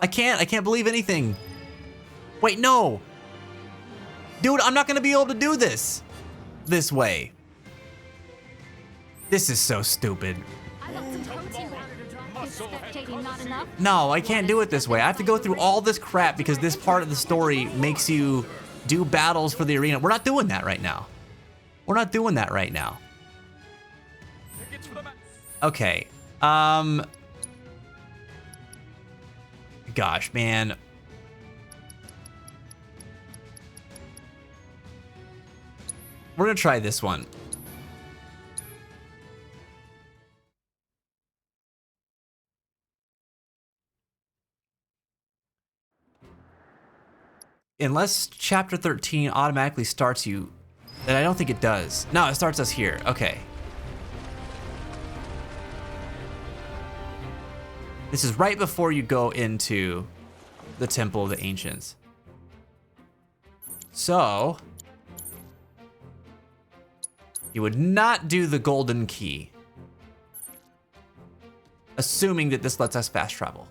I can't believe anything. Wait, no. Dude, I'm not gonna be able to do this way. This is so stupid. Is spectating not enough? No, I can't do it this way. I have to go through all this crap because this part of the story makes you do battles for the arena. We're not doing that right now. We're not doing that right now. Okay. Gosh, man. We're gonna try this one. Unless chapter 13 automatically starts you, then I don't think it does. No, it starts us here. Okay. This is right before you go into the Temple of the Ancients. So, you would not do the golden key, assuming that this lets us fast travel.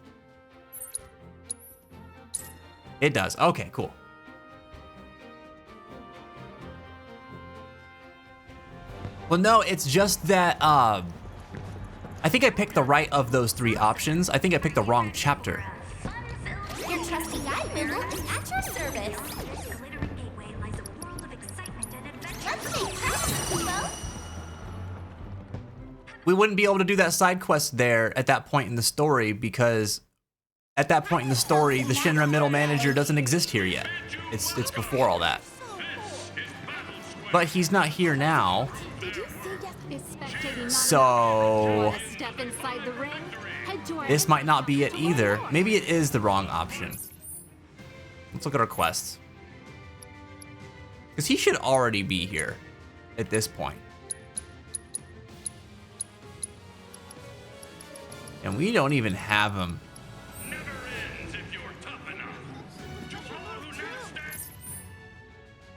It does. Okay, cool. Well, no, it's just that I think I picked the right of those three options. I think I picked the wrong chapter. Your trusty guide, Moodle, is at your service. Let's make progress, Kubo. We wouldn't be able to do that side quest there at that point in the story because at that point in the story, the Shinra middle manager doesn't exist here yet. It's before all that. But he's not here now. So this might not be it either. Maybe it is the wrong option. Let's look at our quests. Because he should already be here at this point. And we don't even have him.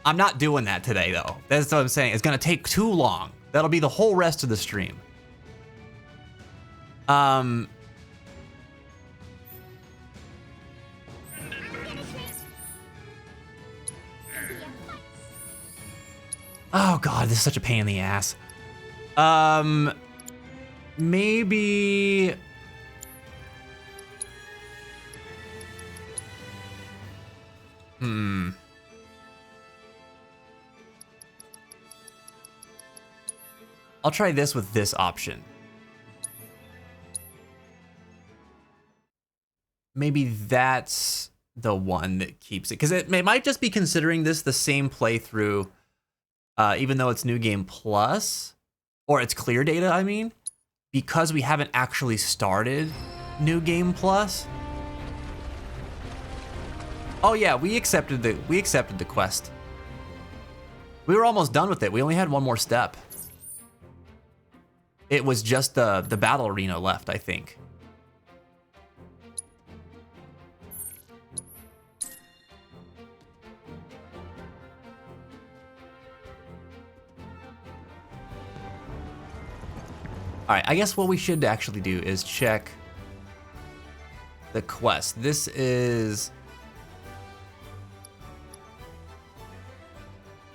I'm not doing that today, though. That's what I'm saying. It's gonna take too long. That'll be the whole rest of the stream. Oh God, this is such a pain in the ass. Maybe. I'll try this with this option. Maybe that's the one that keeps it. Because it might just be considering this the same playthrough, even though it's New Game Plus, or it's clear data, I mean, because we haven't actually started New Game Plus. Oh yeah, we accepted the quest. We were almost done with it. We only had one more step. It was just the battle arena left, I think. All right, I guess what we should actually do is check the quest. This is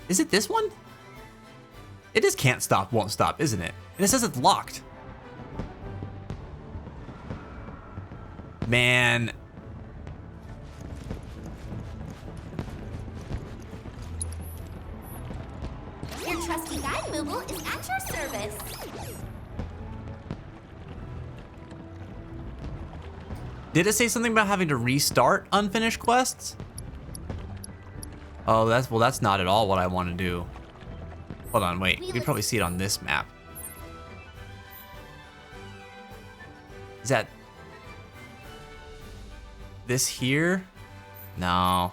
it this one? It is can't stop, won't stop, isn't it? And it says it's locked. Man. Your trusty guide, Moogle, is at your service. Did it say something about having to restart unfinished quests? Oh, that's not at all what I want to do. Hold on, wait. You can probably see it on this map. Is that this here? No.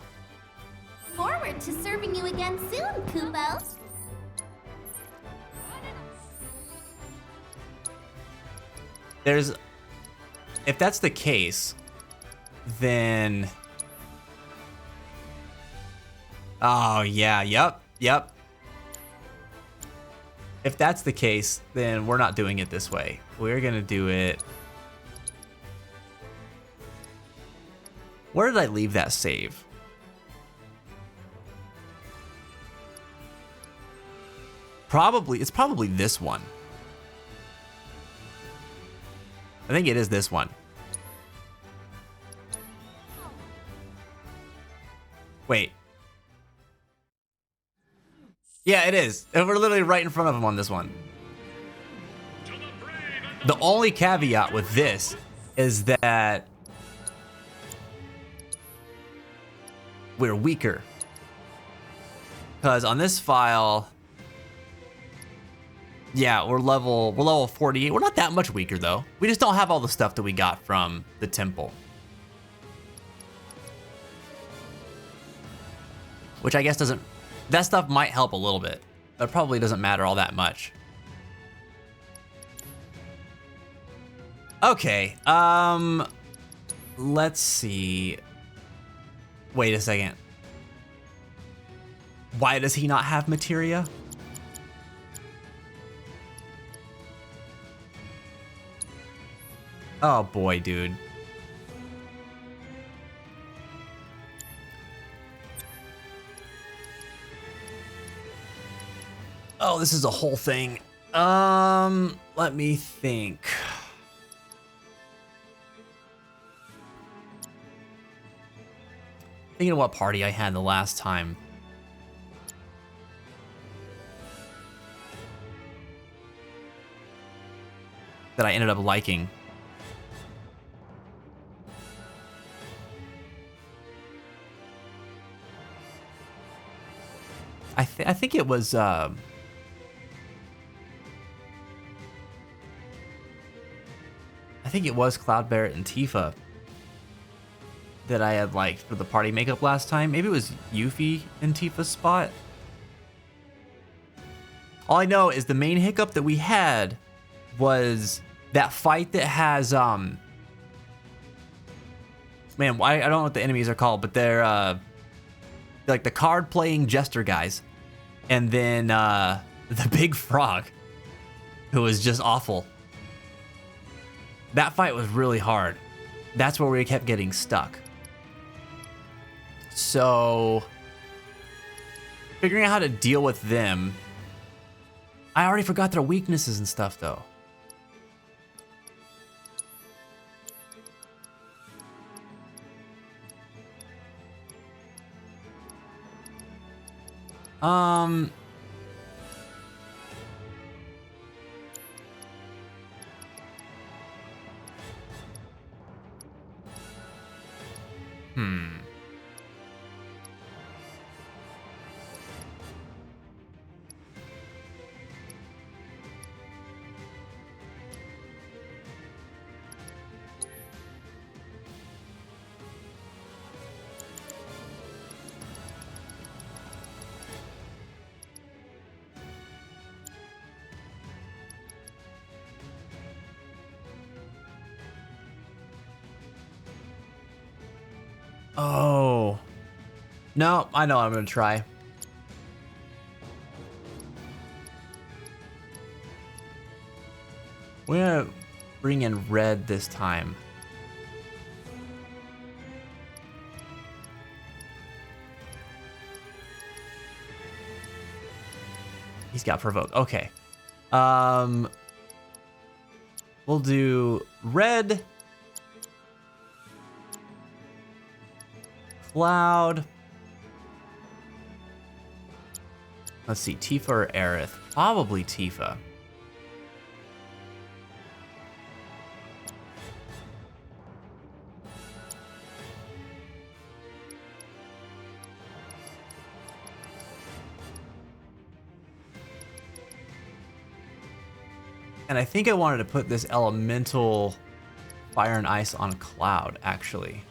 Forward to serving you again soon, Kubo. There's, if that's the case, then, oh yeah, yep. If that's the case, then we're not doing it this way. We're gonna do it. Where did I leave that save? It's probably this one. I think it is this one. Wait. Yeah, it is. And we're literally right in front of him on this one. The only caveat with this is that we're weaker. Because on this file, yeah, we're level 48. We're not that much weaker though. We just don't have all the stuff that we got from the temple. Which I guess doesn't, that stuff might help a little bit, but probably doesn't matter all that much. Okay, let's see. Wait a second. Why does he not have materia? Oh boy, dude. Oh, this is a whole thing. Let me think. Thinking of what party I had the last time. That I ended up liking. I think it was I think it was Cloud Barrett and Tifa that I had liked for the party makeup last time. Maybe it was Yuffie and Tifa's spot. All I know is the main hiccup that we had was that fight that has man, I don't know what the enemies are called, but they're like the card playing jester guys, and then the big frog, who was just awful. That fight was really hard. That's where we kept getting stuck. So figuring out how to deal with them. I already forgot their weaknesses and stuff though. Oh. No, I know I'm gonna try. We're gonna bring in red this time. He's got provoke. Okay. We'll do red. Cloud. Let's see, Tifa or Aerith? Probably Tifa. And I think I wanted to put this elemental fire and ice on Cloud, actually.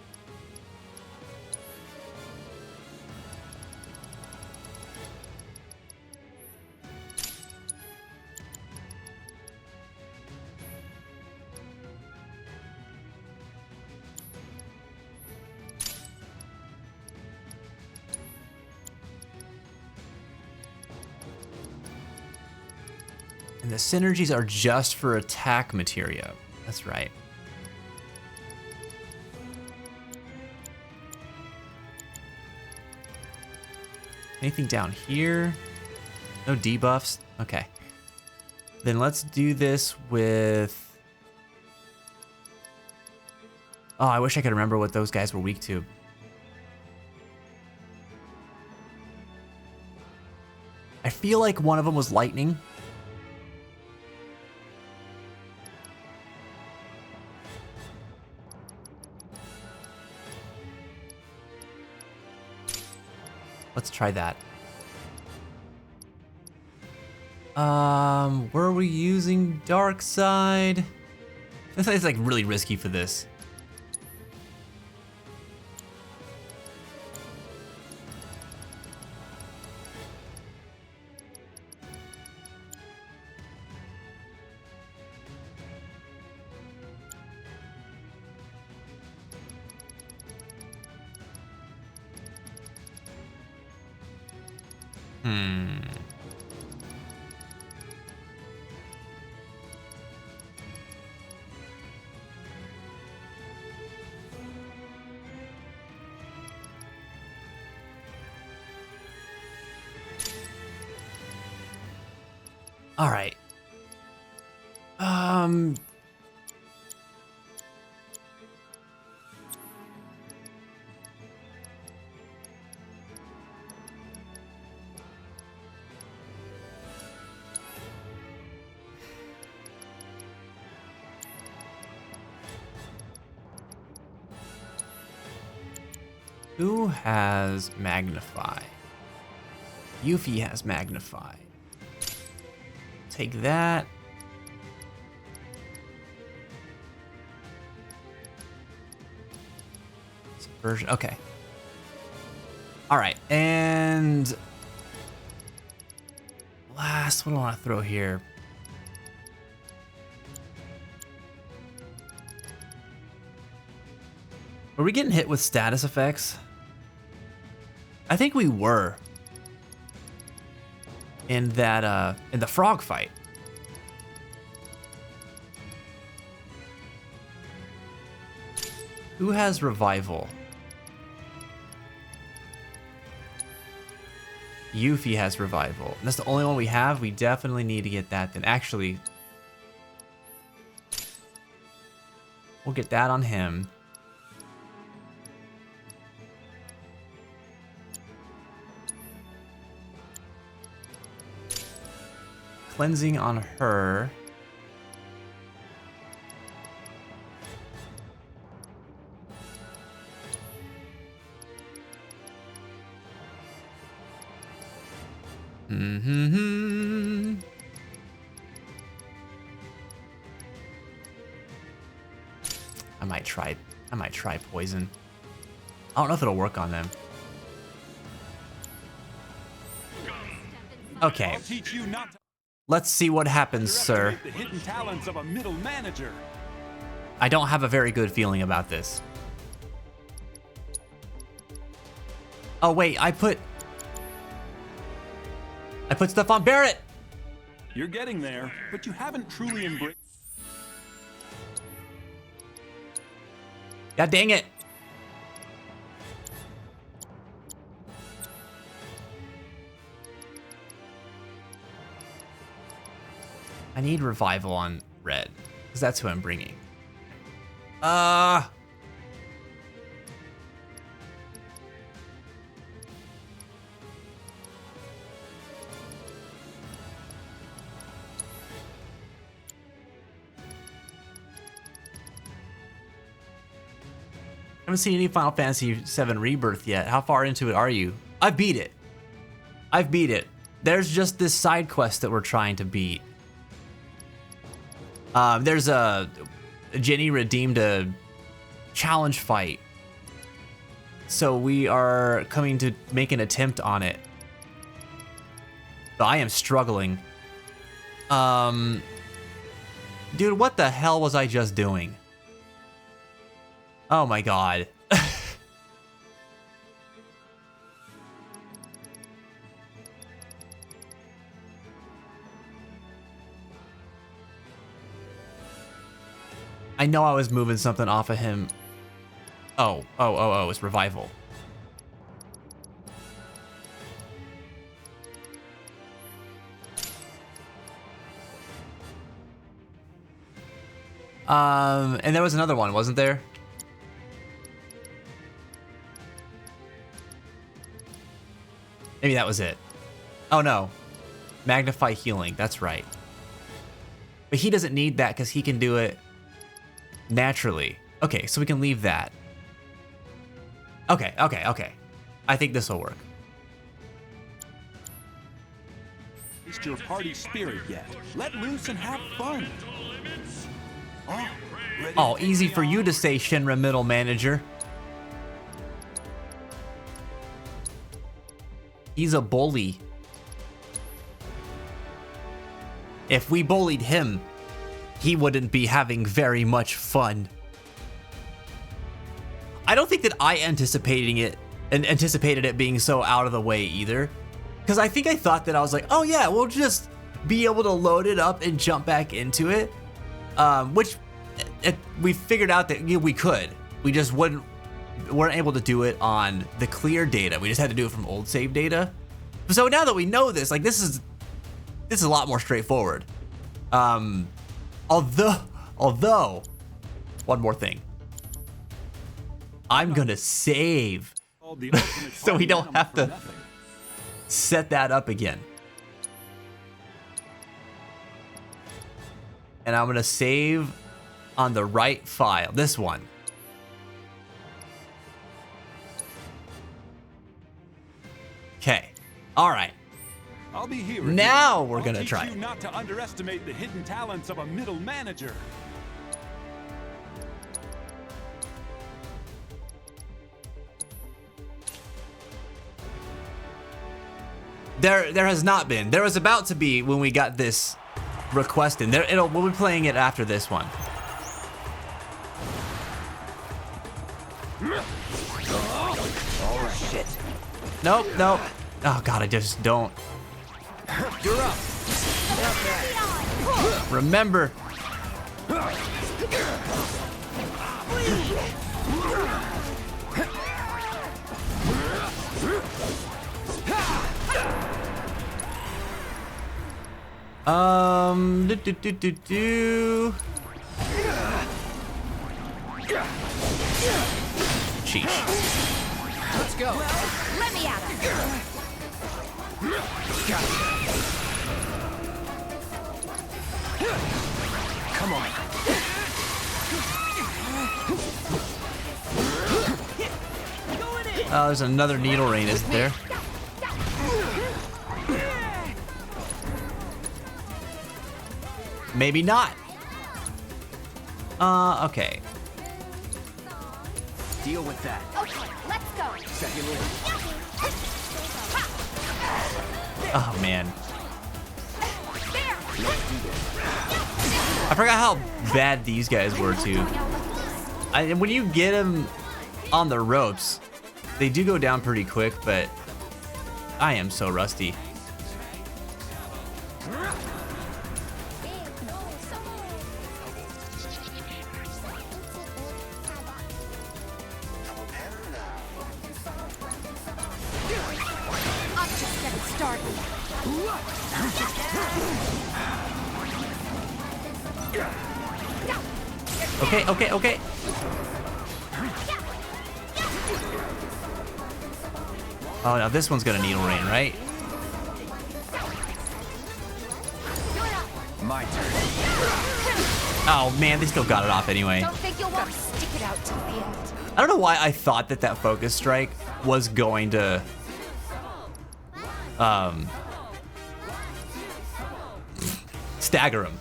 And the synergies are just for attack materia. That's right. Anything down here? No debuffs? Okay. Then let's do this with Oh, I wish I could remember what those guys were weak to. I feel like one of them was lightning. Let's try that. Were we using dark side? It's like really risky for this. All right. Who has Magnify? Yuffie has Magnify. Take that. Subversion. Okay. All right. And last, what do I want to throw here? Were we getting hit with status effects? I think we were. In that, in the frog fight. Who has revival? Yuffie has revival. That's the only one we have. We definitely need to get that then. Actually, we'll get that on him. Cleansing on her. I might try poison. I don't know if it'll work on them. Okay. I'll teach you not to Let's see what happens, sir. the hidden talents of a middle manager. I don't have a very good feeling about this. Oh wait, I put stuff on Barrett. You're getting there, but you haven't truly embraced. God dang it. I need revival on red, because that's who I'm bringing. I haven't seen any Final Fantasy VII Rebirth yet. How far into it are you? I beat it. I've beat it. There's just this side quest that we're trying to beat. There's a Jenny redeemed a challenge fight, so we are coming to make an attempt on it. But I am struggling. Dude, what the hell was I just doing? Oh my god. I know I was moving something off of him. Oh, it's revival. And there was another one, wasn't there? Maybe that was it. Oh no. Magnify healing. That's right. But he doesn't need that because he can do it naturally. Okay, so we can leave that. Okay. I think this will work. It's your party spirit yet. Let loose and have fun. Oh, easy for you to say, Shinra middle manager. He's a bully. If we bullied him, he wouldn't be having very much fun. I don't think that I anticipated it being so out of the way either. Because I think I thought that I was like, oh yeah, we'll just be able to load it up and jump back into it. Which we figured out that we could. We just weren't able to do it on the clear data. We just had to do it from old save data. So now that we know this, like this is a lot more straightforward. Although, one more thing. I'm gonna save so we don't have to set that up again. And I'm gonna save on the right file, this one. Okay, all right. I'll be here. Now we're gonna try you it. not to underestimate the hidden talents of a middle manager. There has not been. There was about to be when we got this request in. We'll be playing it after this one. Oh shit. Nope. Oh god, I just don't. You're up. Remember. Sheesh. Let's go. Let me at him. Come on. Oh, there's another needle rain, isn't there? Maybe not. Okay. Deal with that. Okay, let's go. Second win. Oh man. I forgot how bad these guys were too. And when you get them on the ropes, they do go down pretty quick, but I am so rusty. I'm just getting started. Okay. Oh, now this one's gonna needle rain, right? My turn. Oh man, they still got it off anyway. Don't think you'll want to stick it out till the end. I don't know why I thought that focus strike was going to stagger him.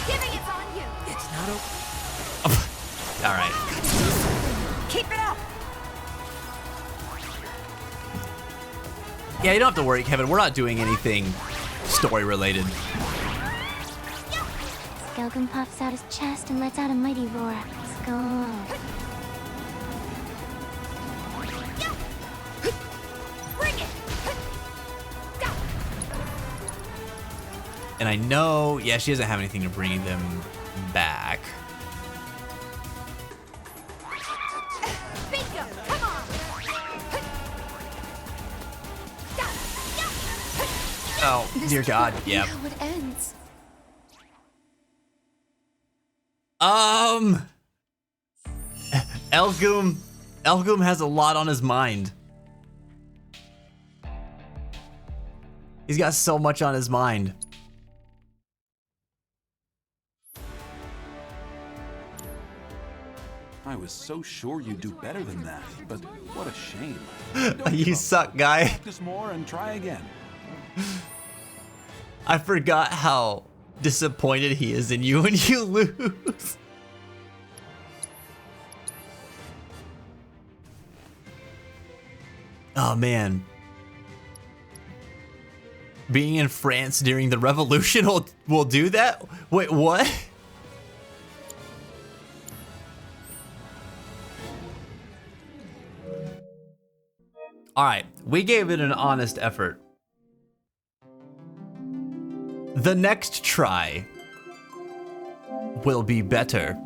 Giving it's on you. It's not over. All right. Keep it up. Yeah, you don't have to worry, Kevin. We're not doing anything story related. Gelgun puffs out his chest and lets out a mighty roar. Let's go. Bring it. And I know, yeah, she doesn't have anything to bring them back. Bingo. Come on. Oh, dear God. Yep. How it ends. Elgum has a lot on his mind. He's got so much on his mind. I was so sure you'd do better than that, but what a shame. You suck, guy. Practice more and try again. I forgot how disappointed he is in you when you lose. Oh man. Being in France during the revolution will do that? Wait, what? All right, we gave it an honest effort. The next try will be better.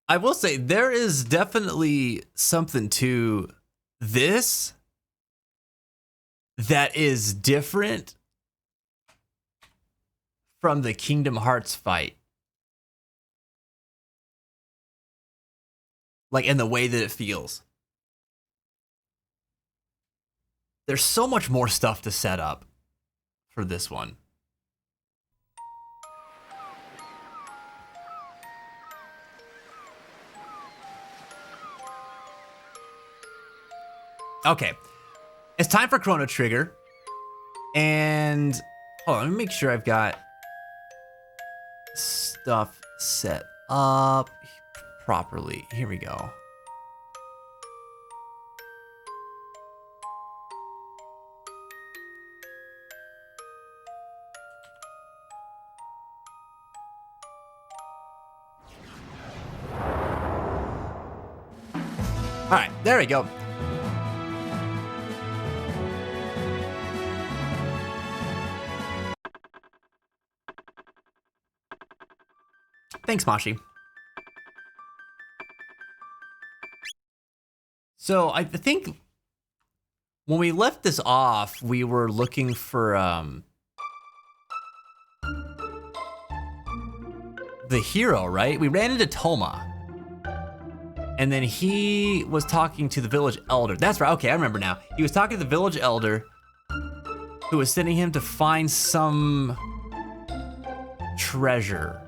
I will say there is definitely something to this that is different from the Kingdom Hearts fight. Like in the way that it feels. There's so much more stuff to set up for this one. Okay, it's time for Chrono Trigger. And hold on, let me make sure I've got stuff set up properly. Here we go. All right, there we go. Thanks, Mashi. So I think when we left this off, we were looking for the hero, right? We ran into Toma. And then he was talking to the village elder. That's right. Okay, I remember now. He was talking to the village elder who was sending him to find some treasure.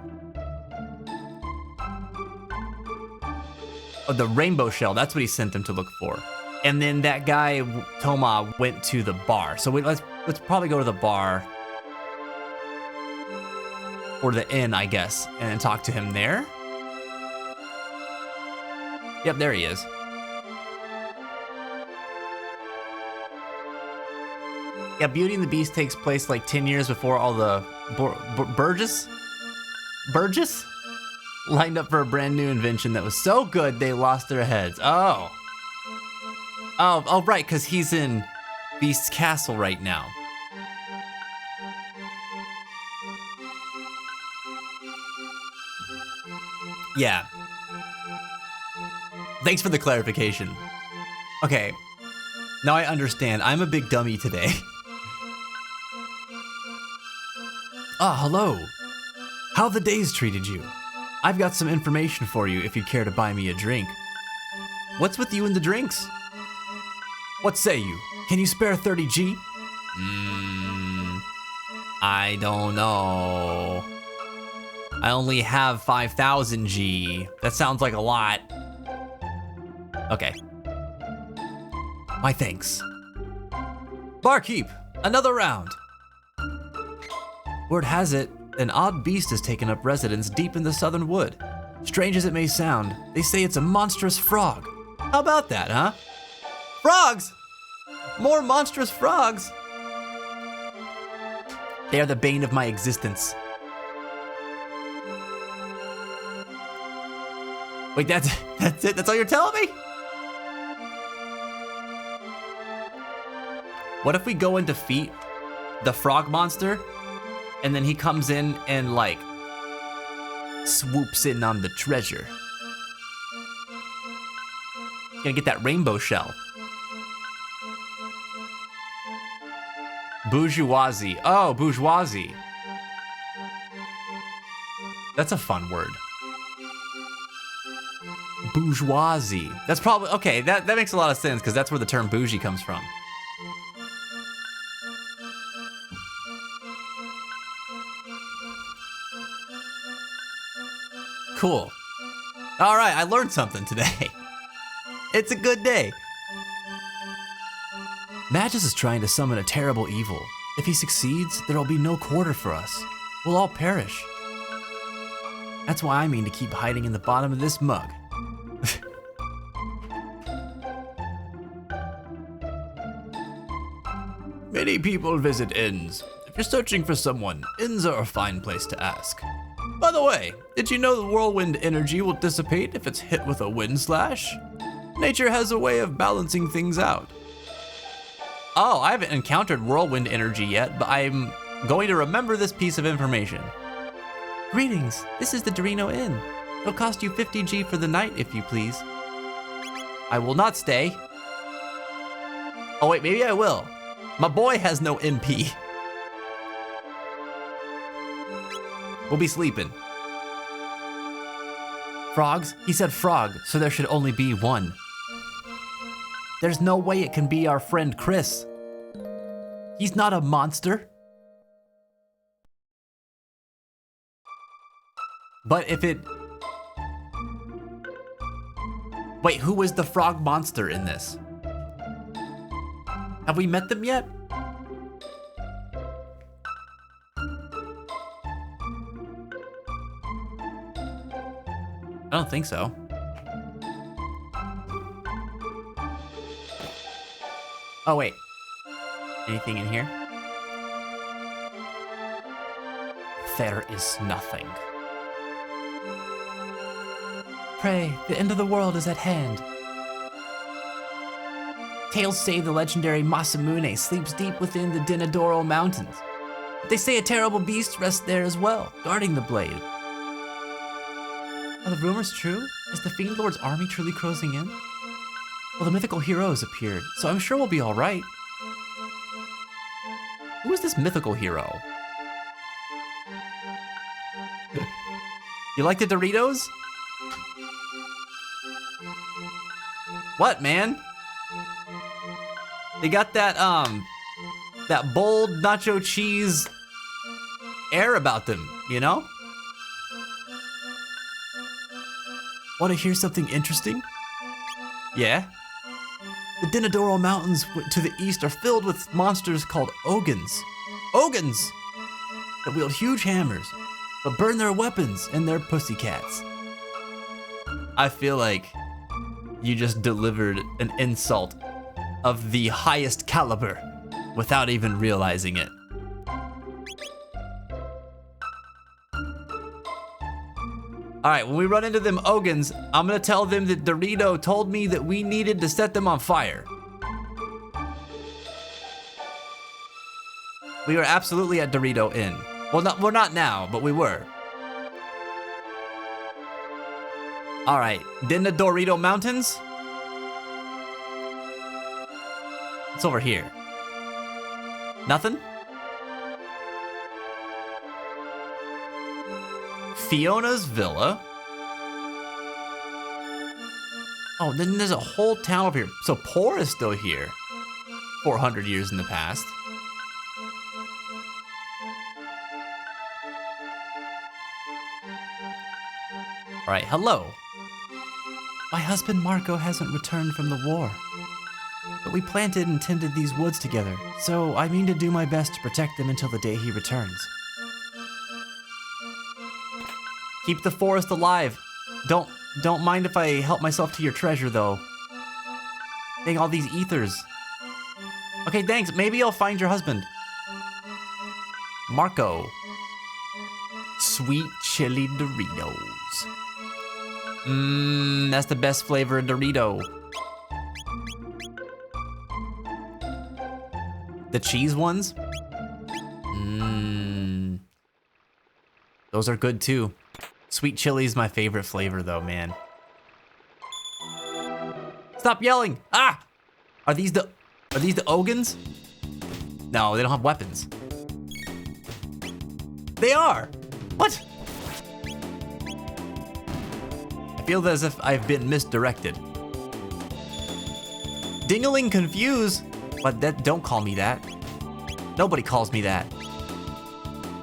Oh, the rainbow shell. That's what he sent him to look for. And then that guy, Toma, went to the bar. So let's probably go to the bar. Or the inn, I guess. And talk to him there. Yep, there he is. Yeah, Beauty and the Beast takes place like 10 years before all the Burgess lined up for a brand new invention that was so good they lost their heads. Oh, right, because he's in Beast's castle right now. Yeah. Thanks for the clarification. Okay, now I understand. I'm a big dummy today. Ah, hello. How the days treated you? I've got some information for you if you care to buy me a drink. What's with you and the drinks? What say you? Can you spare 30G? I don't know. I only have 5,000G. That sounds like a lot. Okay. My thanks. Barkeep, another round. Word has it, an odd beast has taken up residence deep in the southern wood. Strange as it may sound, they say it's a monstrous frog. How about that, huh? Frogs! More monstrous frogs! They are the bane of my existence. Wait, that's it? That's all you're telling me? What if we go and defeat the frog monster, and then he comes in and like swoops in on the treasure? Gonna get that rainbow shell. Bourgeoisie. Oh, bourgeoisie. That's a fun word. bourgeoisie. That's probably, okay, that makes a lot of sense because that's where the term bougie comes from. Cool. All right, I learned something today. It's a good day. Magus is trying to summon a terrible evil. If he succeeds, there will be no quarter for us. We'll all perish. That's why I mean to keep hiding in the bottom of this mug. Many people visit inns. If you're searching for someone, inns are a fine place to ask. By the way, did you know the whirlwind energy will dissipate if it's hit with a wind slash? Nature has a way of balancing things out. Oh, I haven't encountered whirlwind energy yet, but I'm going to remember this piece of information. Greetings, this is the Dorino Inn. It'll cost you 50G for the night, if you please. I will not stay. Oh wait, maybe I will. My boy has no MP. We'll be sleeping. Frogs? He said frog, so there should only be one. There's no way it can be our friend Chris. He's not a monster. But if it... Wait, who was the frog monster in this? Have we met them yet? I don't think so. Oh, wait. Anything in here? There is nothing. Pray, the end of the world is at hand. Tales say the legendary Masamune sleeps deep within the Dinadoro Mountains. They say a terrible beast rests there as well, guarding the blade. Are the rumors true? Is the Fiend Lord's army truly closing in? Well, the mythical hero has appeared, so I'm sure we'll be alright. Who is this mythical hero? You like the Doritos? What, man? They got that bold nacho cheese air about them, you know? Want to hear something interesting? Yeah? The Dinadoro Mountains to the east are filled with monsters called Ogans. Ogans! That wield huge hammers, but burn their weapons and their pussycats. I feel like you just delivered an insult of the highest caliber without even realizing it. Alright, when we run into them Ogans, I'm gonna tell them that Dorito told me that we needed to set them on fire. We are absolutely at Dorito Inn. Well, we're not now, but we were. Alright, then the Dorito Mountains? It's over here. Nothing? Fiona's Villa. Oh, then there's a whole town over here. So Poor is still here. 400 years in the past. All right, hello. My husband Marco hasn't returned from the war. But we planted and tended these woods together, so I mean to do my best to protect them until the day he returns. Keep the forest alive. Don't mind if I help myself to your treasure, though. Dang, all these ethers. Okay, thanks. Maybe I'll find your husband. Marco. Sweet chili Doritos. That's the best flavor of Dorito. The cheese ones? Those are good too. Sweet chili is my favorite flavor though, man. Stop yelling! Ah! Are these the Ogans? No, they don't have weapons. They are! What? I feel as if I've been misdirected. Dingling confused? But don't call me that. Nobody calls me that.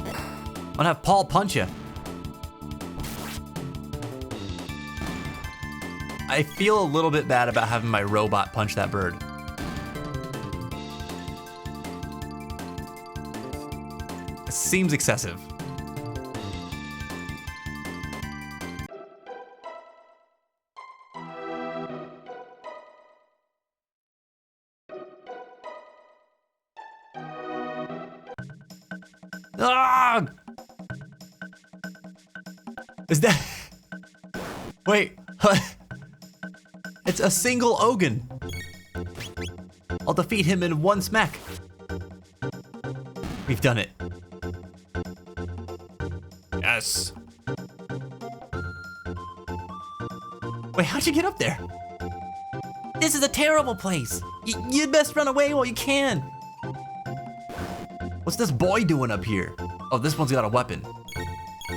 I'm gonna have Paul punch you. I feel a little bit bad about having my robot punch that bird. It seems excessive. Ah! Is that... Wait. It's a single Ogun. I'll defeat him in one smack. We've done it. Yes. Wait, how'd you get up there? This is a terrible place. You'd best run away while you can. What's this boy doing up here? Oh, this one's got a weapon.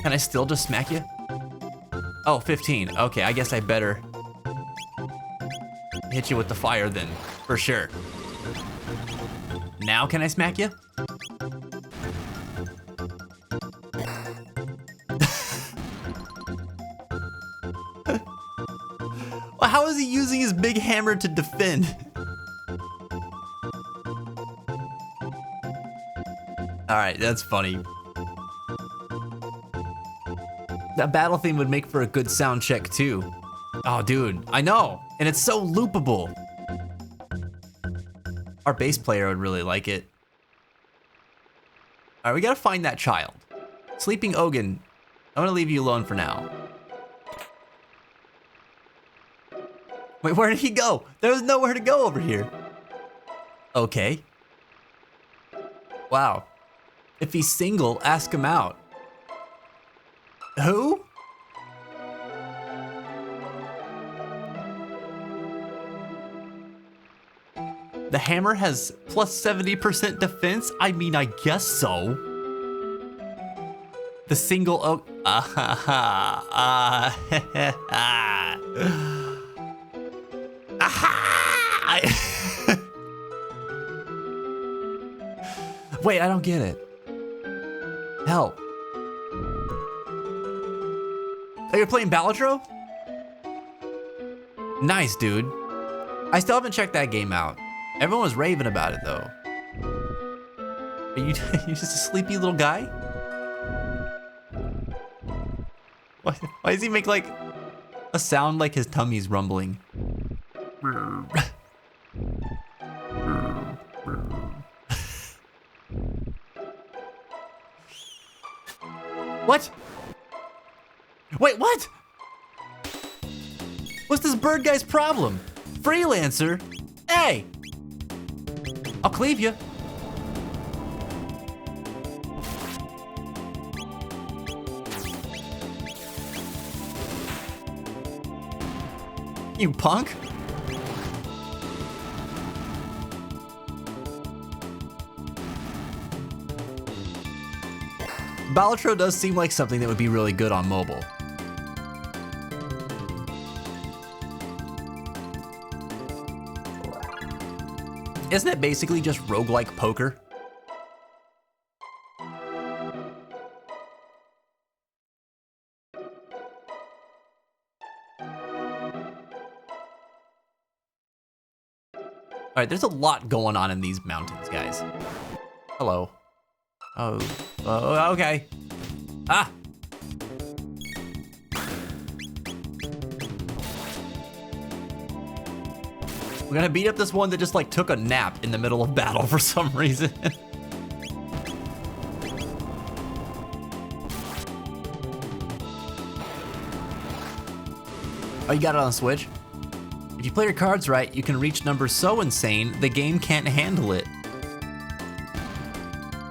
Can I still just smack you? Oh, 15. Okay, I guess I better hit you with the fire then, for sure. Now can I smack you? Well, how is he using his big hammer to defend? All right, that's funny. That battle theme would make for a good sound check too. Oh, dude, I know, and it's so loopable. Our bass player would really like it. All right, we gotta find that child. Sleeping Ogun, I'm gonna leave you alone for now. Wait, where did he go? There's nowhere to go over here. Okay. Wow. If he's single, ask him out. Who? The hammer has plus 70% defense? I mean, I guess so. The single oak. Wait, I don't get it. Help. Oh, you're playing Balatro? Nice, dude. I still haven't checked that game out. Everyone was raving about it, though. Are you just a sleepy little guy? Why does he make like a sound like his tummy's rumbling? What? Wait, what? What's this bird guy's problem? Freelancer? Hey! I'll cleave you. You punk. Balatro does seem like something that would be really good on mobile. Isn't it basically just roguelike poker? All right, there's a lot going on in these mountains, guys. Hello. Oh, okay. Ah! We're gonna beat up this one that just like took a nap in the middle of battle for some reason. Oh, you got it on Switch? If you play your cards right, you can reach numbers so insane, the game can't handle it.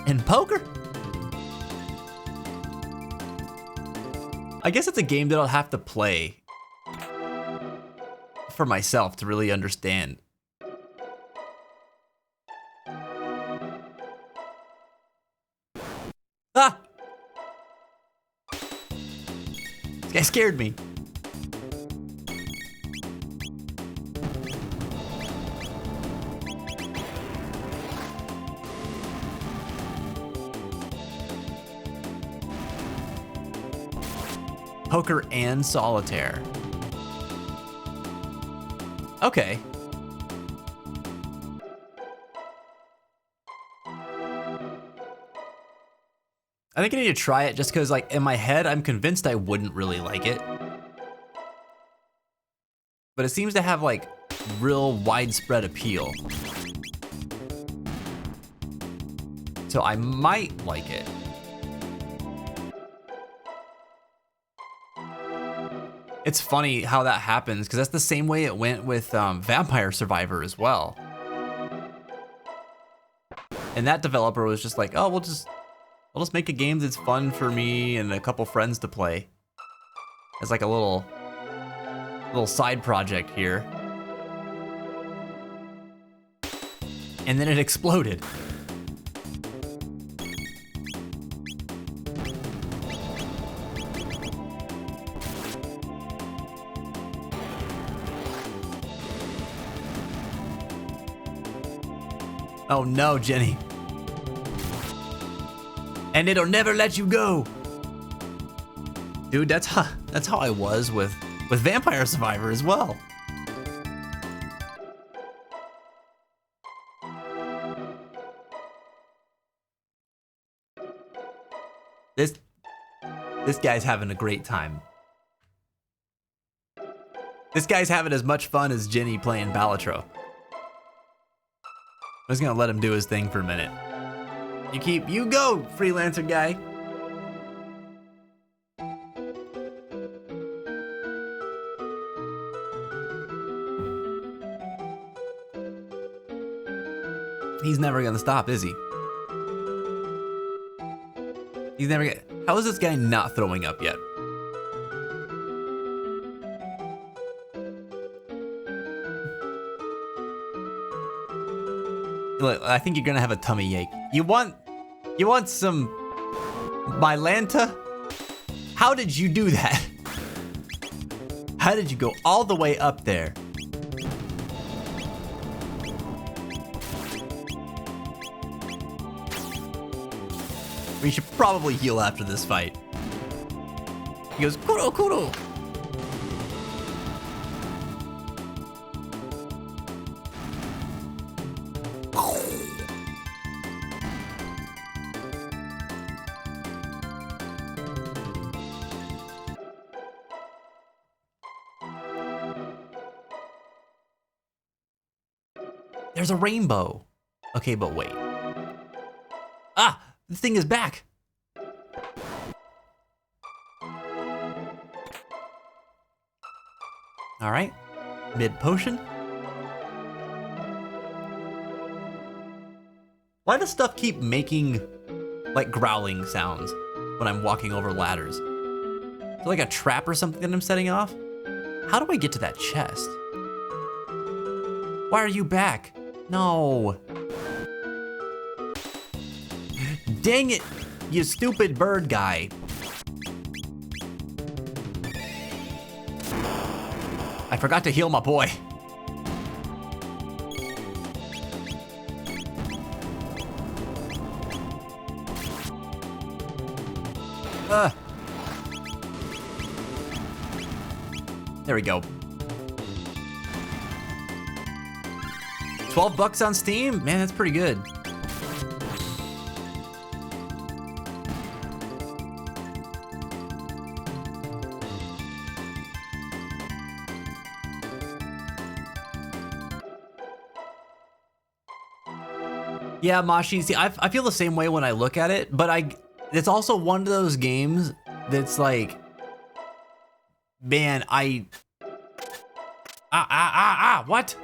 In poker? I guess it's a game that I'll have to play for myself to really understand. Ah! This guy scared me. poker and solitaire. Okay. I think I need to try it just because, like, in my head, I'm convinced I wouldn't really like it. But it seems to have, like, real widespread appeal. So I might like it. It's funny how that happens, because that's the same way it went with Vampire Survivor as well. And that developer was just like, oh, we'll just make a game that's fun for me and a couple friends to play. It's like a little side project here. And then it exploded. Oh no, Jenny. And it'll never let you go. Dude, that's how I was with Vampire Survivor as well. This guy's having a great time. This guy's having as much fun as Jenny playing Balatro. I'm just gonna let him do his thing for a minute. You go, freelancer guy. He's never gonna stop, is he? He's never gonna. How is this guy not throwing up yet? Look, I think you're gonna have a tummy ache. You want some Mylanta? How did you do that? How did you go all the way up there? We should probably heal after this fight. He goes, Kuro, Kuro. There's a rainbow. Okay, but wait. Ah, this thing is back. All right, mid potion. Why does stuff keep making like growling sounds when I'm walking over ladders? Is it like a trap or something that I'm setting off? How do I get to that chest? Why are you back? No. Dang it, you stupid bird guy. I forgot to heal my boy. There we go. $12 on Steam? Man, that's pretty good. Yeah, Mashi, see, I feel the same way when I look at it, but it's also one of those games that's like, man, what?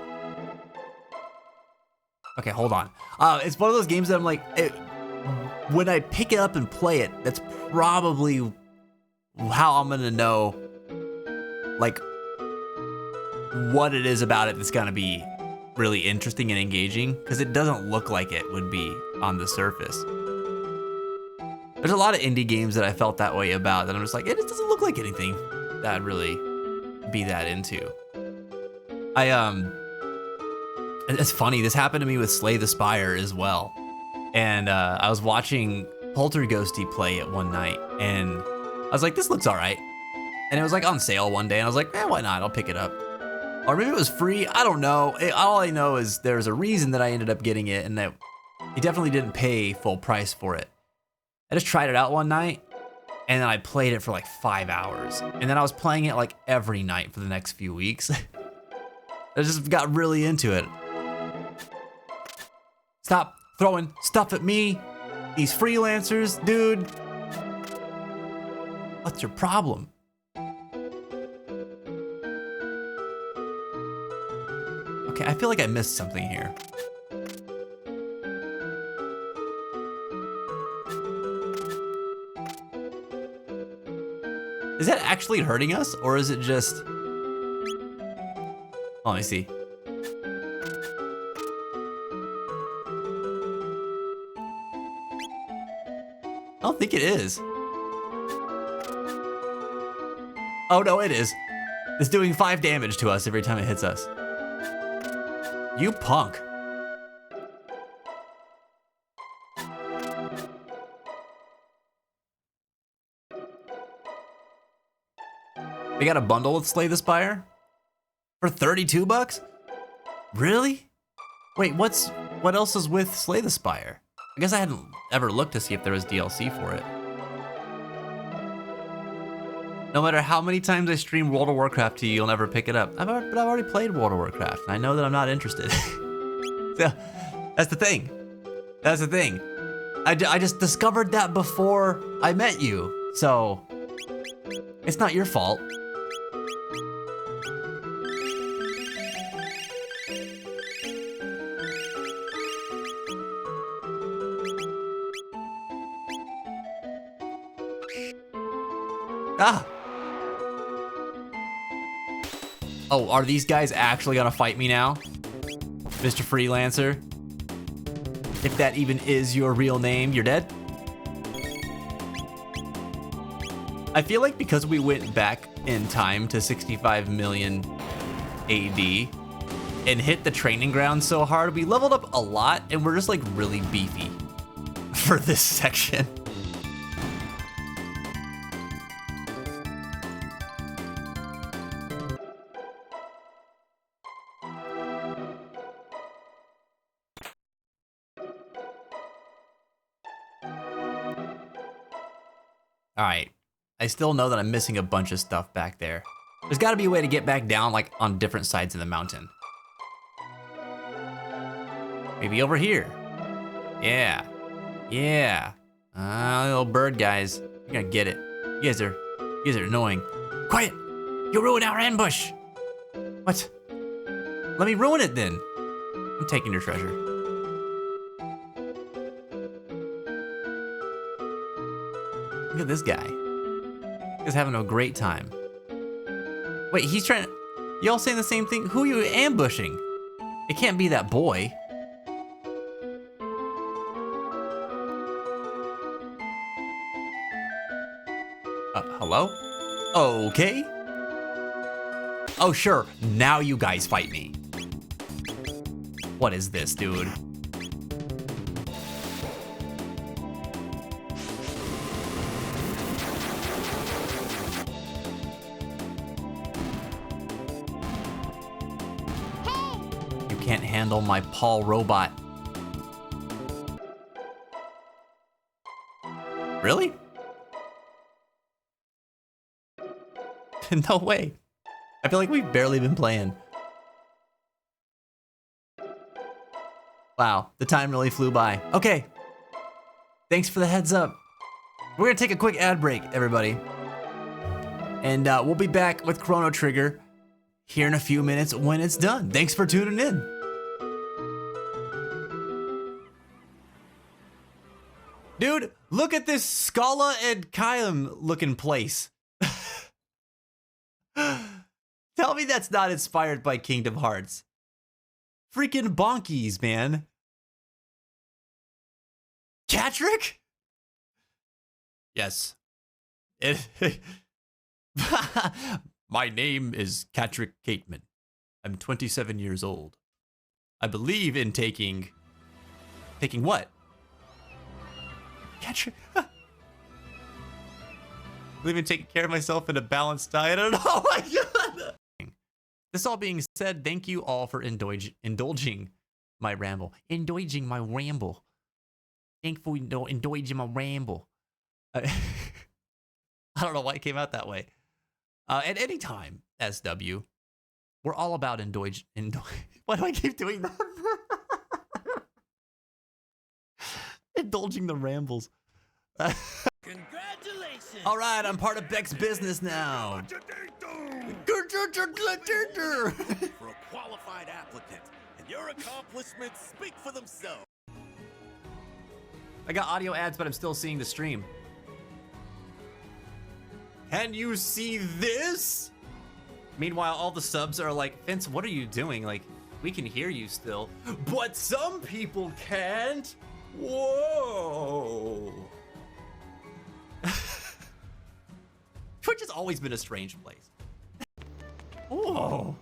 Okay, hold on. It's one of those games that I'm like, when I pick it up and play it, that's probably how I'm gonna know, like, what it is about it that's gonna be really interesting and engaging, because it doesn't look like it would be on the surface. There's a lot of indie games that I felt that way about, that I'm just like, it just doesn't look like anything that I'd really be that into. It's funny, this happened to me with Slay the Spire as well. And I was watching Polterghosty play it one night, and I was like, this looks all right. And it was like on sale one day, and I was like, why not? I'll pick it up. Or maybe it was free. I don't know. All I know is there's a reason that I ended up getting it, and that he definitely didn't pay full price for it. I just tried it out one night, and then I played it for like 5 hours. And then I was playing it like every night for the next few weeks. I just got really into it. Stop throwing stuff at me. These freelancers, dude. What's your problem? Okay, I feel like I missed something here. Is that actually hurting us, or is it just... Oh, let me see. I don't think it is. Oh no, it is. It's doing 5 damage to us every time it hits us. You punk. They got a bundle with Slay the Spire? For 32 bucks? Really? Wait, what else is with Slay the Spire? I guess I hadn't ever looked to see if there was DLC for it. No matter how many times I stream World of Warcraft to you, you'll never pick it up. But I've already played World of Warcraft, and I know that I'm not interested. So, that's the thing. That's the thing. I just discovered that before I met you, so it's not your fault. Ah! Oh, are these guys actually gonna fight me now? Mr. Freelancer? If that even is your real name, you're dead? I feel like because we went back in time to 65 million AD and hit the training ground so hard, we leveled up a lot and we're just like really beefy for this section. All right, I still know that I'm missing a bunch of stuff back there. There's gotta be a way to get back down like on different sides of the mountain. Maybe over here. Yeah, yeah. Little bird guys, you're gonna get it. You guys are annoying. Quiet, you ruined our ambush. What? Let me ruin it then. I'm taking your treasure. Look at this guy. He's having a great time. Wait, he's trying to... Y'all saying the same thing? Who are you ambushing? It can't be that boy. Hello? Okay. Oh, sure. Now you guys fight me. What is this, dude? Can't handle my Paul robot. Really? No way. I feel like we've barely been playing. Wow, the time really flew by. Okay. Thanks for the heads up. We're gonna take a quick ad break, everybody. And we'll be back with Chrono Trigger here in a few minutes when it's done. Thanks for tuning in. Dude, look at this Scala and Kylam looking place. Tell me that's not inspired by Kingdom Hearts. Freaking bonkies, man. Catrick? Yes. My name is Catrick Cateman. I'm 27 years old. I believe in taking what? Catrick. Even taking care of myself in a balanced diet. Oh my god! This all being said, thank you all for indulging my ramble. Indulging my ramble. Thankful indulging my ramble. I don't know why it came out that way. At any time, SW, we're all about indulge. Why do I keep doing that? Indulging the rambles. Congratulations! All right, I'm part of Beck's business now. For a qualified applicant, and your accomplishments speak for themselves. I got audio ads, but I'm still seeing the stream. Can you see this? Meanwhile, all the subs are like, Vince, what are you doing? Like, we can hear you still, but some people can't. Whoa. Twitch has always been a strange place. Whoa.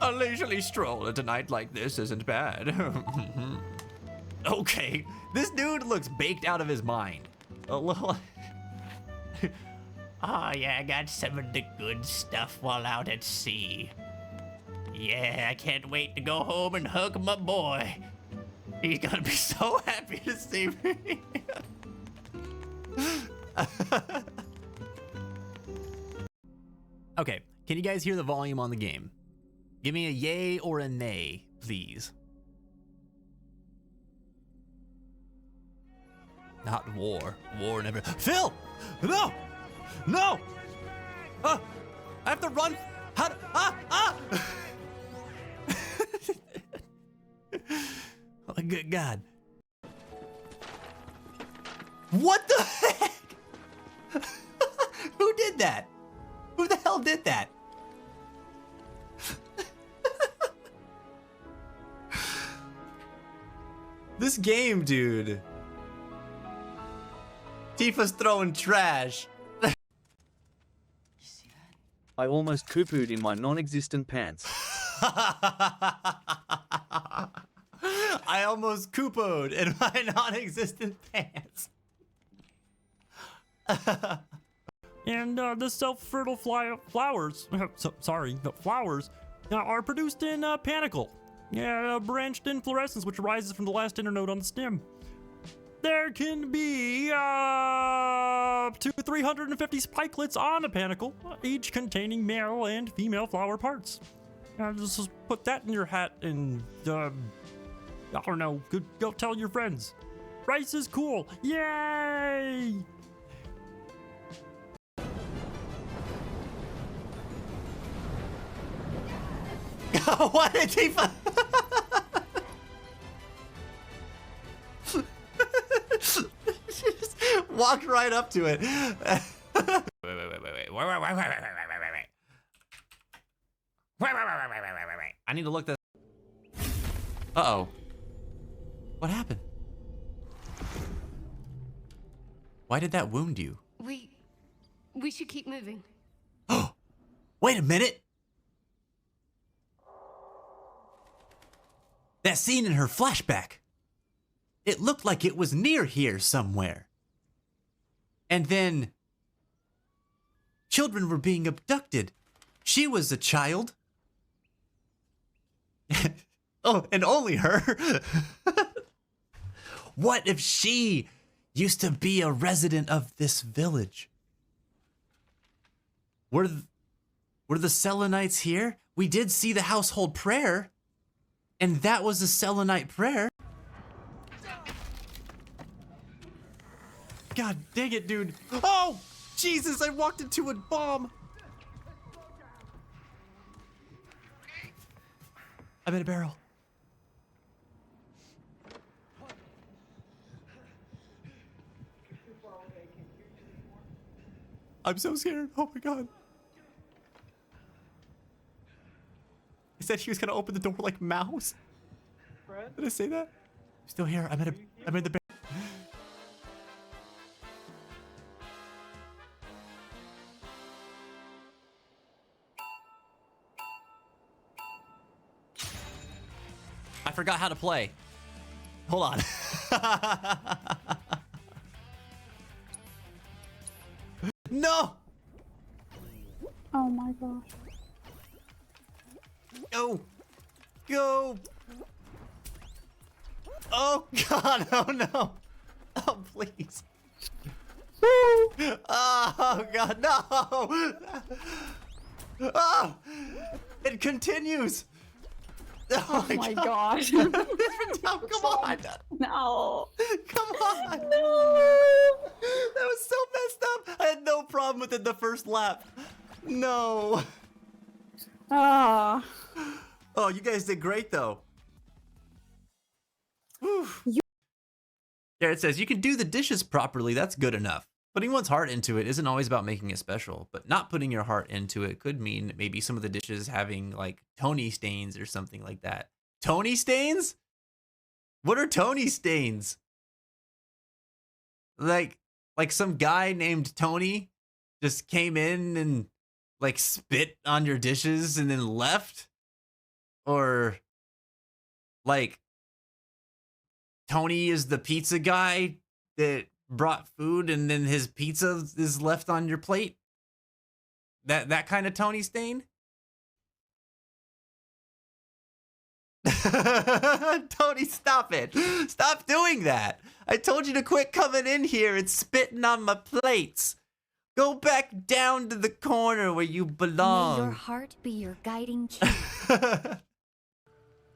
A leisurely stroll at a night like this isn't bad. Okay, this dude looks baked out of his mind. A little. Oh yeah, I got some of the good stuff while out at sea. Yeah, I can't wait to go home and hug my boy. He's gonna be so happy to see me. Okay, can you guys hear the volume on the game? Give me a yay or a nay, please. Not war. War never. Phil! No! No! I have to run. How? Oh, good God. What the heck? Who did that? Who the hell did that? This game, dude. Tifa's throwing trash. I almost poo-pooed in my non-existent pants. I almost Koopoed in my non-existent pants. And the self-fertile flowers, flowers, are produced in panicle. Yeah, branched inflorescence, which arises from the last internode on the stem. There can be up to 350 spikelets on a panicle, each containing male and female flower parts. Just put that in your hat and, I don't know, go tell your friends. Rice is cool. Yay! What did Tifa? She just walked right up to it. Wait. I need to look this. Uh-oh. What happened? Why did that wound you? We should keep moving. Oh, wait a minute. That scene in her flashback. It looked like it was near here somewhere. And then children were being abducted. She was a child. Oh, and only her. What if she used to be a resident of this village? Were the Selenites here? We did see the household prayer, and that was a Selenite prayer. God dang it, dude. Oh, Jesus, I walked into a bomb. I'm in a barrel. I'm so scared. Oh my God. He said he was gonna open the door like Mouse. Did I say that? I'm still here. I'm in the barrel. I forgot how to play. Hold on. No! Oh my gosh. Go! Go! Oh God! Oh no! Oh please! Oh God! No! Oh! It continues! Oh my gosh. Come on! No. Come on! No. That was so messed up! I had no problem with it the first lap. No. Ah. Oh, you guys did great though. Whew. Yeah, it says you can do the dishes properly. That's good enough. Putting one's heart into it isn't always about making it special, but not putting your heart into it could mean maybe some of the dishes having like Tony stains or something like that. Tony stains? What are Tony stains? Like some guy named Tony just came in and like spit on your dishes and then left? Or like Tony is the pizza guy that brought food and then his pizza is left on your plate? That kind of Tony stain? Tony, stop it. Stop doing that. I told you to quit coming in here and spitting on my plates. Go back down to the corner where you belong. May your heart be your guiding key.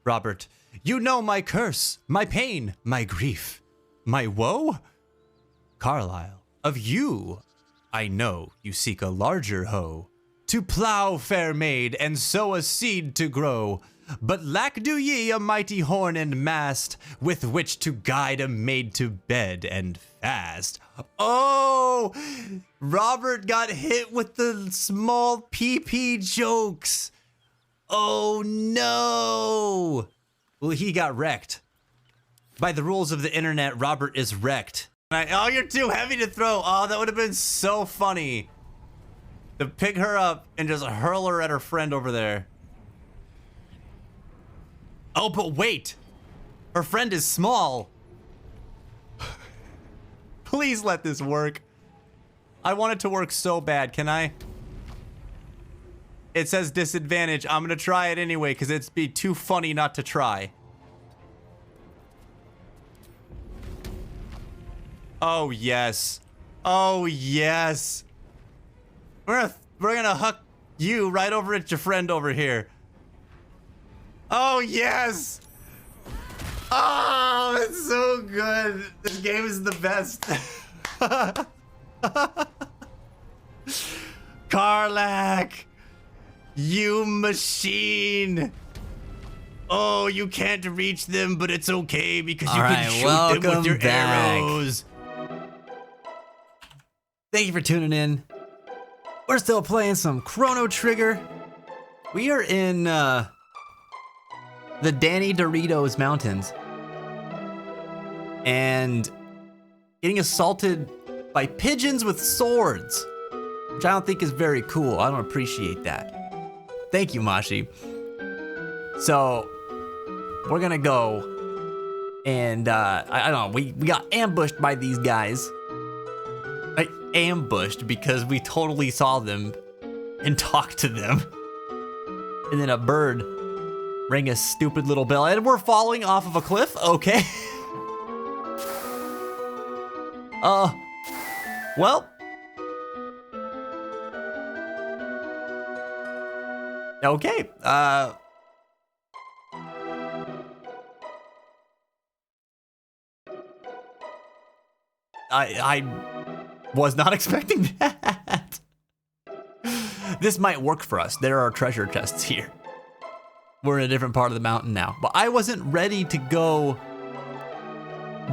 Robert, you know my curse, my pain, my grief, my woe? Carlyle, of you, I know you seek a larger hoe, to plow, fair maid, and sow a seed to grow. But lack do ye a mighty horn and mast, with which to guide a maid to bed and fast. Oh, Robert got hit with the small PP jokes. Oh no. Well, he got wrecked. By the rules of the internet, Robert is wrecked. Oh, you're too heavy to throw. Oh, that would have been so funny. To pick her up and just hurl her at her friend over there. Oh, but wait. Her friend is small. Please let this work. I want it to work so bad. Can I? It says disadvantage. I'm gonna try it anyway because it'd be too funny not to try. Oh yes. Oh yes. We're gonna huck you right over at your friend over here. Oh yes. Oh, it's so good. This game is the best. Karlak, you machine. Oh, you can't reach them, but it's okay because you can shoot them with your arrows. Thank you for tuning in. We're still playing some Chrono Trigger. We are in the Danny Doritos Mountains. And getting assaulted by pigeons with swords, which I don't think is very cool. I don't appreciate that. Thank you, Mashi. So we're gonna go and I don't know, we got ambushed by these guys. Like ambushed because we totally saw them and talked to them. And then a bird rang a stupid little bell and we're falling off of a cliff? Okay. Well. Okay, I was not expecting that. This might work for us. There are treasure chests here. We're in a different part of the mountain now, but I wasn't ready to go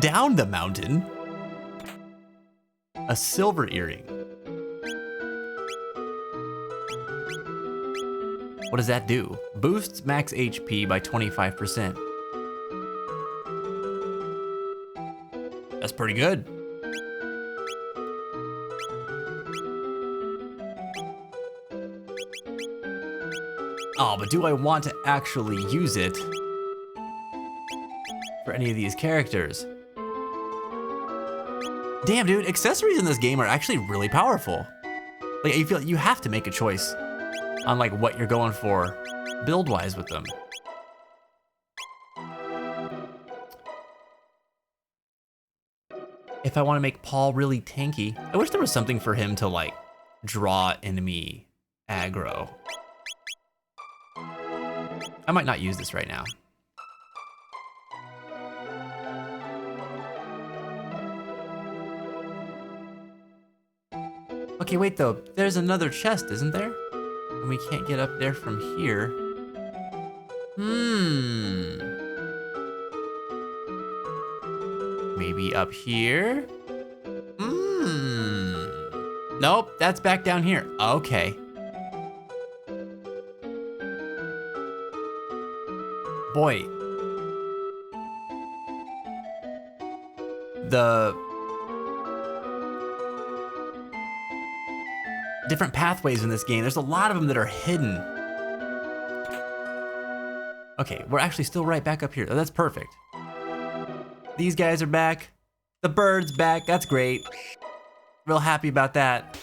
down the mountain. A silver earring. What does that do? Boosts max HP by 25%. That's pretty good. Oh, but do I want to actually use it for any of these characters? Damn, dude, accessories in this game are actually really powerful. Like, you feel you have to make a choice on like what you're going for build-wise with them. If I want to make Paul really tanky, I wish there was something for him to like draw enemy aggro. I might not use this right now. Okay, wait though. There's another chest, isn't there? And we can't get up there from here. Maybe up here? Nope, that's back down here. Okay. Boy. The different pathways in this game, there's a lot of them that are hidden. Okay, we're actually still right back up here. Oh, that's perfect. These guys are back. The bird's back. That's great. Real happy about that.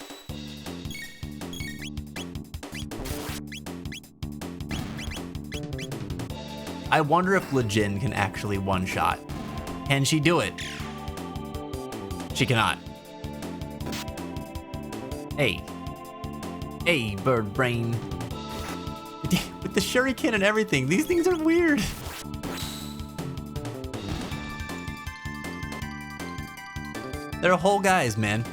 I wonder if Lejin can actually one-shot. Can she do it? She cannot. Hey. Hey, bird brain. With the shuriken and everything, these things are weird. They're whole guys, man.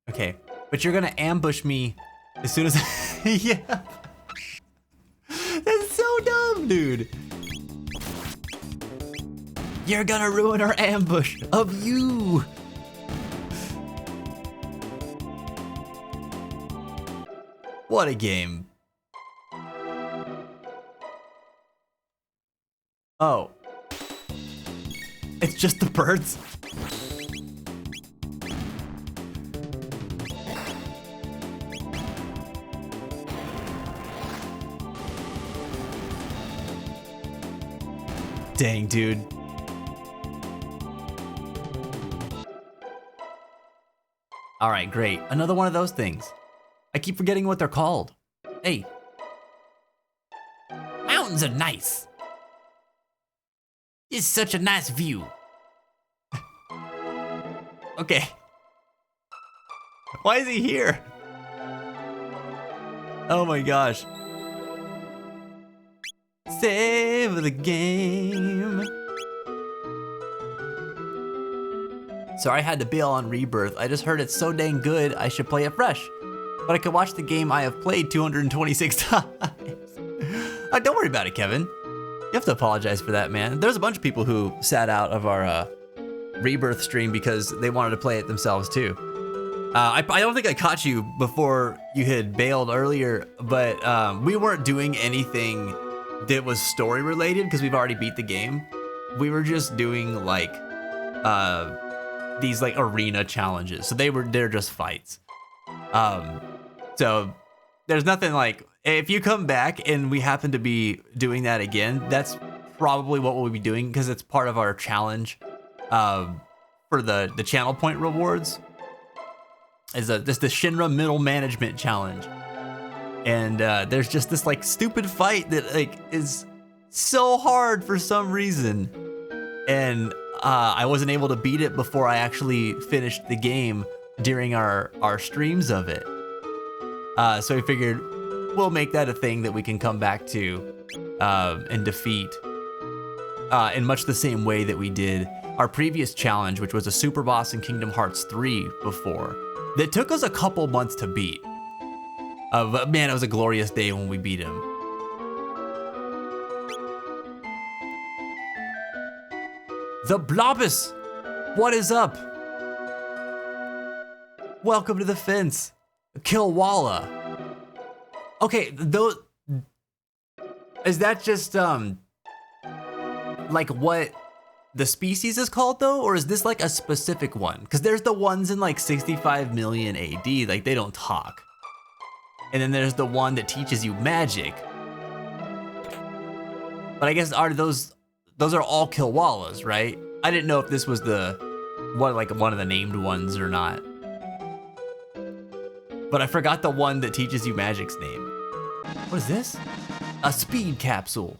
Okay, but you're gonna ambush me as soon as yeah. That's so dumb, dude. You're gonna ruin our ambush of you. What a game. Oh. It's just the birds? Dang, dude. All right, great. Another one of those things. I keep forgetting what they're called. Hey. Mountains are nice. It's such a nice view. Okay. Why is he here? Oh my gosh. Save the game. Sorry I had to bail on Rebirth. I just heard it's so dang good, I should play it fresh. But I could watch the game I have played 226 times. Don't worry about it, Kevin. You have to apologize for that, man. There's a bunch of people who sat out of our Rebirth stream because they wanted to play it themselves too. I don't think I caught you before you had bailed earlier, but we weren't doing anything that was story related because we've already beat the game. We were just doing like these like arena challenges. So they're just fights. So there's nothing like, if you come back and we happen to be doing that again, that's probably what we'll be doing because it's part of our challenge for the channel point rewards. Is this the Shinra Middle Management Challenge. And there's just this like stupid fight that like is so hard for some reason. And I wasn't able to beat it before I actually finished the game during our streams of it. So we figured we'll make that a thing that we can come back to and defeat in much the same way that we did our previous challenge, which was a super boss in Kingdom Hearts 3 before. That took us a couple months to beat. But man, it was a glorious day when we beat him. The Blobus! What is up? Welcome to the fence. Kilwalla. Okay, those... Is that just, like what the species is called though? Or is this like a specific one? Because there's the ones in like 65 million AD, like they don't talk. And then there's the one that teaches you magic. But I guess those are all Kilwalas, right? I didn't know if this was one of the named ones or not. But I forgot the one that teaches you magic's name. What is this? A speed capsule.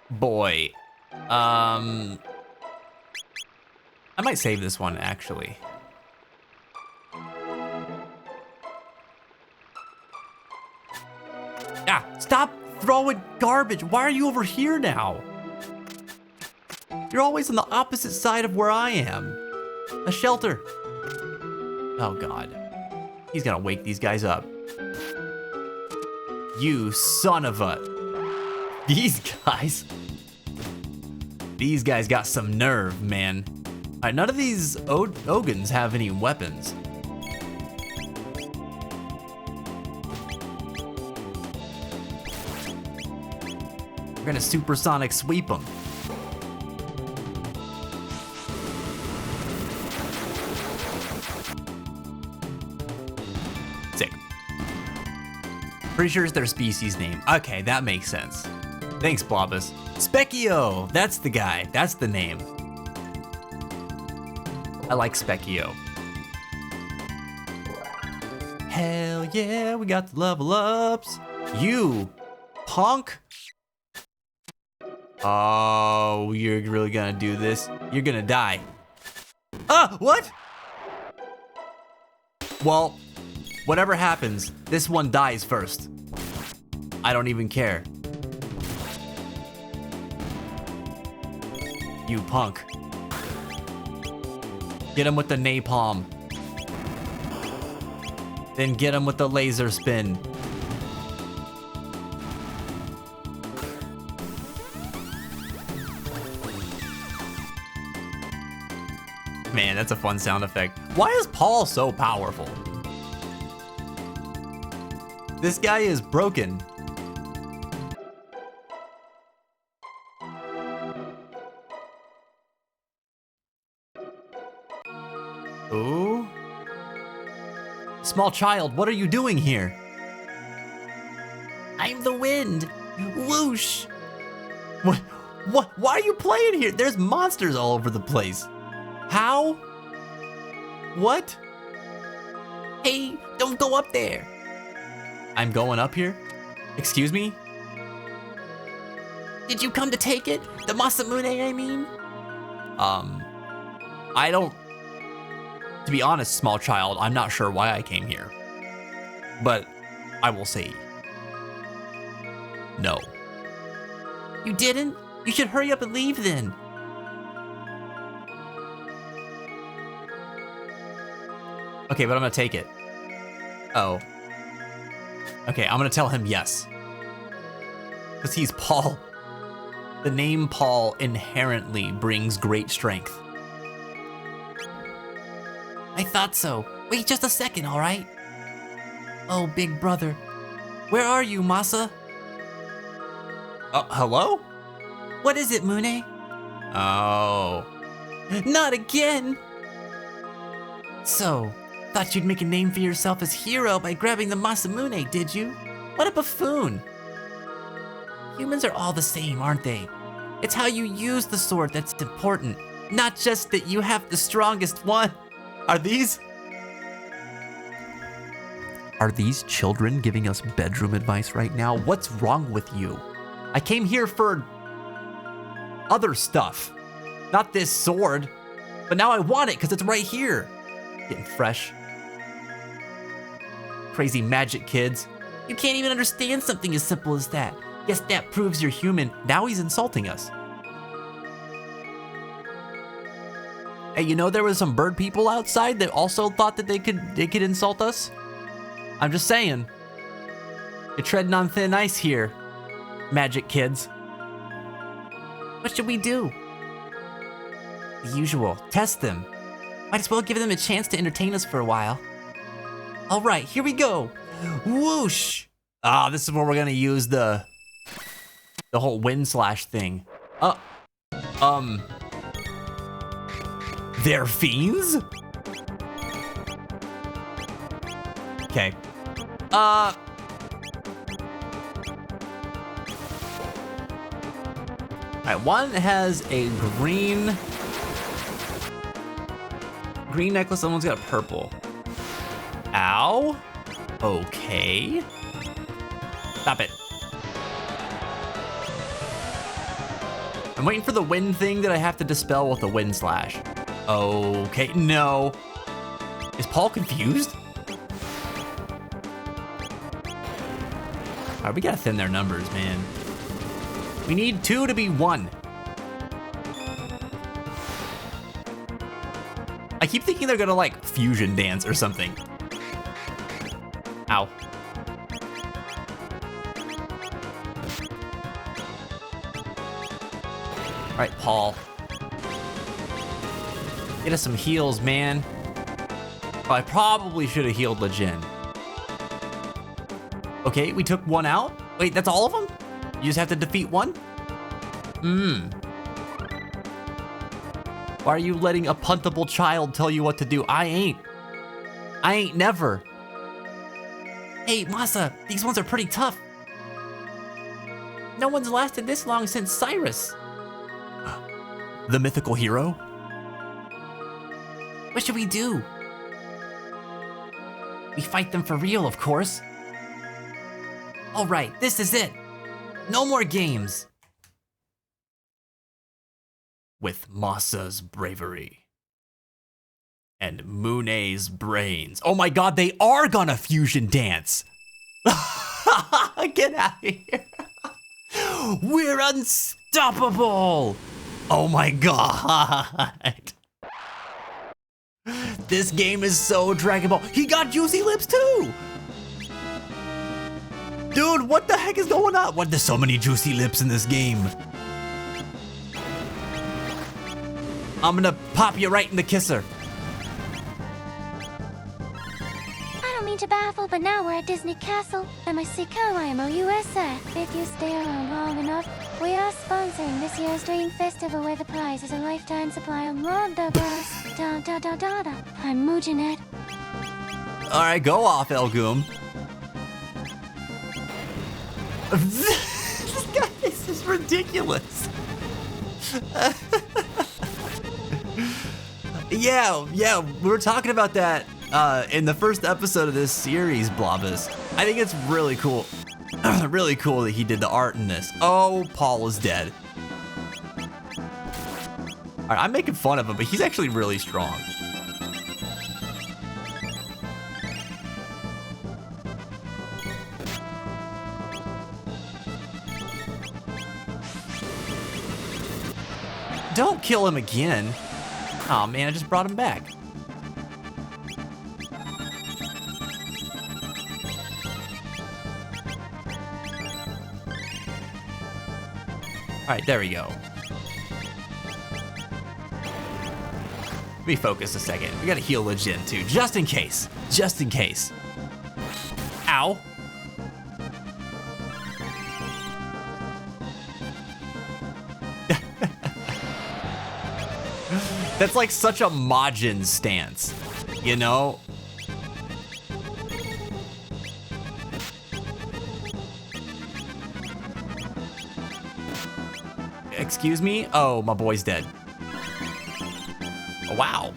Boy. I might save this one, actually. Ah, stop throwing garbage. Why are you over here now? You're always on the opposite side of where I am. A shelter. Oh, God. He's gonna wake these guys up. You son of a... These guys got some nerve, man. All right, none of these Ogans have any weapons. We're gonna supersonic sweep them. Sick. Pretty sure it's their species name. Okay, that makes sense. Thanks, Blobus. Specchio! That's the guy. That's the name. I like Specchio. Hell yeah, we got the level ups. You, punk. Oh, you're really gonna do this? You're gonna die. Ah, what? Well, whatever happens, this one dies first. I don't even care. You punk. Get him with the napalm. Then get him with the laser spin. Man, that's a fun sound effect. Why is Paul so powerful? This guy is broken. Ooh. Small child, what are you doing here? I'm the wind. Whoosh. What? Why are you playing here? There's monsters all over the place. How? What? Hey, don't go up there. I'm going up here? Excuse me? Did you come to take it? The Masamune, I mean? I don't... To be honest, small child, I'm not sure why I came here. But I will say... no. You didn't? You should hurry up and leave then. Okay, but I'm gonna take it. Oh. Okay, I'm gonna tell him yes. Because he's Paul. The name Paul inherently brings great strength. I thought so. Wait just a second, alright? Oh, big brother. Where are you, Masa? Hello? What is it, Mune? Oh. Not again! So, thought you'd make a name for yourself as hero by grabbing the Masamune, did you? What a buffoon! Humans are all the same, aren't they? It's how you use the sword that's important, not just that you have the strongest one. Are these children giving us bedroom advice right now? What's wrong with you? I came here for other stuff, not this sword. But now I want it because it's right here. Getting fresh. Crazy magic kids. You can't even understand something as simple as that. Guess that proves you're human. Now he's insulting us. Hey, you know there was some bird people outside that also thought that they could insult us? I'm just saying. You're treading on thin ice here, magic kids. What should we do? The usual. Test them. Might as well give them a chance to entertain us for a while. All right, here we go. Whoosh. Ah, this is where we're gonna use the whole wind slash thing. They're fiends? Okay. Alright, one has a green necklace, and one's got a purple. Ow. Okay. Stop it. I'm waiting for the wind thing that I have to dispel with the wind slash. Okay, no. Is Paul confused? All right, we gotta thin their numbers, man. We need 2 to be 1. I keep thinking they're gonna like fusion dance or something. Ow. All right, Paul. Get us some heals, man. Oh, I probably should have healed Lejin. Okay, we took one out. Wait, that's all of them? You just have to defeat one? Why are you letting a puntable child tell you what to do? I ain't never. Hey, Masa, these ones are pretty tough. No one's lasted this long since Cyrus. The mythical hero? What should we do? We fight them for real, of course. All right, this is it. No more games. With Masa's bravery and Mune's brains. Oh my god, they are gonna fusion dance. Get out of here. We're unstoppable. Oh my god. This game is so Dragon Ball. He got juicy lips too. Dude, what the heck is going on? What? There's so many juicy lips in this game. I'm gonna pop you right in the kisser. I don't mean to baffle, but now we're at Disney Castle, MICCO-IMO-USA. If you stay around long enough, we are sponsoring this year's Dream Festival, where the prize is a lifetime supply of Ronda Bros. Da da da da da. I'm moojing it. All right, go off, Elgoom. This guy is just ridiculous. Yeah, we were talking about that in the first episode of this series, Blobus. I think it's really cool. Really cool that he did the art in this. Oh, Paul is dead. All right, I'm making fun of him, but he's actually really strong. Don't kill him again. Oh man, I just brought him back. All right, there we go. Let me focus a second. We gotta heal Lejin too, just in case. Just in case. Ow. That's like such a Majin stance, you know? Excuse me? Oh, my boy's dead. Oh, wow.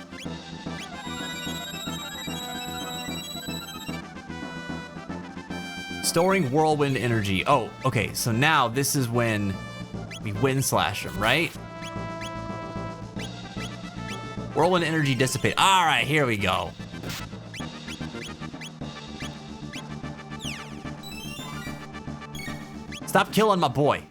Storing whirlwind energy. Oh, okay, so now this is when we wind slash him, right? Whirlwind energy dissipate. All right, here we go. Stop killing my boy.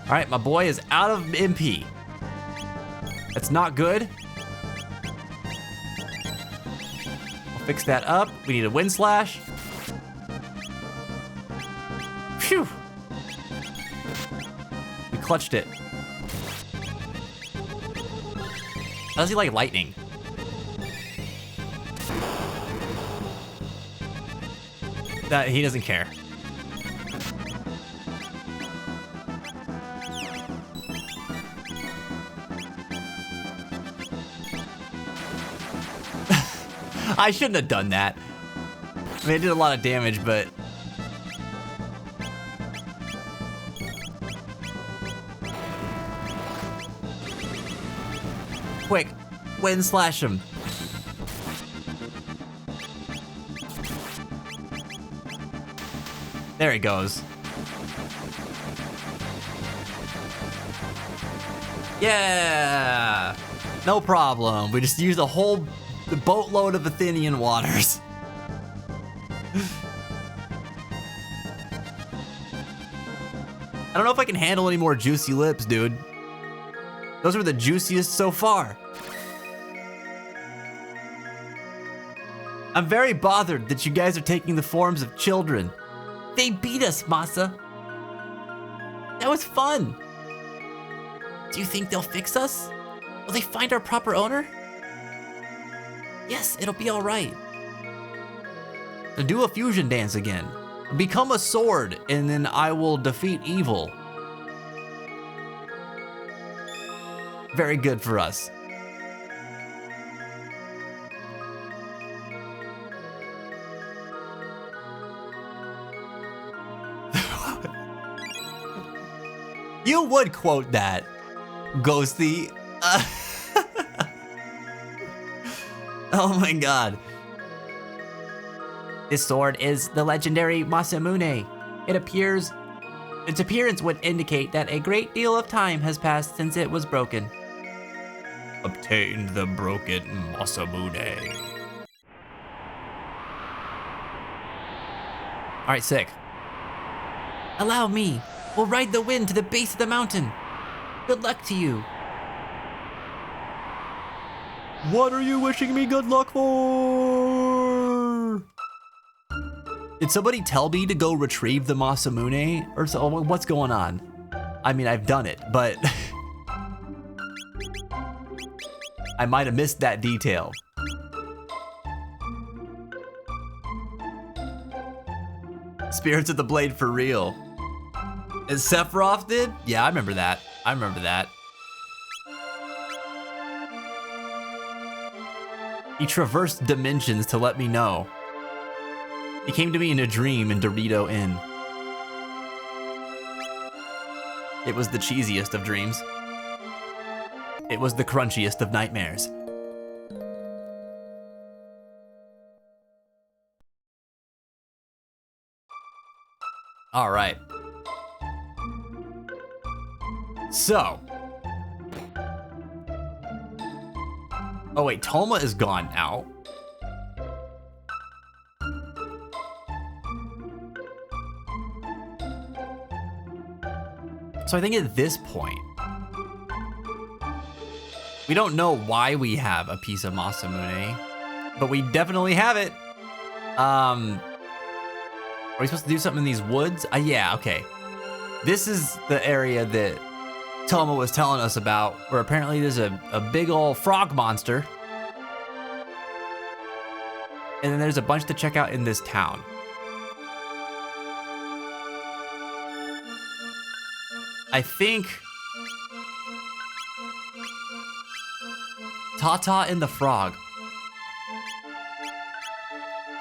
All right, my boy is out of MP. That's not good. I'll fix that up. We need a wind slash. Phew. We clutched it. How does he like lightning? That he doesn't care. I shouldn't have done that. I mean, it did a lot of damage, but... Quick, wind slash him. There he goes. Yeah! No problem. We just used the boatload of Athenian waters. I don't know if I can handle any more juicy lips, dude. Those were the juiciest so far. I'm very bothered that you guys are taking the forms of children. They beat us, Masa. That was fun. Do you think they'll fix us? Will they find our proper owner? Yes, it'll be all right. So do a fusion dance again. Become a sword, and then I will defeat evil. Very good for us. You would quote that, Ghosty. Oh my god. This sword is the legendary Masamune. Its appearance would indicate that a great deal of time has passed since it was broken. Obtained the broken Masamune. Alright, sick. Allow me. We'll ride the wind to the base of the mountain. Good luck to you. What are you wishing me good luck for? Did somebody tell me to go retrieve the Masamune? Or so, what's going on? I mean, I've done it, but I might have missed that detail. Spirits of the Blade for real. As Sephiroth did? Yeah, I remember that. I remember that. He traversed dimensions to let me know. He came to me in a dream in Dorito Inn. It was the cheesiest of dreams. It was the crunchiest of nightmares. All right. So. Oh wait, Toma is gone now. So I think at this point, we don't know why we have a piece of Masamune, but we definitely have it. Are we supposed to do something in these woods? Yeah, okay. This is the area that Toma was telling us about, where apparently there's a big old frog monster. And then there's a bunch to check out in this town. I think Tata and the Frog.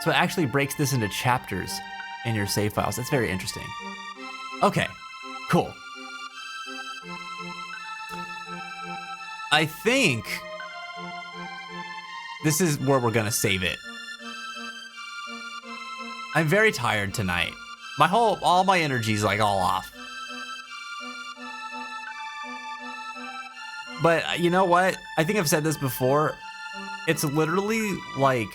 So it actually breaks this into chapters in your save files. That's very interesting. Okay, cool. I think this is where we're gonna save it. I'm very tired tonight. All my energy's like all off. But you know what? I think I've said this before. It's literally like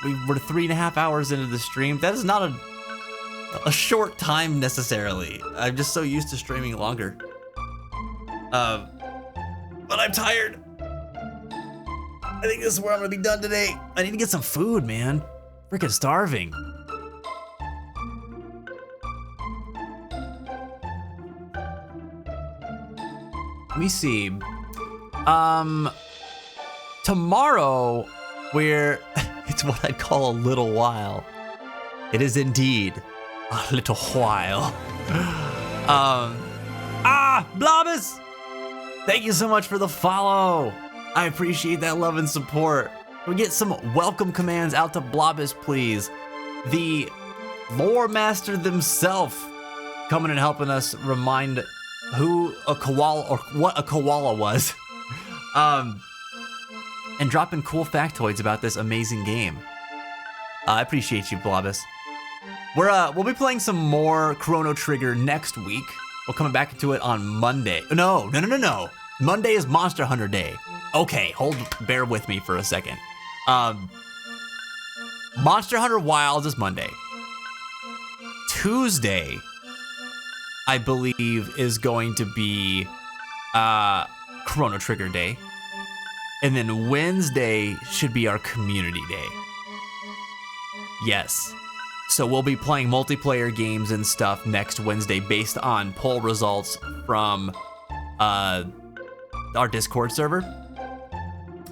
we're 3.5 hours into the stream. That is not a short time necessarily. I'm just so used to streaming longer. But I'm tired. I think this is where I'm gonna be done today. I need to get some food, man. Freaking starving. Let me see. Tomorrow, it's what I'd call a little while. It is indeed a little while. Blobbus! Thank you so much for the follow. I appreciate that love and support. we get some welcome commands out to Blobus, please. The lore master themselves coming and helping us remind who a koala or what a koala was. And dropping cool factoids about this amazing game. I appreciate you, Blobus. We'll be playing some more Chrono Trigger next week. We're coming back into it on Monday. No. Monday is Monster Hunter Day. Okay, bear with me for a second. Monster Hunter Wilds is Monday. Tuesday, I believe, is going to be Chrono Trigger Day. And then Wednesday should be our community day. Yes. So we'll be playing multiplayer games and stuff next Wednesday based on poll results from our Discord server.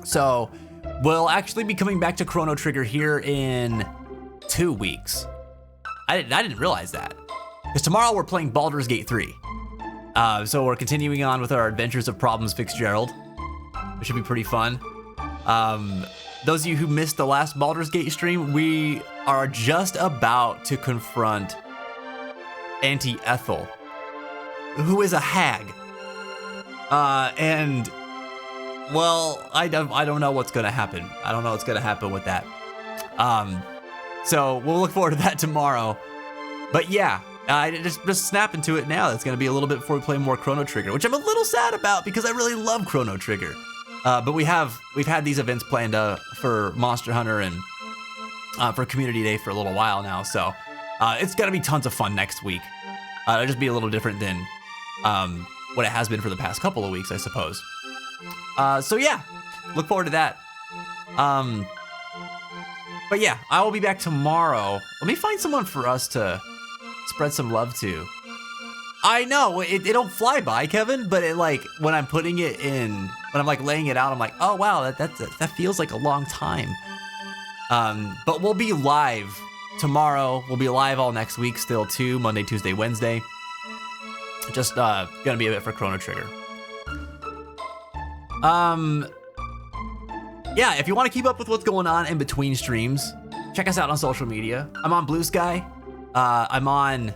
So we'll actually be coming back to Chrono Trigger here in 2 weeks. I didn't realize that. Because tomorrow we're playing Baldur's Gate 3. So we're continuing on with our Adventures of Problems Fitzgerald. It should be pretty fun. Those of you who missed the last Baldur's Gate stream, we are just about to confront Auntie Ethel, who is a hag. And, well, I don't know what's gonna happen. I don't know what's gonna happen with that. So we'll look forward to that tomorrow. But yeah, just snap into it now. That's gonna be a little bit before we play more Chrono Trigger, which I'm a little sad about because I really love Chrono Trigger. But we've had these events planned for Monster Hunter and for Community Day for a little while now, so it's gonna be tons of fun next week. It'll just be a little different than what it has been for the past couple of weeks, I suppose. So yeah, look forward to that. But yeah, I will be back tomorrow. Let me find someone for us to spread some love to. I know, it don't fly by, Kevin, but it like, when I'm putting it in, when I'm like laying it out, I'm like, oh wow, that feels like a long time. But we'll be live tomorrow. We'll be live all next week still too, Monday, Tuesday, Wednesday. Just gonna be a bit for Chrono Trigger. Yeah, if you want to keep up with what's going on in between streams, check us out on social media. I'm on Blue Sky. I'm on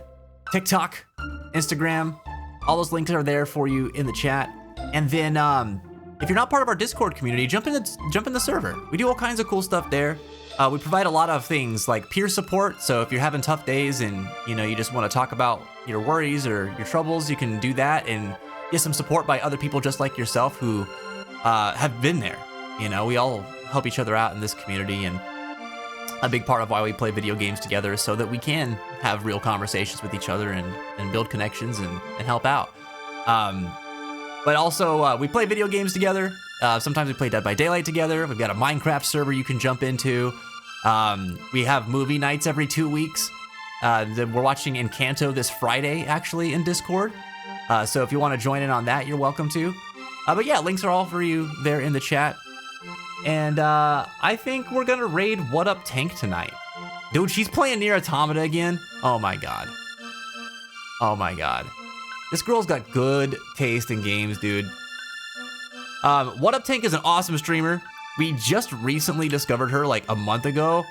TikTok, Instagram. All those links are there for you in the chat. And then if you're not part of our Discord community, jump in the server. We do all kinds of cool stuff there. We provide a lot of things like peer support. So if you're having tough days and you just want to talk about your worries or your troubles, you can do that and get some support by other people just like yourself who have been there. We all help each other out in this community, and a big part of why we play video games together is so that we can have real conversations with each other and build connections and help out. But also, we play video games together. Sometimes we play Dead by Daylight together. We've got a Minecraft server you can jump into. We have movie nights every 2 weeks. We're watching Encanto this Friday, actually, in Discord. So if you want to join in on that, you're welcome to. But yeah, links are all for you there in the chat. And I think we're gonna raid What Up Tank tonight. Dude, she's playing Nier Automata again. Oh my god. Oh my god. This girl's got good taste in games, dude. What Up Tank is an awesome streamer. We just recently discovered her like a month ago.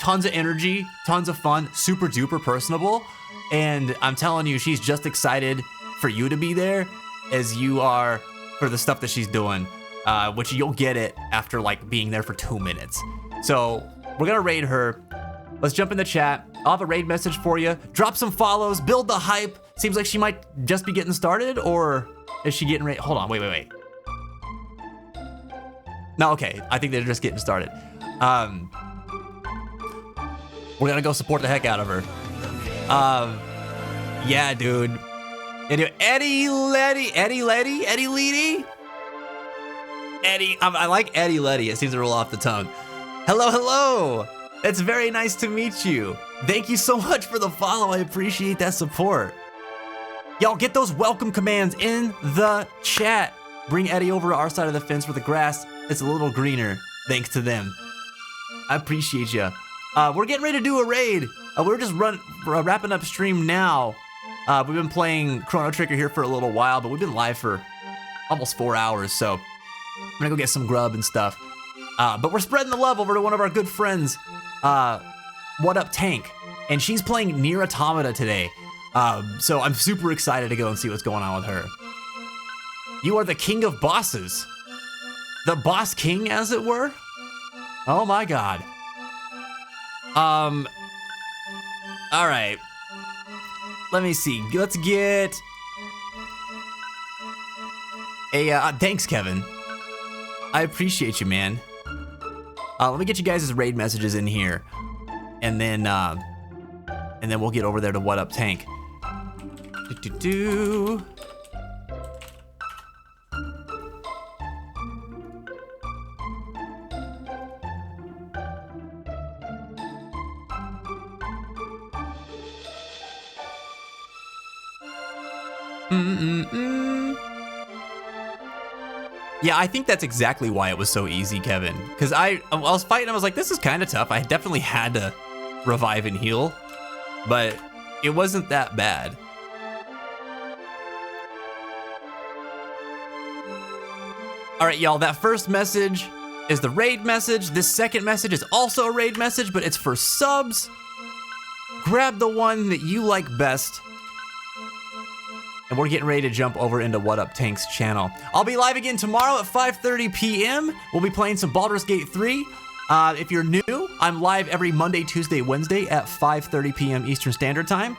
Tons of energy, tons of fun, super duper personable. And I'm telling you, she's just excited for you to be there as you are for the stuff that she's doing. Which you'll get it after like being there for 2 minutes. So we're gonna raid her. Let's jump in the chat. I'll have a raid message for you. Drop some follows, build the hype. Seems like she might just be getting started, or is she getting ready? Hold on, wait. No, okay, I think they're just getting started. We're gonna go support the heck out of her. Yeah, dude. Eddie Letty. Eddie, I like Eddie Letty. It seems to roll off the tongue. Hello. It's very nice to meet you. Thank you so much for the follow. I appreciate that support. Y'all get those welcome commands in the chat. Bring Eddie over to our side of the fence where the grass is a little greener, thanks to them. I appreciate you. We're getting ready to do a raid. We're just wrapping up stream now. We've been playing Chrono Trigger here for a little while, but we've been live for almost 4 hours, so I'm gonna go get some grub and stuff. But we're spreading the love over to one of our good friends, What Up Tank, and she's playing Nier Automata today. So I'm super excited to go and see what's going on with her. You are the king of bosses. The boss king, as it were? Oh my god. All right. Let me see. Let's get a, thanks, Kevin. I appreciate you, man. Let me get you guys' raid messages in here. And then we'll get over there to What Up Tank. Do-do-do. Yeah, I think that's exactly why it was so easy, Kevin. Because I was fighting, I was like, this is kind of tough. I definitely had to revive and heal, but it wasn't that bad. All right, y'all, that first message is the raid message. This second message is also a raid message, but it's for subs. Grab the one that you like best. And we're getting ready to jump over into What Up Tank's channel. I'll be live again tomorrow at 5:30 p.m. We'll be playing some Baldur's Gate 3. If you're new, I'm live every Monday, Tuesday, Wednesday at 5:30 p.m. Eastern Standard Time.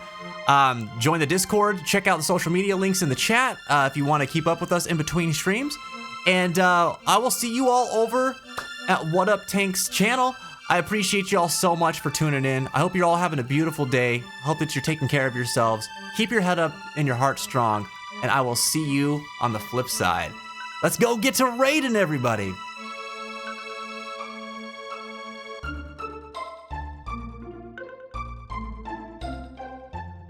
Join the Discord. Check out the social media links in the chat if you want to keep up with us in between streams. And I will see you all over at What Up Tank's channel. I appreciate you all so much for tuning in. I hope you're all having a beautiful day. I hope that you're taking care of yourselves. Keep your head up and your heart strong. And I will see you on the flip side. Let's go get to raiding, everybody.